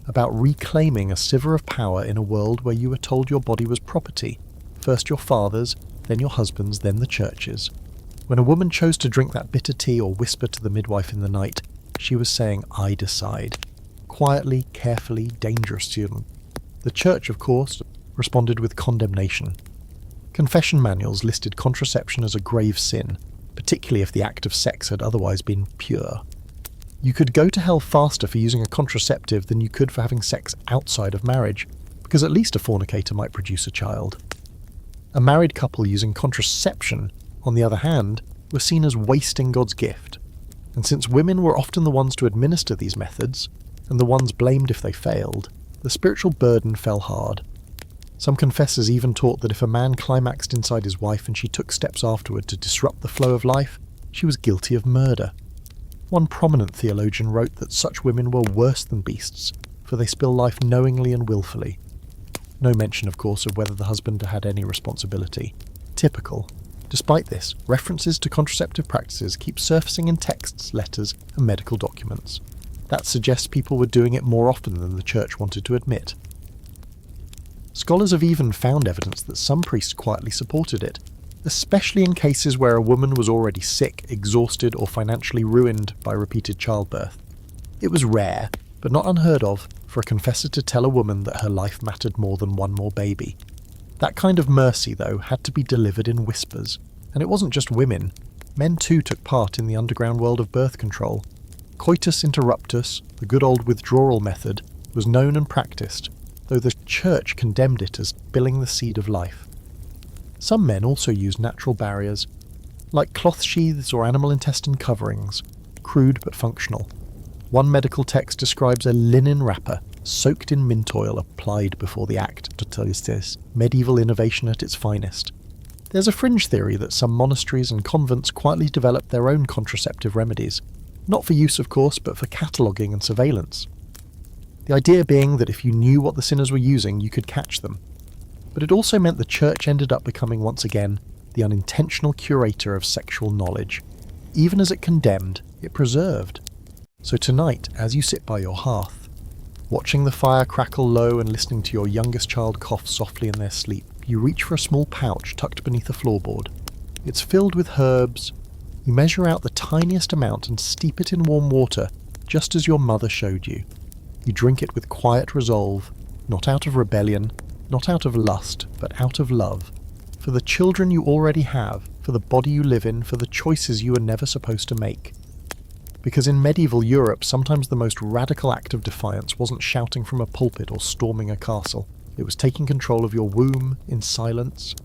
about reclaiming a sliver of power in a world where you were told your body was property, first your father's, then your husband's, then the church's. When a woman chose to drink that bitter tea or whisper to the midwife in the night, she was saying, "I decide." Quietly, carefully, dangerously. The church, of course, responded with condemnation. Confession manuals listed contraception as a grave sin, particularly if the act of sex had otherwise been pure. You could go to hell faster for using a contraceptive than you could for having sex outside of marriage, because at least a fornicator might produce a child. A married couple using contraception, on the other hand, were seen as wasting God's gift. And since women were often the ones to administer these methods, and the ones blamed if they failed, the spiritual burden fell hard. Some confessors even taught that if a man climaxed inside his wife and she took steps afterward to disrupt the flow of life, she was guilty of murder. One prominent theologian wrote that such women were worse than beasts, for they spill life knowingly and willfully. No mention, of course, of whether the husband had any responsibility. Typical. Despite this, references to contraceptive practices keep surfacing in texts, letters, and medical documents. That suggests people were doing it more often than the church wanted to admit. Scholars have even found evidence that some priests quietly supported it, especially in cases where a woman was already sick, exhausted, or financially ruined by repeated childbirth. It was rare, but not unheard of, for a confessor to tell a woman that her life mattered more than one more baby. That kind of mercy, though, had to be delivered in whispers. And it wasn't just women. Men too took part in the underground world of birth control. Coitus interruptus, the good old withdrawal method, was known and practiced, though the church condemned it as spilling the seed of life. Some men also used natural barriers, like cloth sheaths or animal intestine coverings, crude but functional. One medical text describes a linen wrapper soaked in mint oil applied before the act to tell us this medieval innovation at its finest. There's a fringe theory that some monasteries and convents quietly developed their own contraceptive remedies, not for use of course, but for cataloguing and surveillance. The idea being that if you knew what the sinners were using, you could catch them. But it also meant the church ended up becoming once again the unintentional curator of sexual knowledge. Even as it condemned, it preserved. So tonight, as you sit by your hearth, watching the fire crackle low and listening to your youngest child cough softly in their sleep, you reach for a small pouch tucked beneath a floorboard. It's filled with herbs. You measure out the tiniest amount and steep it in warm water, just as your mother showed you. You drink it with quiet resolve, not out of rebellion, not out of lust, but out of love. For the children you already have, for the body you live in, for the choices you were never supposed to make. Because in medieval Europe, sometimes the most radical act of defiance wasn't shouting from a pulpit or storming a castle. It was taking control of your womb in silence.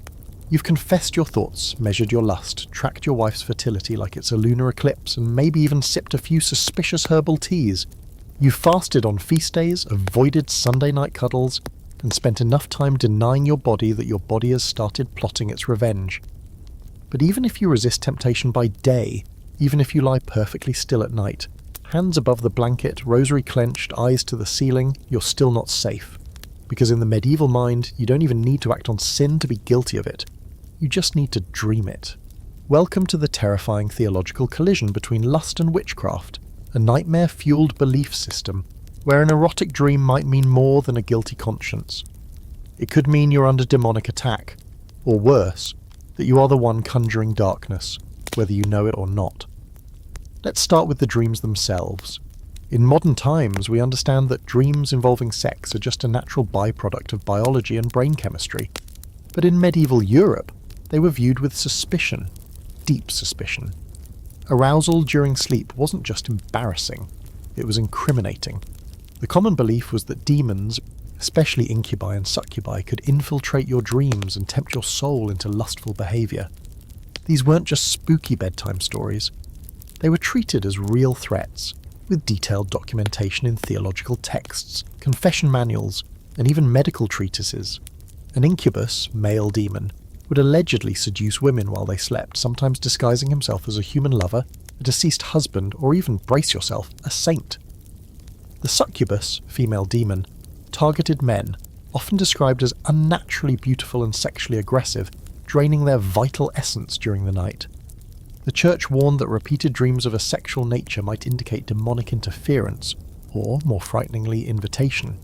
You've confessed your thoughts, measured your lust, tracked your wife's fertility like it's a lunar eclipse, and maybe even sipped a few suspicious herbal teas. You've fasted on feast days, avoided Sunday night cuddles, and spent enough time denying your body that your body has started plotting its revenge. But even if you resist temptation by day, even if you lie perfectly still at night, hands above the blanket, rosary clenched, eyes to the ceiling, you're still not safe. Because in the medieval mind, you don't even need to act on sin to be guilty of it. You just need to dream it. Welcome to the terrifying theological collision between lust and witchcraft, a nightmare-fueled belief system where an erotic dream might mean more than a guilty conscience. It could mean you're under demonic attack, or worse, that you are the one conjuring darkness, whether you know it or not. Let's start with the dreams themselves. In modern times, we understand that dreams involving sex are just a natural byproduct of biology and brain chemistry. But in medieval Europe, they were viewed with suspicion, deep suspicion. Arousal during sleep wasn't just embarrassing, it was incriminating. The common belief was that demons, especially incubi and succubi, could infiltrate your dreams and tempt your soul into lustful behaviour. These weren't just spooky bedtime stories. They were treated as real threats, with detailed documentation in theological texts, confession manuals, and even medical treatises. An incubus, male demon, would allegedly seduce women while they slept, sometimes disguising himself as a human lover, a deceased husband, or even, brace yourself, a saint. The succubus, female demon, targeted men, often described as unnaturally beautiful and sexually aggressive, draining their vital essence during the night. The church warned that repeated dreams of a sexual nature might indicate demonic interference, or, more frighteningly, invitation.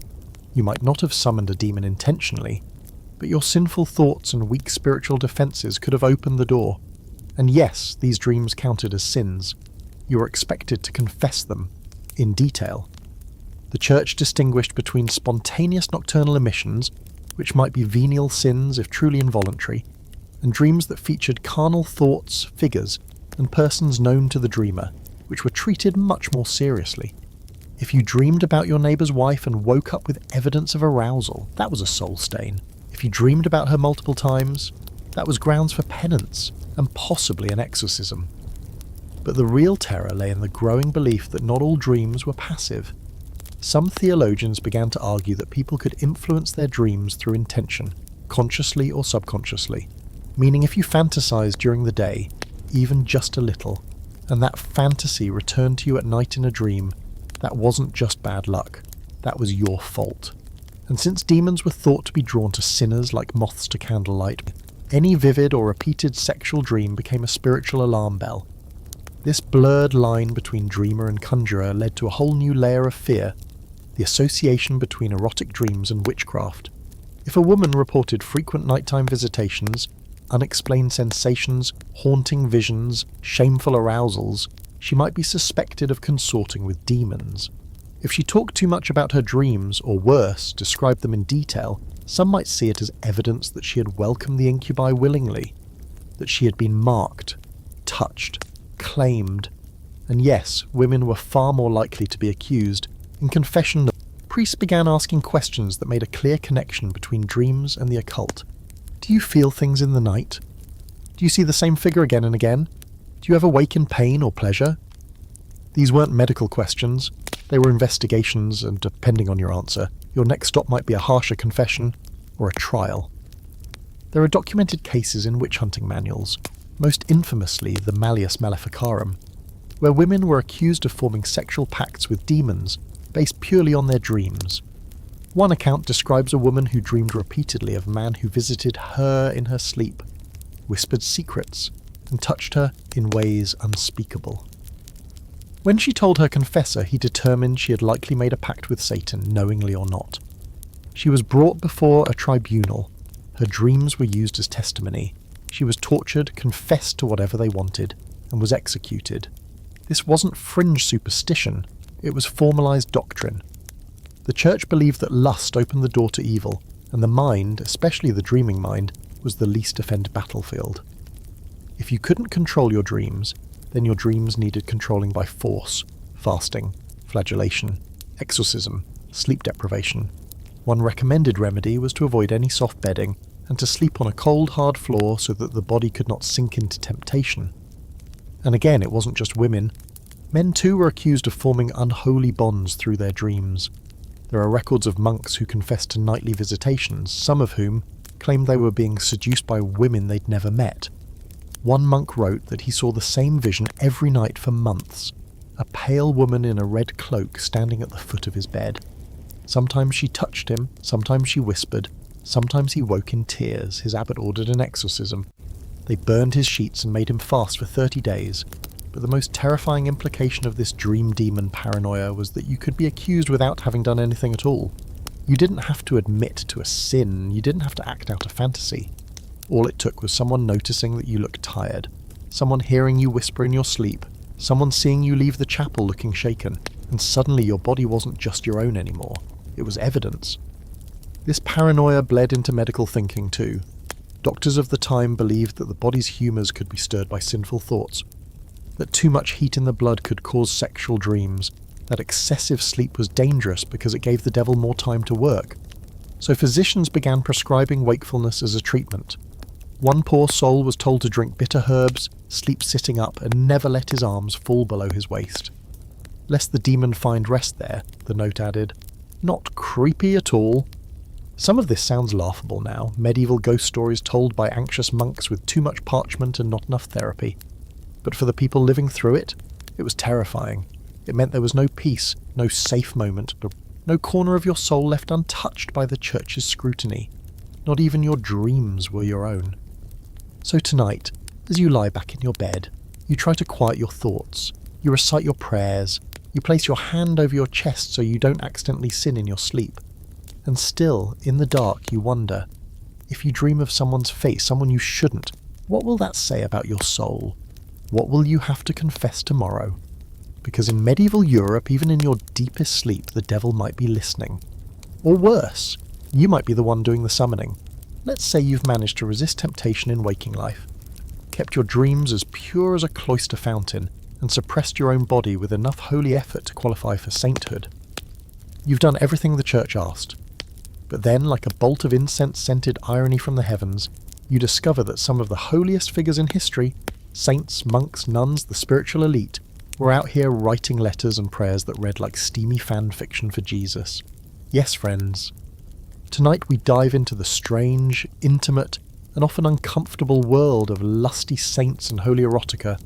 You might not have summoned a demon intentionally, but your sinful thoughts and weak spiritual defences could have opened the door. And yes, these dreams counted as sins. You were expected to confess them, in detail. The church distinguished between spontaneous nocturnal emissions, which might be venial sins if truly involuntary, and dreams that featured carnal thoughts, figures, and persons known to the dreamer, which were treated much more seriously. If you dreamed about your neighbour's wife and woke up with evidence of arousal, that was a soul stain. If you dreamed about her multiple times, that was grounds for penance, and possibly an exorcism. But the real terror lay in the growing belief that not all dreams were passive. Some theologians began to argue that people could influence their dreams through intention, consciously or subconsciously. Meaning if you fantasized during the day, even just a little, and that fantasy returned to you at night in a dream, that wasn't just bad luck, that was your fault. And since demons were thought to be drawn to sinners like moths to candlelight, any vivid or repeated sexual dream became a spiritual alarm bell. This blurred line between dreamer and conjurer led to a whole new layer of fear, the association between erotic dreams and witchcraft. If a woman reported frequent nighttime visitations, unexplained sensations, haunting visions, shameful arousals, she might be suspected of consorting with demons. If she talked too much about her dreams, or worse, described them in detail, some might see it as evidence that she had welcomed the incubi willingly, that she had been marked, touched, claimed. And yes, women were far more likely to be accused. In Confessional, priests began asking questions that made a clear connection between dreams and the occult. Do you feel things in the night? Do you see the same figure again and again? Do you ever wake in pain or pleasure? These weren't medical questions, they were investigations, and depending on your answer, your next stop might be a harsher confession or a trial. There are documented cases in witch hunting manuals, most infamously the Malleus Maleficarum, where women were accused of forming sexual pacts with demons based purely on their dreams. One account describes a woman who dreamed repeatedly of a man who visited her in her sleep, whispered secrets, and touched her in ways unspeakable. When she told her confessor, he determined she had likely made a pact with Satan, knowingly or not. She was brought before a tribunal, Her dreams were used as testimony. She was tortured, confessed to whatever they wanted, and was executed. This wasn't fringe superstition, it was formalized doctrine. The church believed that lust opened the door to evil, and the mind, especially the dreaming mind, was the least defended battlefield. If you couldn't control your dreams, then your dreams needed controlling by force, fasting, flagellation, exorcism, sleep deprivation. One recommended remedy was to avoid any soft bedding and to sleep on a cold, hard floor so that the body could not sink into temptation. And again, it wasn't just women. Men too were accused of forming unholy bonds through their dreams. There are records of monks who confessed to nightly visitations, some of whom claimed they were being seduced by women they'd never met. One monk wrote that he saw the same vision every night for months, a pale woman in a red cloak standing at the foot of his bed. Sometimes she touched him, sometimes she whispered, sometimes he woke in tears. His abbot ordered an exorcism. They burned his sheets and made him fast for 30 days. But the most terrifying implication of this dream demon paranoia was that you could be accused without having done anything at all. You didn't have to admit to a sin, you didn't have to act out a fantasy. All it took was someone noticing that you looked tired, someone hearing you whisper in your sleep, someone seeing you leave the chapel looking shaken, and suddenly your body wasn't just your own anymore. It was evidence. This paranoia bled into medical thinking too. Doctors of the time believed that the body's humours could be stirred by sinful thoughts, that too much heat in the blood could cause sexual dreams, that excessive sleep was dangerous because it gave the devil more time to work. So physicians began prescribing wakefulness as a treatment. One poor soul was told to drink bitter herbs, sleep sitting up, and never let his arms fall below his waist. Lest the demon find rest there, the note added. Not creepy at all. Some of this sounds laughable now, medieval ghost stories told by anxious monks with too much parchment and not enough therapy. But for the people living through it, it was terrifying. It meant there was no peace, no safe moment, no corner of your soul left untouched by the church's scrutiny. Not even your dreams were your own. So tonight, as you lie back in your bed, you try to quiet your thoughts, you recite your prayers, you place your hand over your chest so you don't accidentally sin in your sleep. And still, in the dark, you wonder, if you dream of someone's face, someone you shouldn't, what will that say about your soul? What will you have to confess tomorrow? Because in medieval Europe, even in your deepest sleep, the devil might be listening. Or worse, you might be the one doing the summoning. Let's say you've managed to resist temptation in waking life, kept your dreams as pure as a cloister fountain, and suppressed your own body with enough holy effort to qualify for sainthood. You've done everything the church asked. But then, like a bolt of incense-scented irony from the heavens, you discover that some of the holiest figures in history, saints, monks, nuns, the spiritual elite, were out here writing letters and prayers that read like steamy fan fiction for Jesus. Yes, friends. Tonight we dive into the strange, intimate, and often uncomfortable world of lusty saints and holy erotica,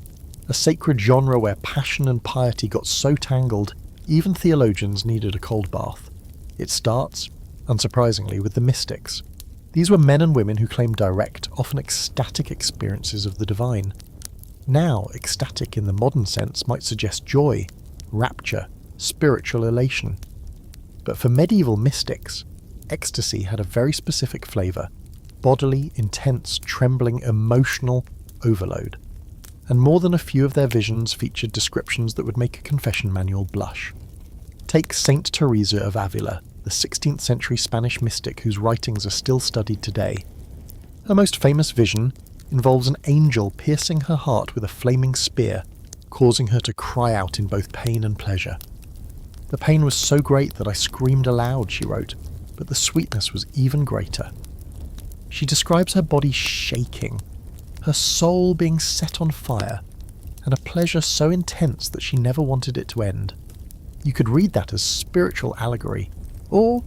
a sacred genre where passion and piety got so tangled, even theologians needed a cold bath. It starts, unsurprisingly, with the mystics. These were men and women who claimed direct, often ecstatic experiences of the divine. Now, ecstatic in the modern sense might suggest joy, rapture, spiritual elation. But for medieval mystics, ecstasy had a very specific flavour: bodily, intense, trembling, emotional overload. And more than a few of their visions featured descriptions that would make a confession manual blush. Take Saint Teresa of Avila, the 16th century Spanish mystic whose writings are still studied today. Her most famous vision involves an angel piercing her heart with a flaming spear, causing her to cry out in both pain and pleasure. The pain was so great that I screamed aloud, she wrote, but the sweetness was even greater. She describes her body shaking, her soul being set on fire, and a pleasure so intense that she never wanted it to end. You could read that as spiritual allegory, or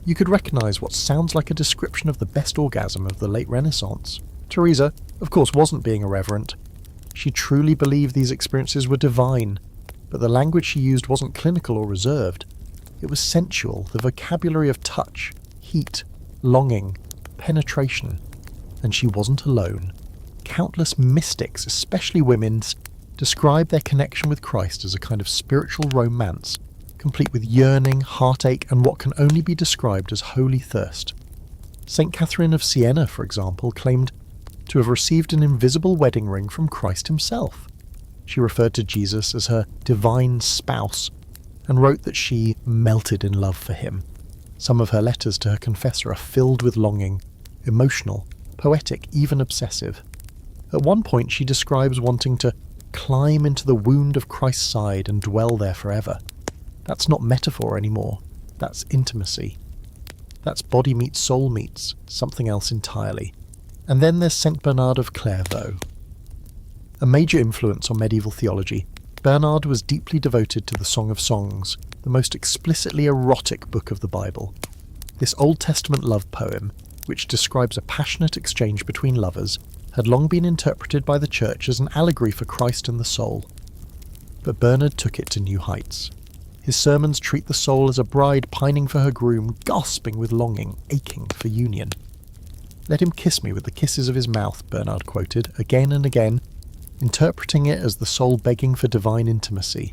you could recognise what sounds like a description of the best orgasm of the late Renaissance. Teresa, of course, wasn't being irreverent. She truly believed these experiences were divine, but the language she used wasn't clinical or reserved. It was sensual, the vocabulary of touch, heat, longing, penetration. And she wasn't alone. Countless mystics, especially women, describe their connection with Christ as a kind of spiritual romance, complete with yearning, heartache, and what can only be described as holy thirst. St. Catherine of Siena, for example, claimed to have received an invisible wedding ring from Christ himself. She referred to Jesus as her divine spouse and wrote that she melted in love for him. Some of her letters to her confessor are filled with longing, emotional, poetic, even obsessive. At one point she describes wanting to climb into the wound of Christ's side and dwell there forever. That's not metaphor anymore. That's intimacy. That's body meets soul meets something else entirely. And then there's St. Bernard of Clairvaux. A major influence on medieval theology, Bernard was deeply devoted to the Song of Songs, the most explicitly erotic book of the Bible. This Old Testament love poem, which describes a passionate exchange between lovers, had long been interpreted by the Church as an allegory for Christ and the soul. But Bernard took it to new heights. His sermons treat the soul as a bride pining for her groom, gasping with longing, aching for union. "Let him kiss me with the kisses of his mouth," Bernard quoted, again and again, interpreting it as the soul begging for divine intimacy.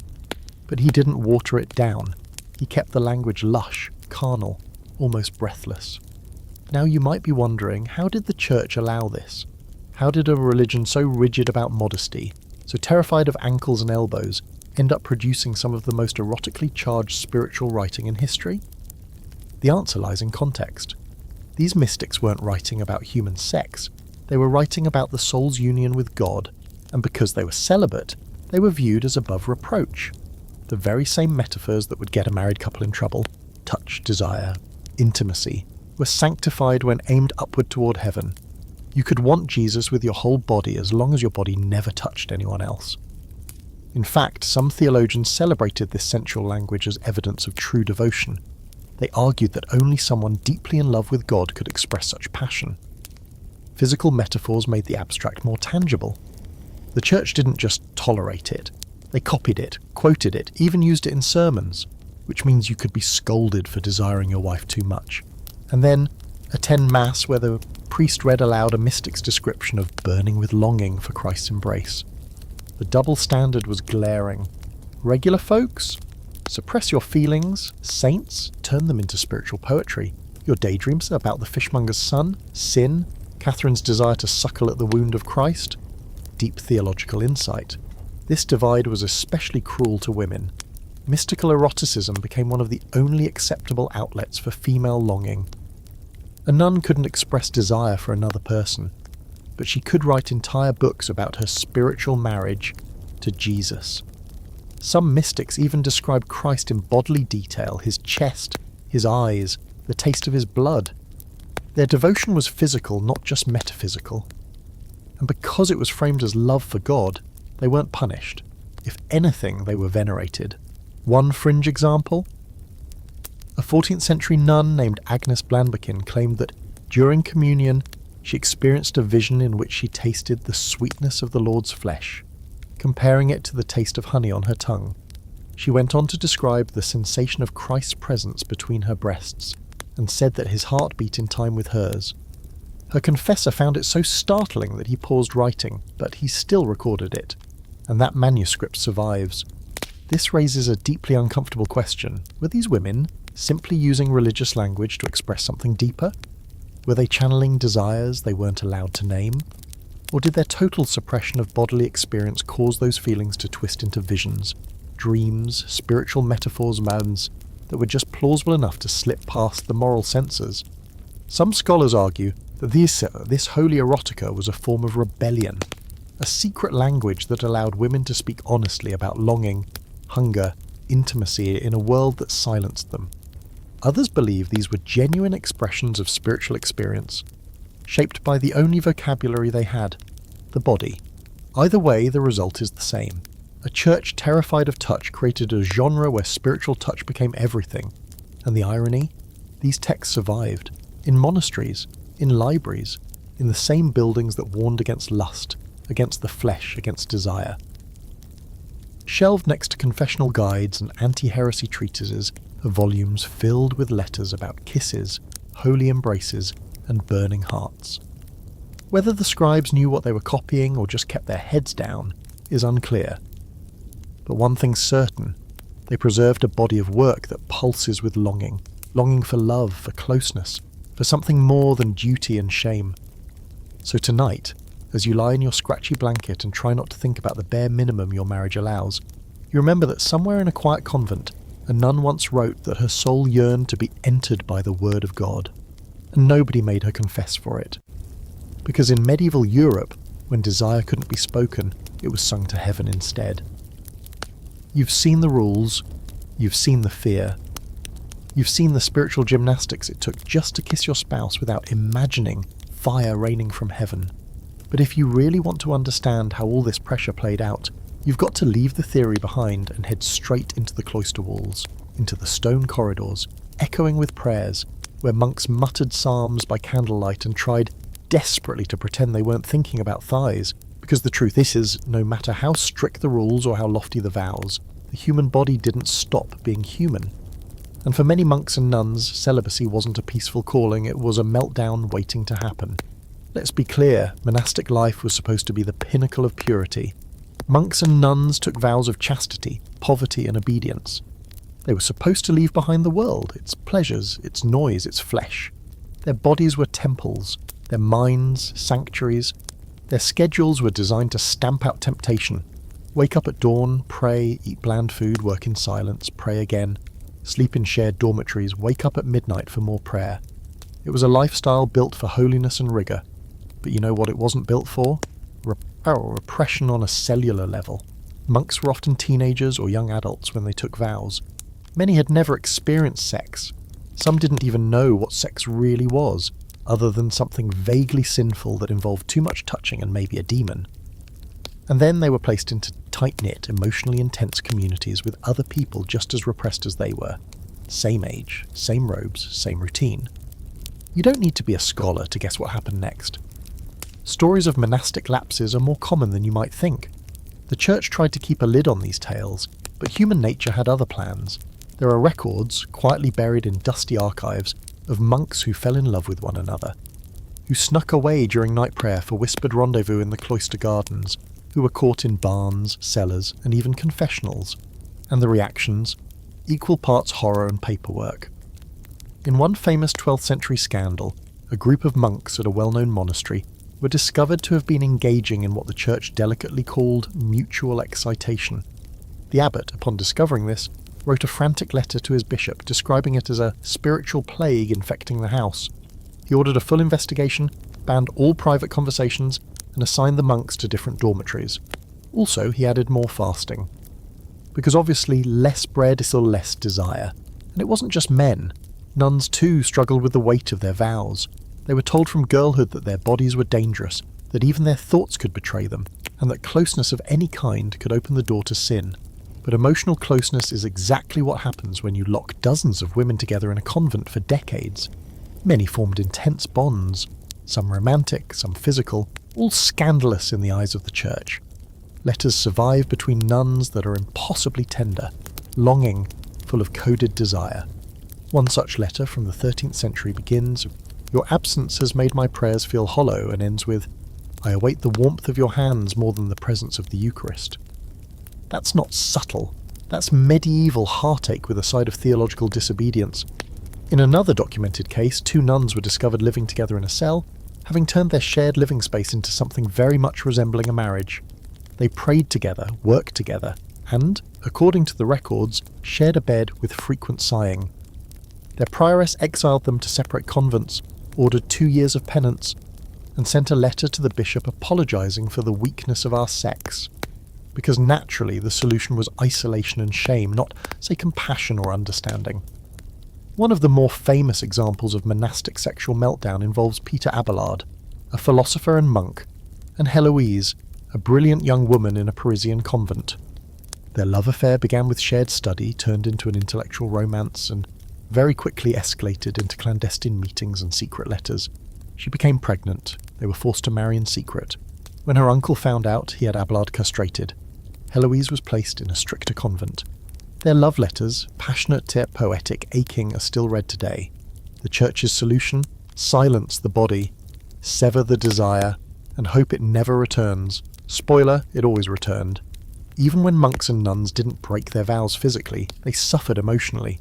But he didn't water it down. He kept the language lush, carnal, almost breathless. Now you might be wondering, how did the Church allow this? How did a religion so rigid about modesty, so terrified of ankles and elbows, end up producing some of the most erotically charged spiritual writing in history? The answer lies in context. These mystics weren't writing about human sex, they were writing about the soul's union with God, and because they were celibate, they were viewed as above reproach. The very same metaphors that would get a married couple in trouble, touch, desire, intimacy, were sanctified when aimed upward toward heaven. You could want Jesus with your whole body as long as your body never touched anyone else. In fact, some theologians celebrated this sensual language as evidence of true devotion. They argued that only someone deeply in love with God could express such passion. Physical metaphors made the abstract more tangible. The Church didn't just tolerate it. They copied it, quoted it, even used it in sermons, which means you could be scolded for desiring your wife too much. And then attend Mass where the priest read aloud a mystic's description of burning with longing for Christ's embrace. The double standard was glaring. Regular folks? Suppress your feelings. Saints? Turn them into spiritual poetry. Your daydreams about the fishmonger's son? Sin? Catherine's desire to suckle at the wound of Christ? Deep theological insight. This divide was especially cruel to women. Mystical eroticism became one of the only acceptable outlets for female longing. A nun couldn't express desire for another person, but she could write entire books about her spiritual marriage to Jesus. Some mystics even described Christ in bodily detail, his chest, his eyes, the taste of his blood. Their devotion was physical, not just metaphysical. And because it was framed as love for God, they weren't punished. If anything, they were venerated. One fringe example? A 14th century nun named Agnes Blanbekin claimed that during communion she experienced a vision in which she tasted the sweetness of the Lord's flesh, comparing it to the taste of honey on her tongue. She went on to describe the sensation of Christ's presence between her breasts, and said that his heart beat in time with hers. Her confessor found it so startling that he paused writing, but he still recorded it, and that manuscript survives. This raises a deeply uncomfortable question. Were these women simply using religious language to express something deeper? Were they channeling desires they weren't allowed to name? Or did their total suppression of bodily experience cause those feelings to twist into visions, dreams, spiritual metaphors, mounds that were just plausible enough to slip past the moral censors? Some scholars argue that this holy erotica was a form of rebellion, a secret language that allowed women to speak honestly about longing, hunger, intimacy in a world that silenced them. Others believe these were genuine expressions of spiritual experience, shaped by the only vocabulary they had, the body. Either way, the result is the same. A church terrified of touch created a genre where spiritual touch became everything. And the irony? These texts survived. In monasteries, in libraries, in the same buildings that warned against lust, against the flesh, against desire. Shelved next to confessional guides and anti-heresy treatises are volumes filled with letters about kisses, holy embraces, and burning hearts. Whether the scribes knew what they were copying or just kept their heads down is unclear. But one thing's certain, they preserved a body of work that pulses with longing, longing for love, for closeness, for something more than duty and shame. So tonight, as you lie in your scratchy blanket and try not to think about the bare minimum your marriage allows, you remember that somewhere in a quiet convent, a nun once wrote that her soul yearned to be entered by the word of God, and nobody made her confess for it. Because in medieval Europe, when desire couldn't be spoken, it was sung to heaven instead. You've seen the rules, you've seen the fear, you've seen the spiritual gymnastics it took just to kiss your spouse without imagining fire raining from heaven. But if you really want to understand how all this pressure played out, you've got to leave the theory behind and head straight into the cloister walls, into the stone corridors, echoing with prayers, where monks muttered psalms by candlelight and tried desperately to pretend they weren't thinking about thighs, because the truth is, no matter how strict the rules or how lofty the vows, the human body didn't stop being human. And for many monks and nuns, celibacy wasn't a peaceful calling, it was a meltdown waiting to happen. Let's be clear, monastic life was supposed to be the pinnacle of purity. Monks and nuns took vows of chastity, poverty and obedience. They were supposed to leave behind the world, its pleasures, its noise, its flesh. Their bodies were temples, their minds sanctuaries. Their schedules were designed to stamp out temptation. Wake up at dawn, pray, eat bland food, work in silence, pray again, sleep in shared dormitories, wake up at midnight for more prayer. It was a lifestyle built for holiness and rigour. But you know what it wasn't built for? Repression on a cellular level. Monks were often teenagers or young adults when they took vows. Many had never experienced sex. Some didn't even know what sex really was, other than something vaguely sinful that involved too much touching and maybe a demon. And then they were placed into tight-knit, emotionally intense communities with other people just as repressed as they were. Same age, same robes, same routine. You don't need to be a scholar to guess what happened next. Stories of monastic lapses are more common than you might think. The church tried to keep a lid on these tales, but human nature had other plans. There are records, quietly buried in dusty archives, of monks who fell in love with one another, who snuck away during night prayer for whispered rendezvous in the cloister gardens, who were caught in barns, cellars, and even confessionals. And the reactions? Equal parts horror and paperwork. In one famous 12th century scandal, a group of monks at a well-known monastery were discovered to have been engaging in what the church delicately called mutual excitation. The abbot, upon discovering this, wrote a frantic letter to his bishop describing it as a spiritual plague infecting the house. He ordered a full investigation, banned all private conversations, and assigned the monks to different dormitories. Also, he added more fasting. Because obviously less bread is less desire. And it wasn't just men. Nuns too struggled with the weight of their vows. They were told from girlhood that their bodies were dangerous, that even their thoughts could betray them, and that closeness of any kind could open the door to sin. But emotional closeness is exactly what happens when you lock dozens of women together in a convent for decades. Many formed intense bonds, some romantic, some physical, all scandalous in the eyes of the church. Letters survive between nuns that are impossibly tender, longing, full of coded desire. One such letter from the 13th century begins, "Your absence has made my prayers feel hollow," and ends with, "I await the warmth of your hands more than the presence of the Eucharist." That's not subtle. That's medieval heartache with a side of theological disobedience. In another documented case, two nuns were discovered living together in a cell, having turned their shared living space into something very much resembling a marriage. They prayed together, worked together, and, according to the records, shared a bed with frequent sighing. Their prioress exiled them to separate convents, ordered 2 years of penance, and sent a letter to the bishop apologising for the weakness of our sex. Because naturally the solution was isolation and shame, not, say, compassion or understanding. One of the more famous examples of monastic sexual meltdown involves Peter Abelard, a philosopher and monk, and Heloise, a brilliant young woman in a Parisian convent. Their love affair began with shared study, turned into an intellectual romance, and very quickly escalated into clandestine meetings and secret letters. She became pregnant. They were forced to marry in secret. When her uncle found out, he had Abelard castrated. Heloise was placed in a stricter convent. Their love letters, passionate yet poetic, aching, are still read today. The church's solution? Silence the body, sever the desire, and hope it never returns. Spoiler, it always returned. Even when monks and nuns didn't break their vows physically, they suffered emotionally.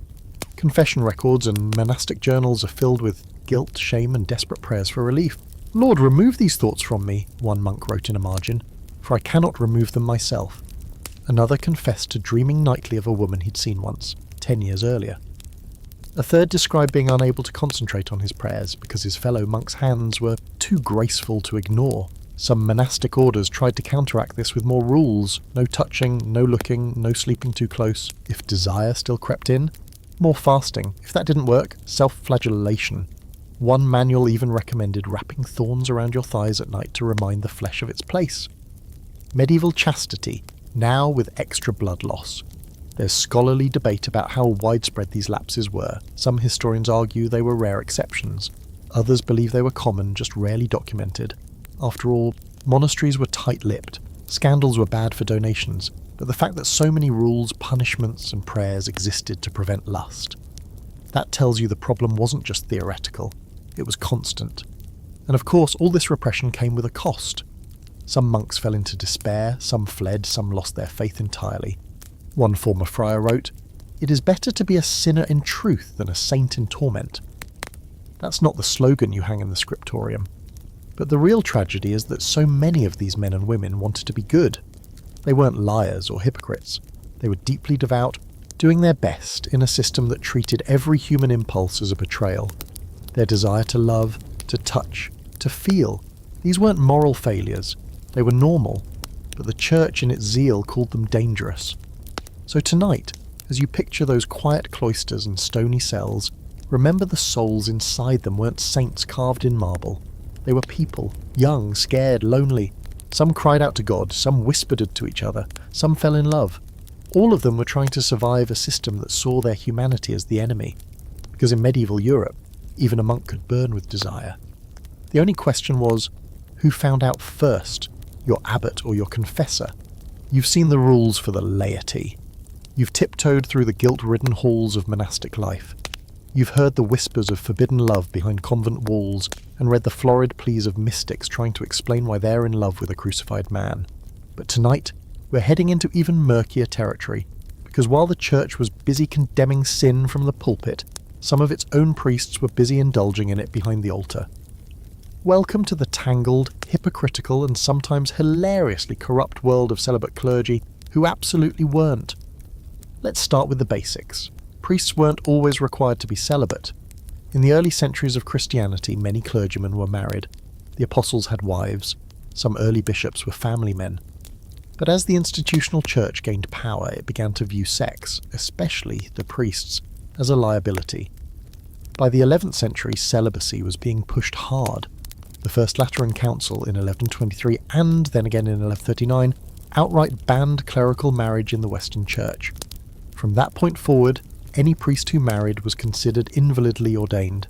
Confession records and monastic journals are filled with guilt, shame, and desperate prayers for relief. "Lord, remove these thoughts from me," one monk wrote in a margin, "for I cannot remove them myself." Another confessed to dreaming nightly of a woman he'd seen once, 10 years earlier. A third described being unable to concentrate on his prayers because his fellow monks' hands were too graceful to ignore. Some monastic orders tried to counteract this with more rules: no touching, no looking, no sleeping too close. If desire still crept in, more fasting. If that didn't work, self-flagellation. One manual even recommended wrapping thorns around your thighs at night to remind the flesh of its place. Medieval chastity, now with extra blood loss. There's scholarly debate about how widespread these lapses were. Some historians argue they were rare exceptions. Others believe they were common, just rarely documented. After all, monasteries were tight-lipped. Scandals were bad for donations, but the fact that so many rules, punishments, and prayers existed to prevent lust. That tells you the problem wasn't just theoretical, it was constant. And of course, all this repression came with a cost. Some monks fell into despair, some fled, some lost their faith entirely. One former friar wrote, "It is better to be a sinner in truth than a saint in torment." That's not the slogan you hang in the scriptorium. But the real tragedy is that so many of these men and women wanted to be good. They weren't liars or hypocrites. They were deeply devout, doing their best in a system that treated every human impulse as a betrayal. Their desire to love, to touch, to feel. These weren't moral failures. They were normal. But the church in its zeal called them dangerous. So tonight, as you picture those quiet cloisters and stony cells, remember the souls inside them weren't saints carved in marble. They were people, young, scared, lonely. Some cried out to God, some whispered to each other, some fell in love. All of them were trying to survive a system that saw their humanity as the enemy. Because in medieval Europe, even a monk could burn with desire. The only question was, who found out first, your abbot or your confessor? You've seen the rules for the laity. You've tiptoed through the guilt-ridden halls of monastic life. You've heard the whispers of forbidden love behind convent walls and read the florid pleas of mystics trying to explain why they're in love with a crucified man. But tonight, we're heading into even murkier territory, because while the church was busy condemning sin from the pulpit, some of its own priests were busy indulging in it behind the altar. Welcome to the tangled, hypocritical, and sometimes hilariously corrupt world of celibate clergy who absolutely weren't. Let's start with the basics. Priests weren't always required to be celibate. In the early centuries of Christianity, many clergymen were married. The apostles had wives. Some early bishops were family men. But as the institutional church gained power, it began to view sex, especially the priests, as a liability. By the 11th century, celibacy was being pushed hard. The First Lateran Council in 1123 and then again in 1139 outright banned clerical marriage in the Western Church. From that point forward, any priest who married was considered invalidly ordained.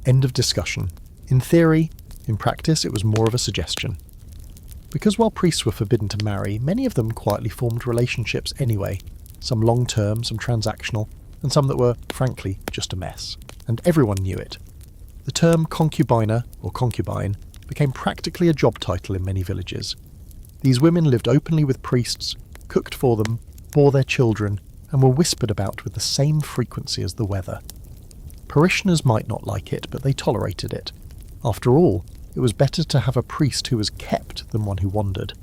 End of discussion. In theory, in practice it was more of a suggestion. Because while priests were forbidden to marry, many of them quietly formed relationships anyway, some long-term, some transactional, and some that were, frankly, just a mess. And everyone knew it. The term concubina, or concubine, became practically a job title in many villages. These women lived openly with priests, cooked for them, bore their children, and were whispered about with the same frequency as the weather. Parishioners might not like it, but they tolerated it. After all, it was better to have a priest who was kept than one who wandered.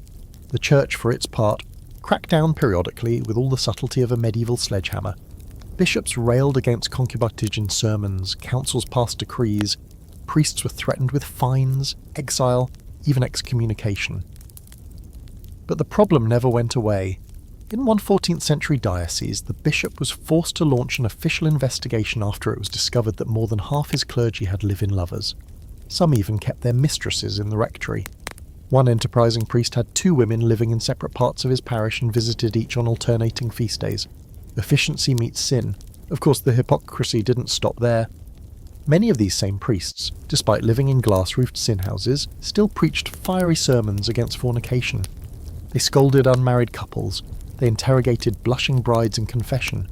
The church, for its part, cracked down periodically with all the subtlety of a medieval sledgehammer. Bishops railed against concubitage in sermons, councils passed decrees, priests were threatened with fines, exile, even excommunication. But the problem never went away. In one 14th century diocese, the bishop was forced to launch an official investigation after it was discovered that more than half his clergy had live-in lovers. Some even kept their mistresses in the rectory. One enterprising priest had 2 women living in separate parts of his parish and visited each on alternating feast days. Efficiency meets sin. Of course, the hypocrisy didn't stop there. Many of these same priests, despite living in glass-roofed sin houses, still preached fiery sermons against fornication. They scolded unmarried couples. They interrogated blushing brides in confession.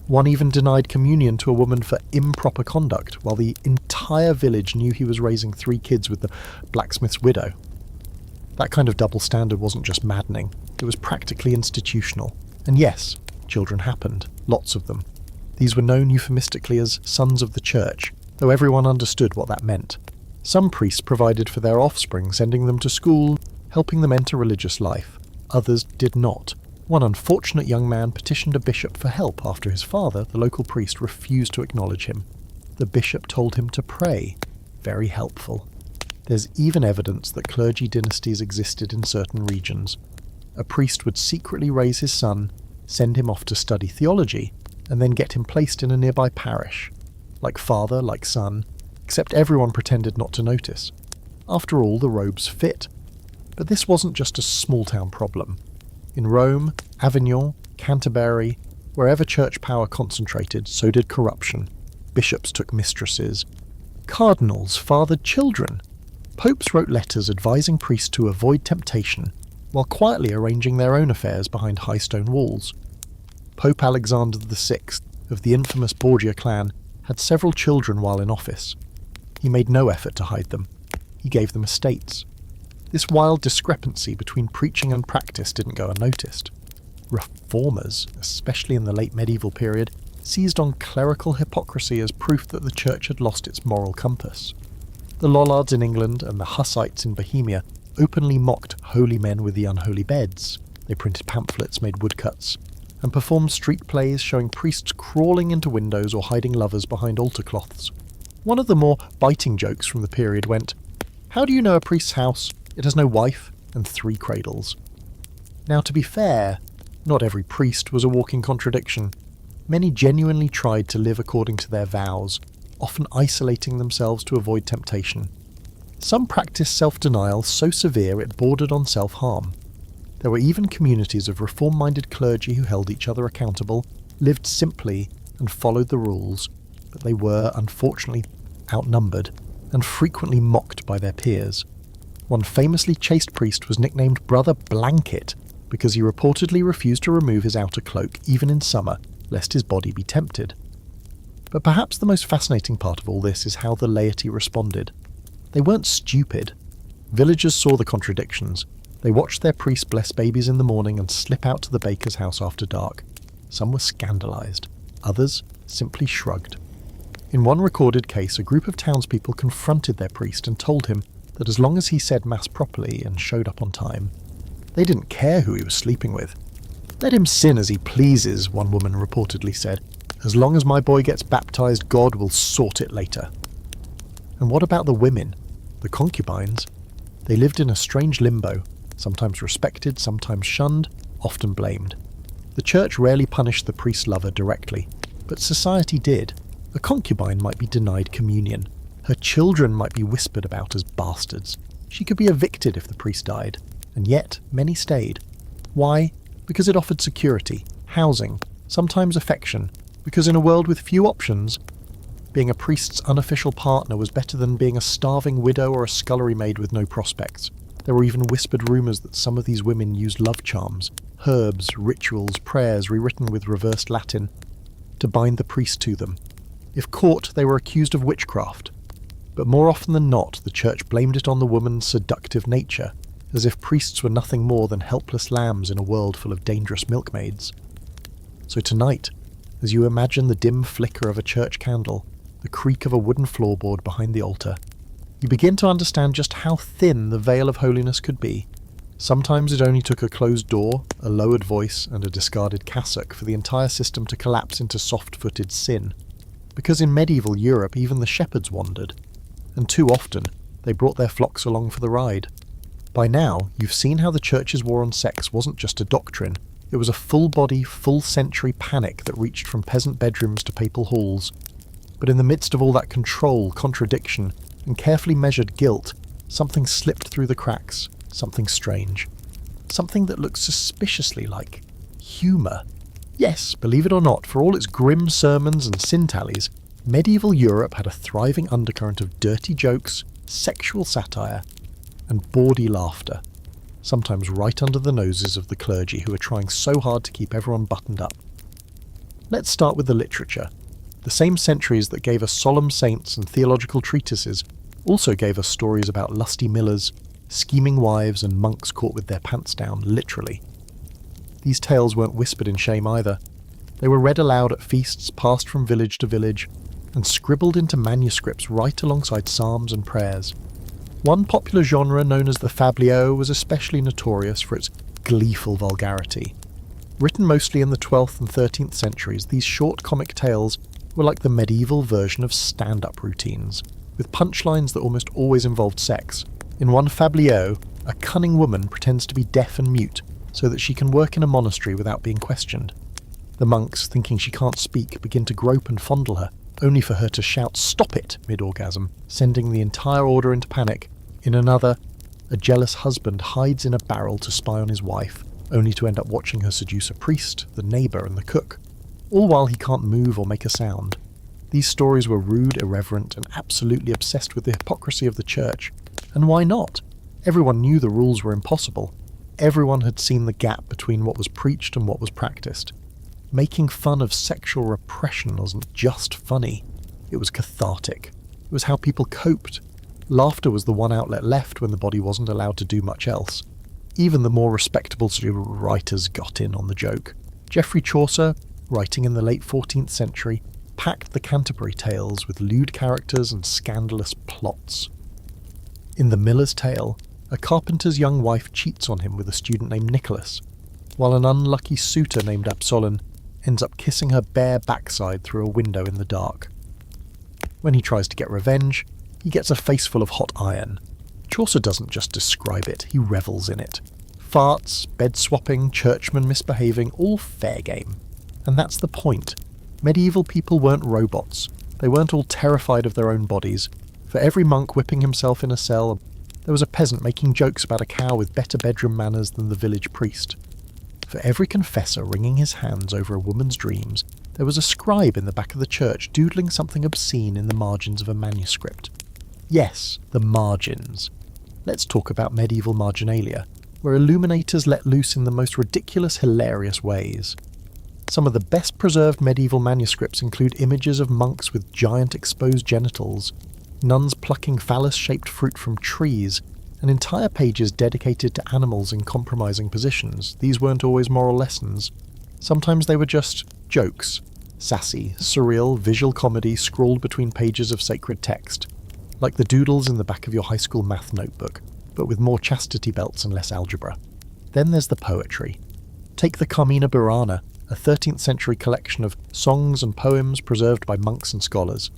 One even denied communion to a woman for improper conduct, while the entire village knew he was raising 3 kids with the blacksmith's widow. That kind of double standard wasn't just maddening, it was practically institutional. And yes, children happened, lots of them. These were known euphemistically as sons of the church, though everyone understood what that meant. Some priests provided for their offspring, sending them to school, helping them enter religious life. Others did not. One unfortunate young man petitioned a bishop for help after his father, the local priest, refused to acknowledge him. The bishop told him to pray. Very helpful. There's even evidence that clergy dynasties existed in certain regions. A priest would secretly raise his son, send him off to study theology, and then get him placed in a nearby parish. Like father, like son, except everyone pretended not to notice. After all, the robes fit. But this wasn't just a small-town problem. In Rome, Avignon, Canterbury, wherever church power concentrated, so did corruption. Bishops took mistresses. Cardinals fathered children. Popes wrote letters advising priests to avoid temptation, while quietly arranging their own affairs behind high stone walls. Pope Alexander VI, of the infamous Borgia clan, had several children while in office. He made no effort to hide them. He gave them estates. This wild discrepancy between preaching and practice didn't go unnoticed. Reformers, especially in the late medieval period, seized on clerical hypocrisy as proof that the church had lost its moral compass. The Lollards in England and the Hussites in Bohemia openly mocked holy men with the unholy beds. They printed pamphlets, made woodcuts, and performed street plays showing priests crawling into windows or hiding lovers behind altar cloths. One of the more biting jokes from the period went, "How do you know a priest's house? It has no wife and 3 cradles." Now, to be fair, not every priest was a walking contradiction. Many genuinely tried to live according to their vows, often isolating themselves to avoid temptation. Some practiced self-denial so severe it bordered on self-harm. There were even communities of reform-minded clergy who held each other accountable, lived simply, and followed the rules, but they were, unfortunately, outnumbered, and frequently mocked by their peers. One famously chaste priest was nicknamed Brother Blanket because he reportedly refused to remove his outer cloak even in summer, lest his body be tempted. But perhaps the most fascinating part of all this is how the laity responded. They weren't stupid. Villagers saw the contradictions. They watched their priest bless babies in the morning and slip out to the baker's house after dark. Some were scandalized. Others simply shrugged. In one recorded case, a group of townspeople confronted their priest and told him that as long as he said Mass properly and showed up on time, they didn't care who he was sleeping with. "Let him sin as he pleases," one woman reportedly said. "As long as my boy gets baptized, God will sort it later." And what about the women? The concubines? They lived in a strange limbo, sometimes respected, sometimes shunned, often blamed. The church rarely punished the priest lover directly, but society did. A concubine might be denied communion. Her children might be whispered about as bastards. She could be evicted if the priest died. And yet, many stayed. Why? Because it offered security, housing, sometimes affection. Because in a world with few options, being a priest's unofficial partner was better than being a starving widow or a scullery maid with no prospects. There were even whispered rumours that some of these women used love charms, herbs, rituals, prayers rewritten with reversed Latin, to bind the priest to them. If caught, they were accused of witchcraft. But more often than not, the church blamed it on the woman's seductive nature, as if priests were nothing more than helpless lambs in a world full of dangerous milkmaids. So tonight, as you imagine the dim flicker of a church candle, the creak of a wooden floorboard behind the altar, you begin to understand just how thin the veil of holiness could be. Sometimes it only took a closed door, a lowered voice, and a discarded cassock for the entire system to collapse into soft-footed sin. Because in medieval Europe even the shepherds wandered, and too often they brought their flocks along for the ride. By now, you've seen how the church's war on sex wasn't just a doctrine, it was a full-body, full-century panic that reached from peasant bedrooms to papal halls. But in the midst of all that control, contradiction, and carefully measured guilt, something slipped through the cracks, something strange. Something that looked suspiciously like humour. Yes, believe it or not, for all its grim sermons and sin tallies, medieval Europe had a thriving undercurrent of dirty jokes, sexual satire, and bawdy laughter, sometimes right under the noses of the clergy who were trying so hard to keep everyone buttoned up. Let's start with the literature. The same centuries that gave us solemn saints and theological treatises also gave us stories about lusty millers, scheming wives, and monks caught with their pants down, literally. These tales weren't whispered in shame either. They were read aloud at feasts passed from village to village, and scribbled into manuscripts right alongside psalms and prayers. One popular genre known as the fabliaux was especially notorious for its gleeful vulgarity. Written mostly in the 12th and 13th centuries, these short comic tales were like the medieval version of stand-up routines, with punchlines that almost always involved sex. In one fabliau, a cunning woman pretends to be deaf and mute so that she can work in a monastery without being questioned. The monks, thinking she can't speak, begin to grope and fondle her, only for her to shout "Stop it!" mid-orgasm, sending the entire order into panic. In another, a jealous husband hides in a barrel to spy on his wife, only to end up watching her seduce a priest, the neighbour and the cook, all while he can't move or make a sound. These stories were rude, irreverent, and absolutely obsessed with the hypocrisy of the church. And why not? Everyone knew the rules were impossible. Everyone had seen the gap between what was preached and what was practiced. Making fun of sexual repression wasn't just funny, it was cathartic. It was how people coped. Laughter was the one outlet left when the body wasn't allowed to do much else. Even the more respectable writers got in on the joke. Geoffrey Chaucer, writing in the late 14th century, packed the Canterbury Tales with lewd characters and scandalous plots. In The Miller's Tale, a carpenter's young wife cheats on him with a student named Nicholas, while an unlucky suitor named Absolon ends up kissing her bare backside through a window in the dark. When he tries to get revenge, he gets a face full of hot iron. Chaucer doesn't just describe it, he revels in it. Farts, bed-swapping, churchmen misbehaving, all fair game. And that's the point. Medieval people weren't robots. They weren't all terrified of their own bodies. For every monk whipping himself in a cell, there was a peasant making jokes about a cow with better bedroom manners than the village priest. For every confessor wringing his hands over a woman's dreams, there was a scribe in the back of the church doodling something obscene in the margins of a manuscript. Yes, the margins. Let's talk about medieval marginalia, where illuminators let loose in the most ridiculous, hilarious ways. Some of the best preserved medieval manuscripts include images of monks with giant exposed genitals, nuns plucking phallus-shaped fruit from trees, and entire pages dedicated to animals in compromising positions. These weren't always moral lessons. Sometimes they were just jokes, sassy, surreal, visual comedy scrawled between pages of sacred text, like the doodles in the back of your high school math notebook, but with more chastity belts and less algebra. Then there's the poetry. Take the Carmina Burana, a 13th century collection of songs and poems preserved by monks and scholars.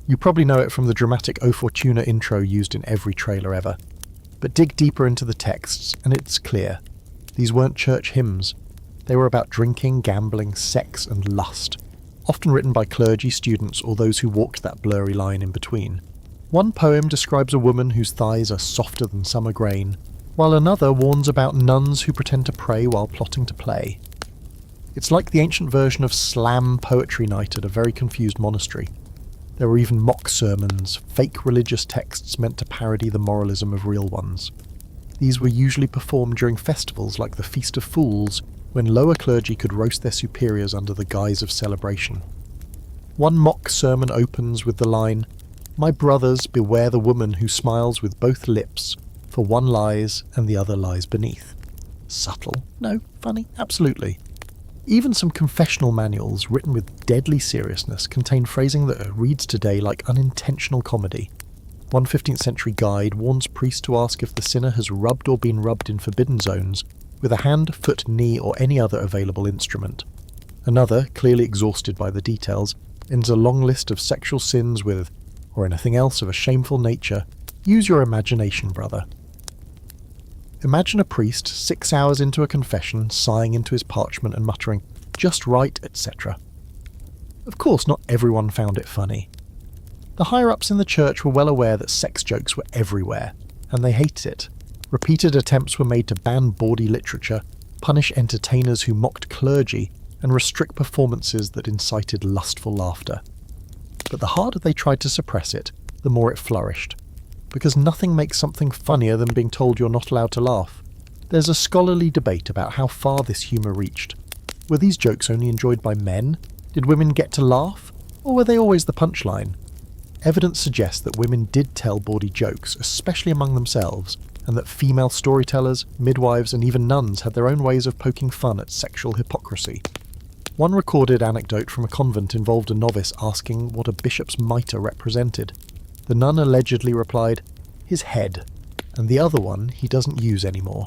You probably know it from the dramatic O Fortuna intro used in every trailer ever. But dig deeper into the texts, and it's clear. These weren't church hymns. They were about drinking, gambling, sex, and lust, often written by clergy, students, or those who walked that blurry line in between. One poem describes a woman whose thighs are softer than summer grain, while another warns about nuns who pretend to pray while plotting to play. It's like the ancient version of slam poetry night at a very confused monastery. There were even mock sermons, fake religious texts meant to parody the moralism of real ones. These were usually performed during festivals like the Feast of Fools, when lower clergy could roast their superiors under the guise of celebration. One mock sermon opens with the line, "My brothers, beware the woman who smiles with both lips, for one lies and the other lies beneath." Subtle? No. Funny? Absolutely. Even some confessional manuals, written with deadly seriousness, contain phrasing that reads today like unintentional comedy. One 15th century guide warns priests to ask if the sinner has rubbed or been rubbed in forbidden zones with a hand, foot, knee, or any other available instrument. Another, clearly exhausted by the details, ends a long list of sexual sins with, or anything else of a shameful nature. Use your imagination, brother. Imagine a priest 6 hours into a confession, sighing into his parchment and muttering, "Just right," etc. Of course, not everyone found it funny. The higher-ups in the church were well aware that sex jokes were everywhere, and they hated it. Repeated attempts were made to ban bawdy literature, punish entertainers who mocked clergy, and restrict performances that incited lustful laughter. But the harder they tried to suppress it, the more it flourished. Because nothing makes something funnier than being told you're not allowed to laugh. There's a scholarly debate about how far this humour reached. Were these jokes only enjoyed by men? Did women get to laugh? Or were they always the punchline? Evidence suggests that women did tell bawdy jokes, especially among themselves, and that female storytellers, midwives, and even nuns had their own ways of poking fun at sexual hypocrisy. One recorded anecdote from a convent involved a novice asking what a bishop's mitre represented. The nun allegedly replied, "His head," and the other one he doesn't use anymore.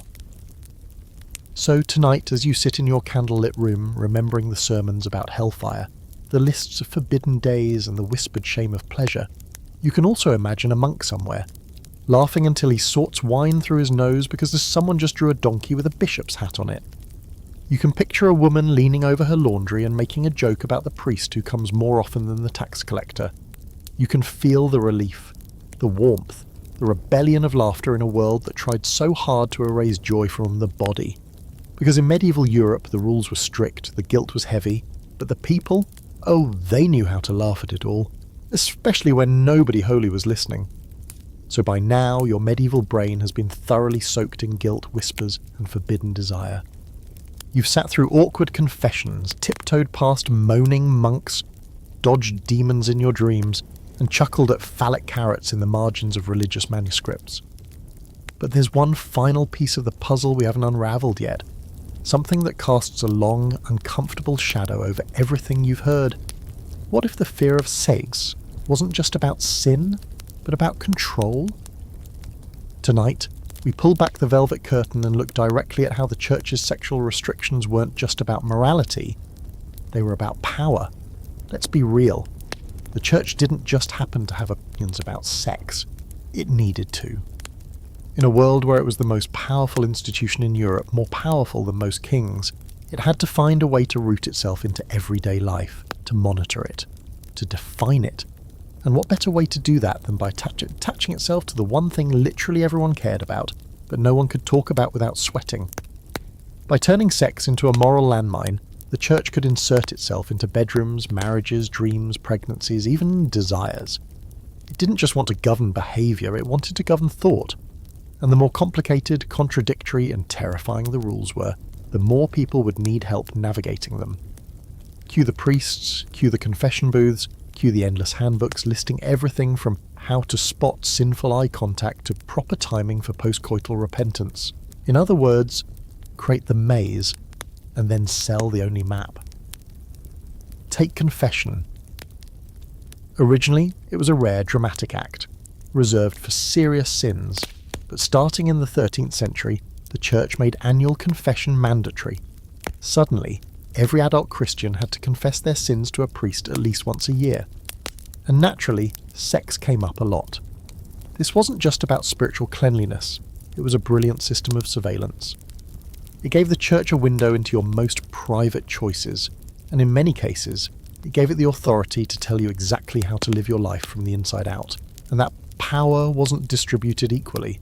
So tonight, as you sit in your candlelit room remembering the sermons about hellfire, the lists of forbidden days and the whispered shame of pleasure, you can also imagine a monk somewhere, laughing until he sorts wine through his nose because someone just drew a donkey with a bishop's hat on it. You can picture a woman leaning over her laundry and making a joke about the priest who comes more often than the tax collector. You can feel the relief, the warmth, the rebellion of laughter in a world that tried so hard to erase joy from the body. Because in medieval Europe the rules were strict, the guilt was heavy, but the people, oh, they knew how to laugh at it all, especially when nobody holy was listening. So by now your medieval brain has been thoroughly soaked in guilt, whispers, and forbidden desire. You've sat through awkward confessions, tiptoed past moaning monks, dodged demons in your dreams, and chuckled at phallic carrots in the margins of religious manuscripts. But there's one final piece of the puzzle we haven't unravelled yet. Something that casts a long, uncomfortable shadow over everything you've heard. What if the fear of sex wasn't just about sin, but about control? Tonight, we pull back the velvet curtain and look directly at how the church's sexual restrictions weren't just about morality, they were about power. Let's be real. The church didn't just happen to have opinions about sex. It needed to. In a world where it was the most powerful institution in Europe, more powerful than most kings, it had to find a way to root itself into everyday life, to monitor it, to define it. And what better way to do that than by attaching itself to the one thing literally everyone cared about, but no one could talk about without sweating? By turning sex into a moral landmine, the church could insert itself into bedrooms, marriages, dreams, pregnancies, even desires. It didn't just want to govern behaviour, it wanted to govern thought. And the more complicated, contradictory, and terrifying the rules were, the more people would need help navigating them. Cue the priests, cue the confession booths, cue the endless handbooks listing everything from how to spot sinful eye contact to proper timing for postcoital repentance. In other words, create the maze, and then sell the only map. Take confession. Originally, it was a rare dramatic act, reserved for serious sins. But starting in the 13th century, the church made annual confession mandatory. Suddenly, every adult Christian had to confess their sins to a priest at least once a year. And naturally, sex came up a lot. This wasn't just about spiritual cleanliness, it was a brilliant system of surveillance. It gave the church a window into your most private choices, and in many cases, it gave it the authority to tell you exactly how to live your life from the inside out. And that power wasn't distributed equally.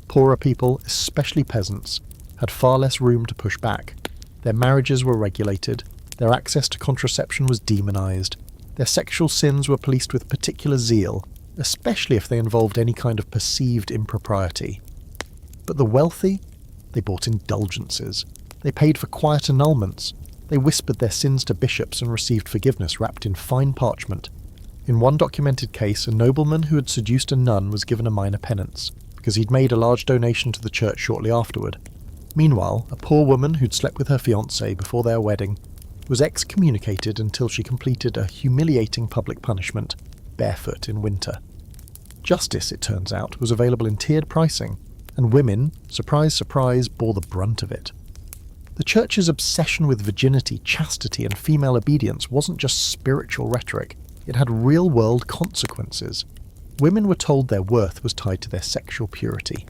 Poorer people, especially peasants, had far less room to push back. Their marriages were regulated, their access to contraception was demonized, their sexual sins were policed with particular zeal, especially if they involved any kind of perceived impropriety. But the wealthy? They bought indulgences. They paid for quiet annulments. They whispered their sins to bishops and received forgiveness wrapped in fine parchment. In one documented case, a nobleman who had seduced a nun was given a minor penance, because he'd made a large donation to the church shortly afterward. Meanwhile, a poor woman who'd slept with her fiancé before their wedding was excommunicated until she completed a humiliating public punishment, barefoot in winter. Justice, it turns out, was available in tiered pricing, and women, surprise surprise, bore the brunt of it. The church's obsession with virginity, chastity, and female obedience wasn't just spiritual rhetoric, it had real-world consequences. Women were told their worth was tied to their sexual purity,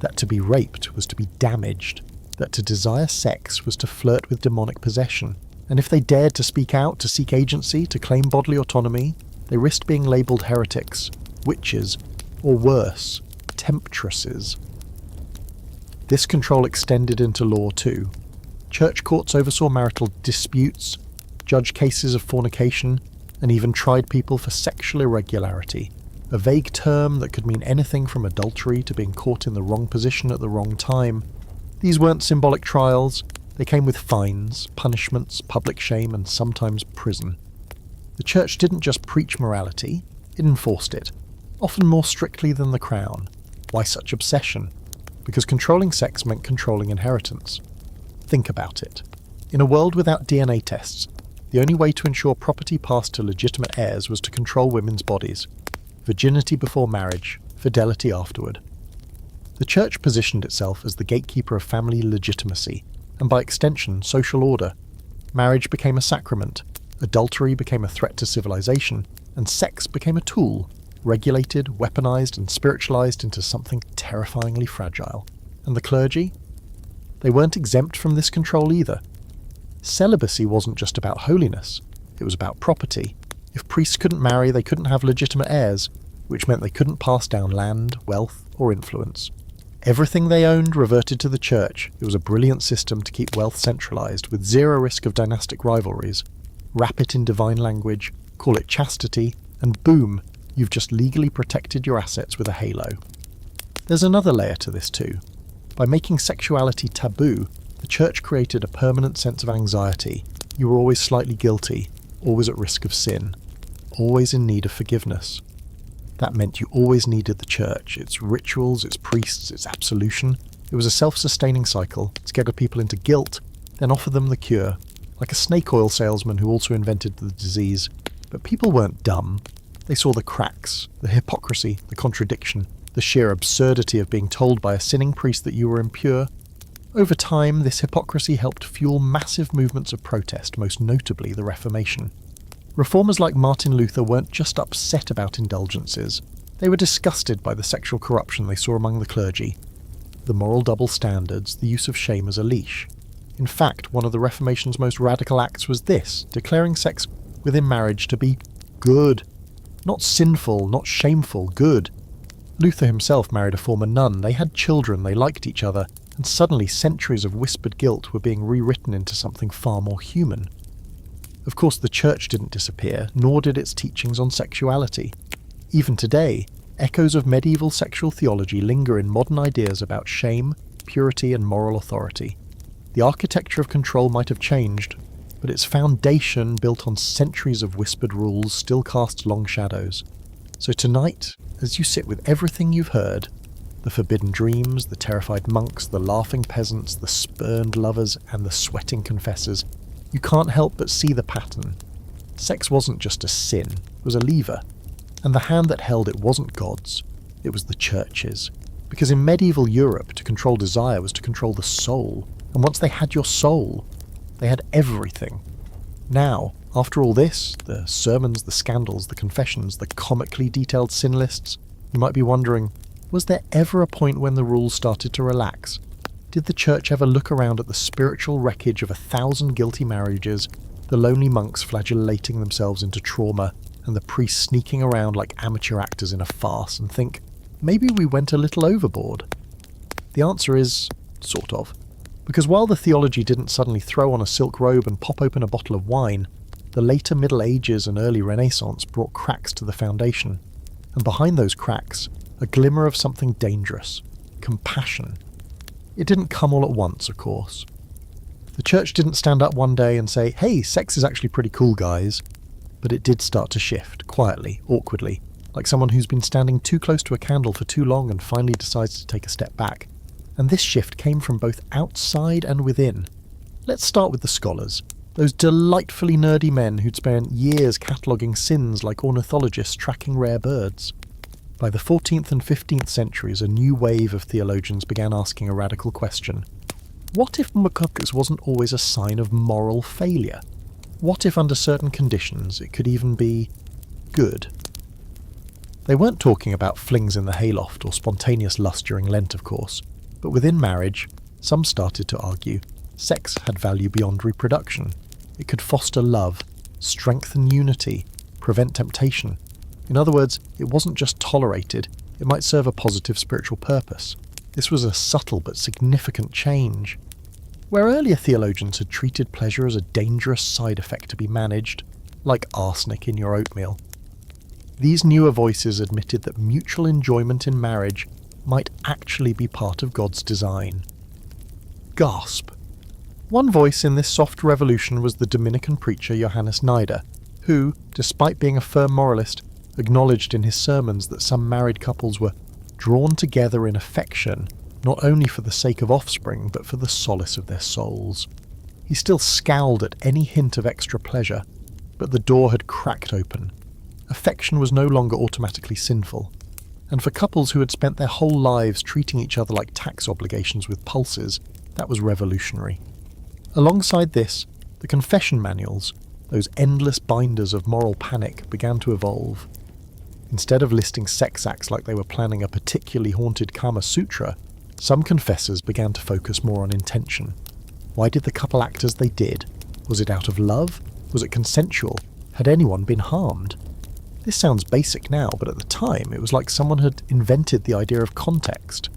that to be raped was to be damaged, that to desire sex was to flirt with demonic possession, and if they dared to speak out, to seek agency, to claim bodily autonomy, they risked being labelled heretics, witches, or worse, temptresses. This control extended into law too. Church courts oversaw marital disputes, judged cases of fornication, and even tried people for sexual irregularity, a vague term that could mean anything from adultery to being caught in the wrong position at the wrong time. These weren't symbolic trials, they came with fines, punishments, public shame, and sometimes prison. The church didn't just preach morality, it enforced it, often more strictly than the crown. Why such obsession? Because controlling sex meant controlling inheritance. Think about it. In a world without DNA tests, The only way to ensure property passed to legitimate heirs was to control women's bodies. Virginity before marriage, fidelity afterward. The church positioned itself as the gatekeeper of family legitimacy, and by extension, social order. Marriage became a sacrament, adultery became a threat to civilization, and sex became a tool, regulated, weaponized, and spiritualized into something terrifyingly fragile. And the clergy? They weren't exempt from this control either. Celibacy wasn't just about holiness, it was about property. If priests couldn't marry, they couldn't have legitimate heirs, which meant they couldn't pass down land, wealth, or influence. Everything they owned reverted to the church. It was a brilliant system to keep wealth centralized, with zero risk of dynastic rivalries. Wrap it in divine language, call it chastity, and boom, you've just legally protected your assets with a halo. There's another layer to this too. By making sexuality taboo, the church created a permanent sense of anxiety. You were always slightly guilty, always at risk of sin, always in need of forgiveness. That meant you always needed the church, its rituals, its priests, its absolution. It was a self-sustaining cycle, scared people into guilt, then offer them the cure, like a snake oil salesman who also invented the disease. But people weren't dumb. They saw the cracks, the hypocrisy, the contradiction, the sheer absurdity of being told by a sinning priest that you were impure. Over time, this hypocrisy helped fuel massive movements of protest, most notably the Reformation. Reformers like Martin Luther weren't just upset about indulgences. They were disgusted by the sexual corruption they saw among the clergy, the moral double standards, the use of shame as a leash. In fact, one of the Reformation's most radical acts was this, declaring sex within marriage to be good. Not sinful, not shameful, good. Luther himself married a former nun, they had children, they liked each other, and suddenly centuries of whispered guilt were being rewritten into something far more human. Of course, the church didn't disappear, nor did its teachings on sexuality. Even today, echoes of medieval sexual theology linger in modern ideas about shame, purity, and moral authority. The architecture of control might have changed, but its foundation, built on centuries of whispered rules, still casts long shadows. So tonight, as you sit with everything you've heard, the forbidden dreams, the terrified monks, the laughing peasants, the spurned lovers, and the sweating confessors, you can't help but see the pattern. Sex wasn't just a sin, it was a lever. And the hand that held it wasn't God's, it was the church's. Because in medieval Europe, to control desire was to control the soul. And once they had your soul, they had everything. Now, after all this, the sermons, the scandals, the confessions, the comically detailed sin lists, you might be wondering, was there ever a point when the rules started to relax? Did the church ever look around at the spiritual wreckage of 1,000 guilty marriages, the lonely monks flagellating themselves into trauma, and the priests sneaking around like amateur actors in a farce, and think, maybe we went a little overboard? The answer is, sort of. Because while the theology didn't suddenly throw on a silk robe and pop open a bottle of wine, the later Middle Ages and early Renaissance brought cracks to the foundation. And behind those cracks, a glimmer of something dangerous, compassion. It didn't come all at once, of course. The church didn't stand up one day and say, hey, sex is actually pretty cool, guys. But it did start to shift, quietly, awkwardly, like someone who's been standing too close to a candle for too long and finally decides to take a step back. And this shift came from both outside and within. Let's start with the scholars, those delightfully nerdy men who'd spent years cataloguing sins like ornithologists tracking rare birds. By the 14th and 15th centuries, a new wave of theologians began asking a radical question. What if hypocrisy wasn't always a sign of moral failure? What if under certain conditions it could even be good? They weren't talking about flings in the hayloft or spontaneous lust during Lent, of course, but within marriage, some started to argue sex had value beyond reproduction. It could foster love, strengthen unity, prevent temptation. In other words, it wasn't just tolerated, it might serve a positive spiritual purpose. This was a subtle but significant change. Where earlier theologians had treated pleasure as a dangerous side effect to be managed, like arsenic in your oatmeal, these newer voices admitted that mutual enjoyment in marriage might actually be part of God's design. Gasp! One voice in this soft revolution was the Dominican preacher Johannes Neider, who, despite being a firm moralist, acknowledged in his sermons that some married couples were drawn together in affection, not only for the sake of offspring, but for the solace of their souls. He still scowled at any hint of extra pleasure, but the door had cracked open. Affection was no longer automatically sinful, and for couples who had spent their whole lives treating each other like tax obligations with pulses, that was revolutionary. Alongside this, the confession manuals, those endless binders of moral panic, began to evolve. Instead of listing sex acts like they were planning a particularly haunted Kama Sutra, some confessors began to focus more on intention. Why did the couple act as they did? Was it out of love? Was it consensual? Had anyone been harmed? This sounds basic now, but at the time it was like someone had invented the idea of context.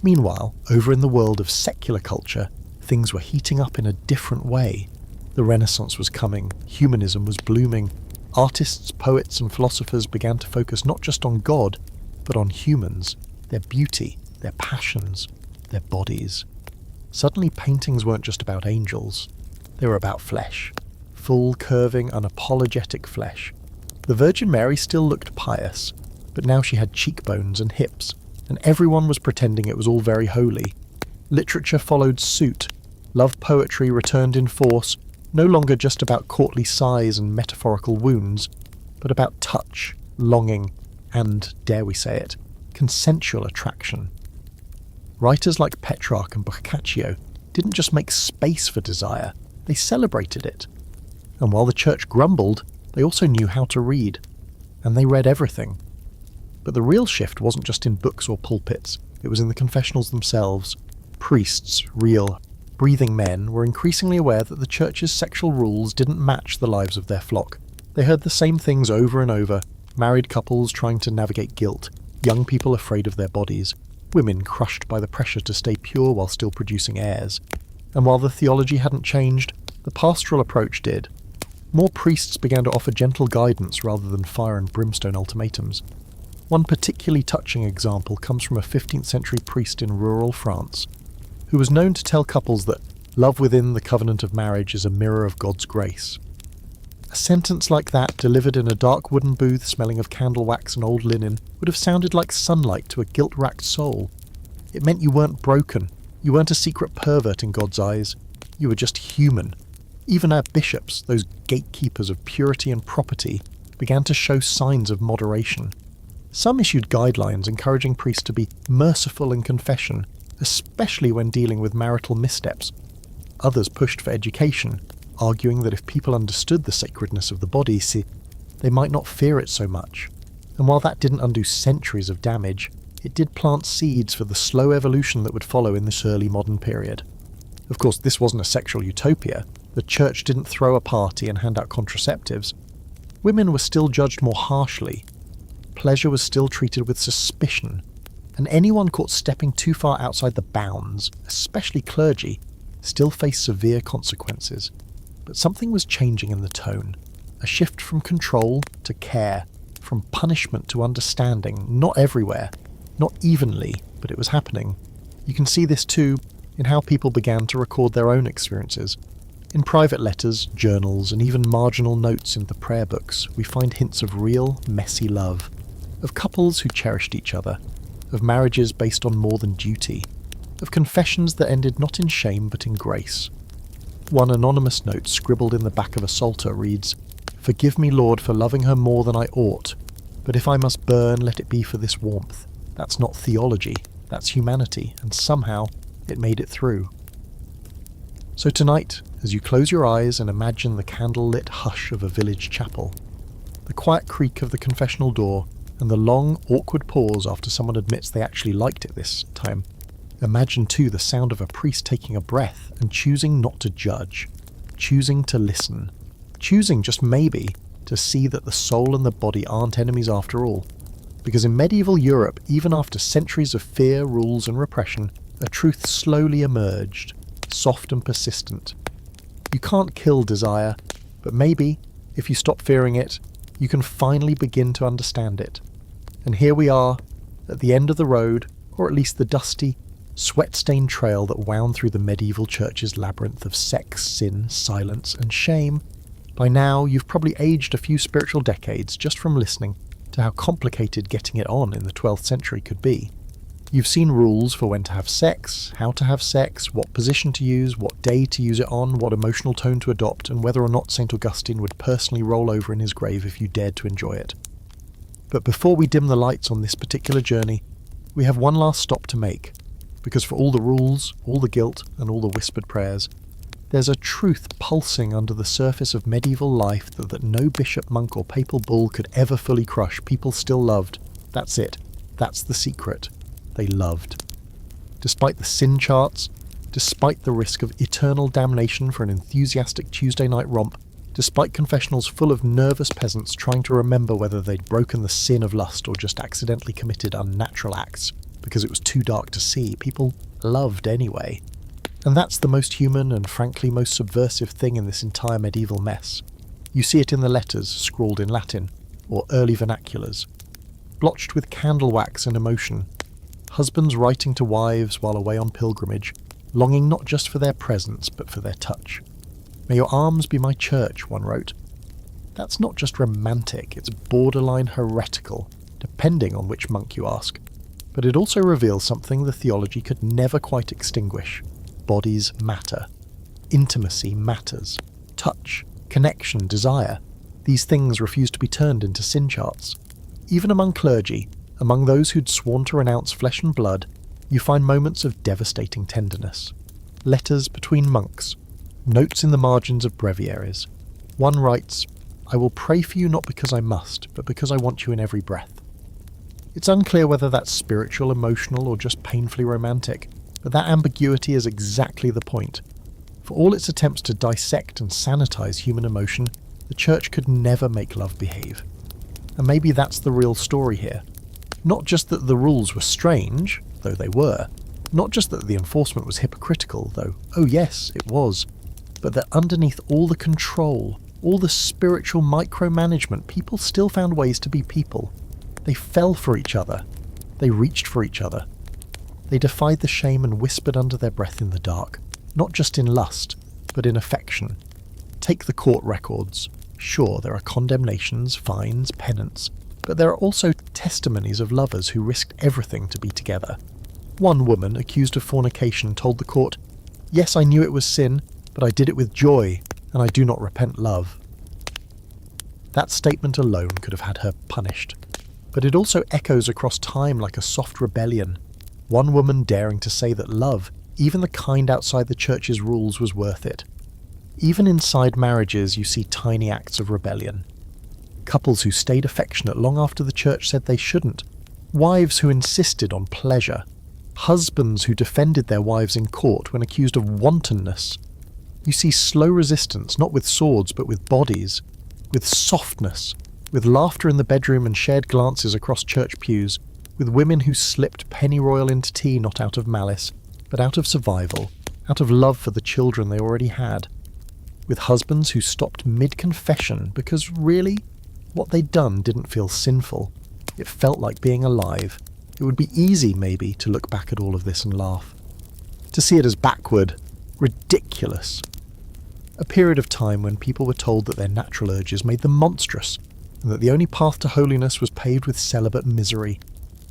Meanwhile, over in the world of secular culture, things were heating up in a different way. The Renaissance was coming, humanism was blooming, artists, poets and philosophers began to focus not just on God, but on humans, their beauty, their passions, their bodies. Suddenly paintings weren't just about angels, they were about flesh. Full, curving, unapologetic flesh. The Virgin Mary still looked pious, but now she had cheekbones and hips, and everyone was pretending it was all very holy. Literature followed suit. Love poetry returned in force, no longer just about courtly sighs and metaphorical wounds, but about touch, longing, and, dare we say it, consensual attraction. Writers like Petrarch and Boccaccio didn't just make space for desire, they celebrated it. And while the church grumbled, they also knew how to read, and they read everything. But the real shift wasn't just in books or pulpits, it was in the confessionals themselves. Priests, real, breathing men, were increasingly aware that the church's sexual rules didn't match the lives of their flock. They heard the same things over and over: married couples trying to navigate guilt, young people afraid of their bodies, women crushed by the pressure to stay pure while still producing heirs. And while the theology hadn't changed, the pastoral approach did. More priests began to offer gentle guidance rather than fire and brimstone ultimatums. One particularly touching example comes from a 15th century priest in rural France, who was known to tell couples that love within the covenant of marriage is a mirror of God's grace. A sentence like that, delivered in a dark wooden booth smelling of candle wax and old linen, would have sounded like sunlight to a guilt-racked soul. It meant you weren't broken, you weren't a secret pervert in God's eyes, you were just human. Even our bishops, those gatekeepers of purity and property, began to show signs of moderation. Some issued guidelines encouraging priests to be merciful in confession, especially when dealing with marital missteps. Others pushed for education, arguing that if people understood the sacredness of the body, they might not fear it so much. And while that didn't undo centuries of damage, it did plant seeds for the slow evolution that would follow in this early modern period. Of course, this wasn't a sexual utopia. The church didn't throw a party and hand out contraceptives. Women were still judged more harshly. Pleasure was still treated with suspicion, and anyone caught stepping too far outside the bounds, especially clergy, still faced severe consequences. But something was changing in the tone. A shift from control to care, from punishment to understanding, not everywhere, not evenly, but it was happening. You can see this too in how people began to record their own experiences. In private letters, journals, and even marginal notes in the prayer books, we find hints of real, messy love, of couples who cherished each other, of marriages based on more than duty, of confessions that ended not in shame but in grace. One anonymous note scribbled in the back of a psalter reads, "Forgive me, Lord, for loving her more than I ought, but if I must burn, let it be for this warmth." That's not theology, that's humanity, and somehow it made it through. So tonight, as you close your eyes and imagine the candle-lit hush of a village chapel, the quiet creak of the confessional door, and the long, awkward pause after someone admits they actually liked it this time, imagine too the sound of a priest taking a breath and choosing not to judge, choosing to listen, choosing just maybe to see that the soul and the body aren't enemies after all. Because in medieval Europe, even after centuries of fear, rules and repression, a truth slowly emerged, soft and persistent. You can't kill desire, but maybe, if you stop fearing it, you can finally begin to understand it. And here we are, at the end of the road, or at least the dusty, sweat-stained trail that wound through the medieval church's labyrinth of sex, sin, silence, and shame. By now, you've probably aged a few spiritual decades just from listening to how complicated getting it on in the 12th century could be. You've seen rules for when to have sex, how to have sex, what position to use, what day to use it on, what emotional tone to adopt, and whether or not St. Augustine would personally roll over in his grave if you dared to enjoy it. But before we dim the lights on this particular journey, we have one last stop to make, because for all the rules, all the guilt, and all the whispered prayers, there's a truth pulsing under the surface of medieval life that no bishop, monk, or papal bull could ever fully crush. People still loved. That's it. That's the secret. They loved. Despite the sin charts, despite the risk of eternal damnation for an enthusiastic Tuesday night romp, despite confessionals full of nervous peasants trying to remember whether they'd broken the sin of lust or just accidentally committed unnatural acts because it was too dark to see, people loved anyway. And that's the most human and frankly most subversive thing in this entire medieval mess. You see it in the letters scrawled in Latin, or early vernaculars, blotched with candle wax and emotion, husbands writing to wives while away on pilgrimage, longing not just for their presence but for their touch. "May your arms be my church," one wrote. That's not just romantic, it's borderline heretical, depending on which monk you ask. But it also reveals something the theology could never quite extinguish. Bodies matter. Intimacy matters. Touch, connection, desire. These things refuse to be turned into sin charts. Even among clergy, among those who'd sworn to renounce flesh and blood, you find moments of devastating tenderness. Letters between monks. Notes in the margins of breviaries. One writes, "I will pray for you not because I must, but because I want you in every breath." It's unclear whether that's spiritual, emotional, or just painfully romantic, but that ambiguity is exactly the point. For all its attempts to dissect and sanitize human emotion, the Church could never make love behave. And maybe that's the real story here. Not just that the rules were strange, though they were. Not just that the enforcement was hypocritical, though, oh yes, it was. But that underneath all the control, all the spiritual micromanagement, people still found ways to be people. They fell for each other. They reached for each other. They defied the shame and whispered under their breath in the dark, not just in lust, but in affection. Take the court records. Sure, there are condemnations, fines, penance, but there are also testimonies of lovers who risked everything to be together. One woman, accused of fornication, told the court, "Yes, I knew it was sin, but I did it with joy, and I do not repent love." That statement alone could have had her punished. But it also echoes across time like a soft rebellion. One woman daring to say that love, even the kind outside the Church's rules, was worth it. Even inside marriages you see tiny acts of rebellion. Couples who stayed affectionate long after the Church said they shouldn't. Wives who insisted on pleasure. Husbands who defended their wives in court when accused of wantonness. You see slow resistance, not with swords but with bodies, with softness, with laughter in the bedroom and shared glances across church pews, with women who slipped pennyroyal into tea not out of malice, but out of survival, out of love for the children they already had, with husbands who stopped mid-confession because really, what they'd done didn't feel sinful. It felt like being alive. It would be easy, maybe, to look back at all of this and laugh. To see it as backward, ridiculous. A period of time when people were told that their natural urges made them monstrous, and that the only path to holiness was paved with celibate misery.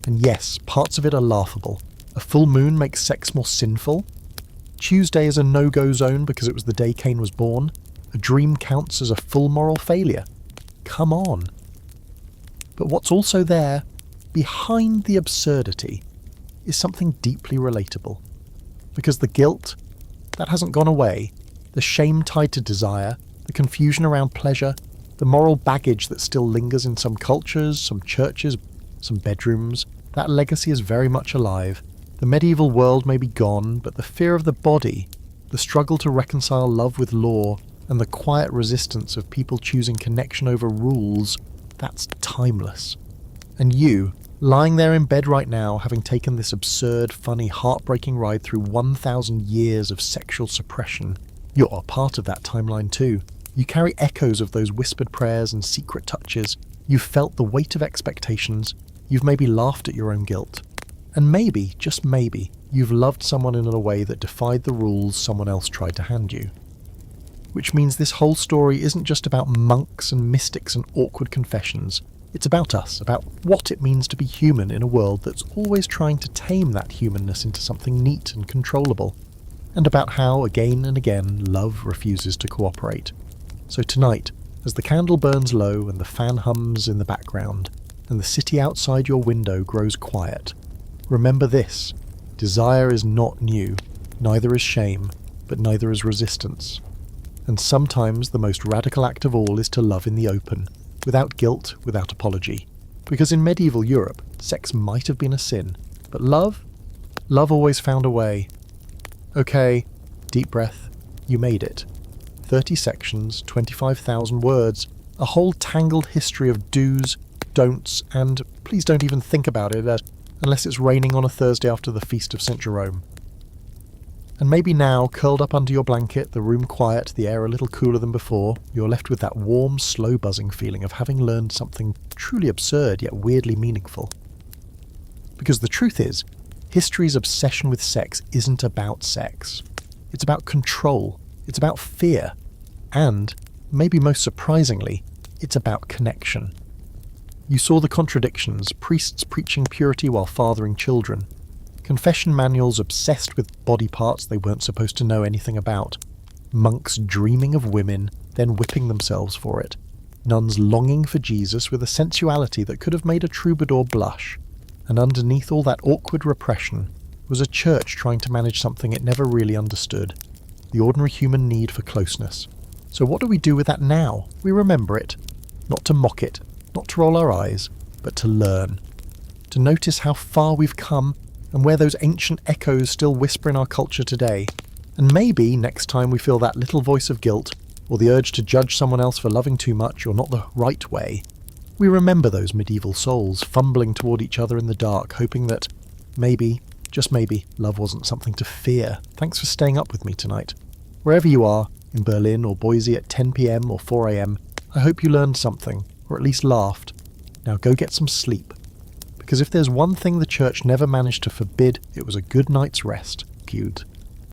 And yes, parts of it are laughable. A full moon makes sex more sinful. Tuesday is a no-go zone because it was the day Cain was born. A dream counts as a full moral failure. Come on. But what's also there, behind the absurdity, is something deeply relatable. Because the guilt, that hasn't gone away. The shame tied to desire, the confusion around pleasure, the moral baggage that still lingers in some cultures, some churches, some bedrooms, that legacy is very much alive. The medieval world may be gone, but the fear of the body, the struggle to reconcile love with law, and the quiet resistance of people choosing connection over rules, that's timeless. And you, lying there in bed right now, having taken this absurd, funny, heartbreaking ride through 1,000 years of sexual suppression, you're a part of that timeline too. You carry echoes of those whispered prayers and secret touches. You've felt the weight of expectations. You've maybe laughed at your own guilt. And maybe, just maybe, you've loved someone in a way that defied the rules someone else tried to hand you. Which means this whole story isn't just about monks and mystics and awkward confessions. It's about us, about what it means to be human in a world that's always trying to tame that humanness into something neat and controllable, and about how, again and again, love refuses to cooperate. So tonight, as the candle burns low and the fan hums in the background, and the city outside your window grows quiet, remember this: desire is not new, neither is shame, but neither is resistance. And sometimes the most radical act of all is to love in the open, without guilt, without apology. Because in medieval Europe, sex might have been a sin, but love always found a way. Okay, deep breath, you made it. 30 sections, 25,000 words, a whole tangled history of do's, don'ts, and please don't even think about it unless it's raining on a Thursday after the Feast of St. Jerome. And maybe now, curled up under your blanket, the room quiet, the air a little cooler than before, you're left with that warm, slow buzzing feeling of having learned something truly absurd yet weirdly meaningful. Because the truth is, history's obsession with sex isn't about sex. It's about control, it's about fear, and, maybe most surprisingly, it's about connection. You saw the contradictions, priests preaching purity while fathering children, confession manuals obsessed with body parts they weren't supposed to know anything about, monks dreaming of women, then whipping themselves for it, nuns longing for Jesus with a sensuality that could have made a troubadour blush, and underneath all that awkward repression was a church trying to manage something it never really understood, the ordinary human need for closeness. So what do we do with that now? We remember it, not to mock it, not to roll our eyes, but to learn, to notice how far we've come and where those ancient echoes still whisper in our culture today. And maybe next time we feel that little voice of guilt, or the urge to judge someone else for loving too much or not the right way, we remember those medieval souls fumbling toward each other in the dark, hoping that maybe, just maybe, love wasn't something to fear. Thanks for staying up with me tonight. Wherever you are, in Berlin or Boise at 10 p.m. or 4 a.m, I hope you learned something, or at least laughed. Now go get some sleep. Because if there's one thing the church never managed to forbid, it was a good night's rest. Cute.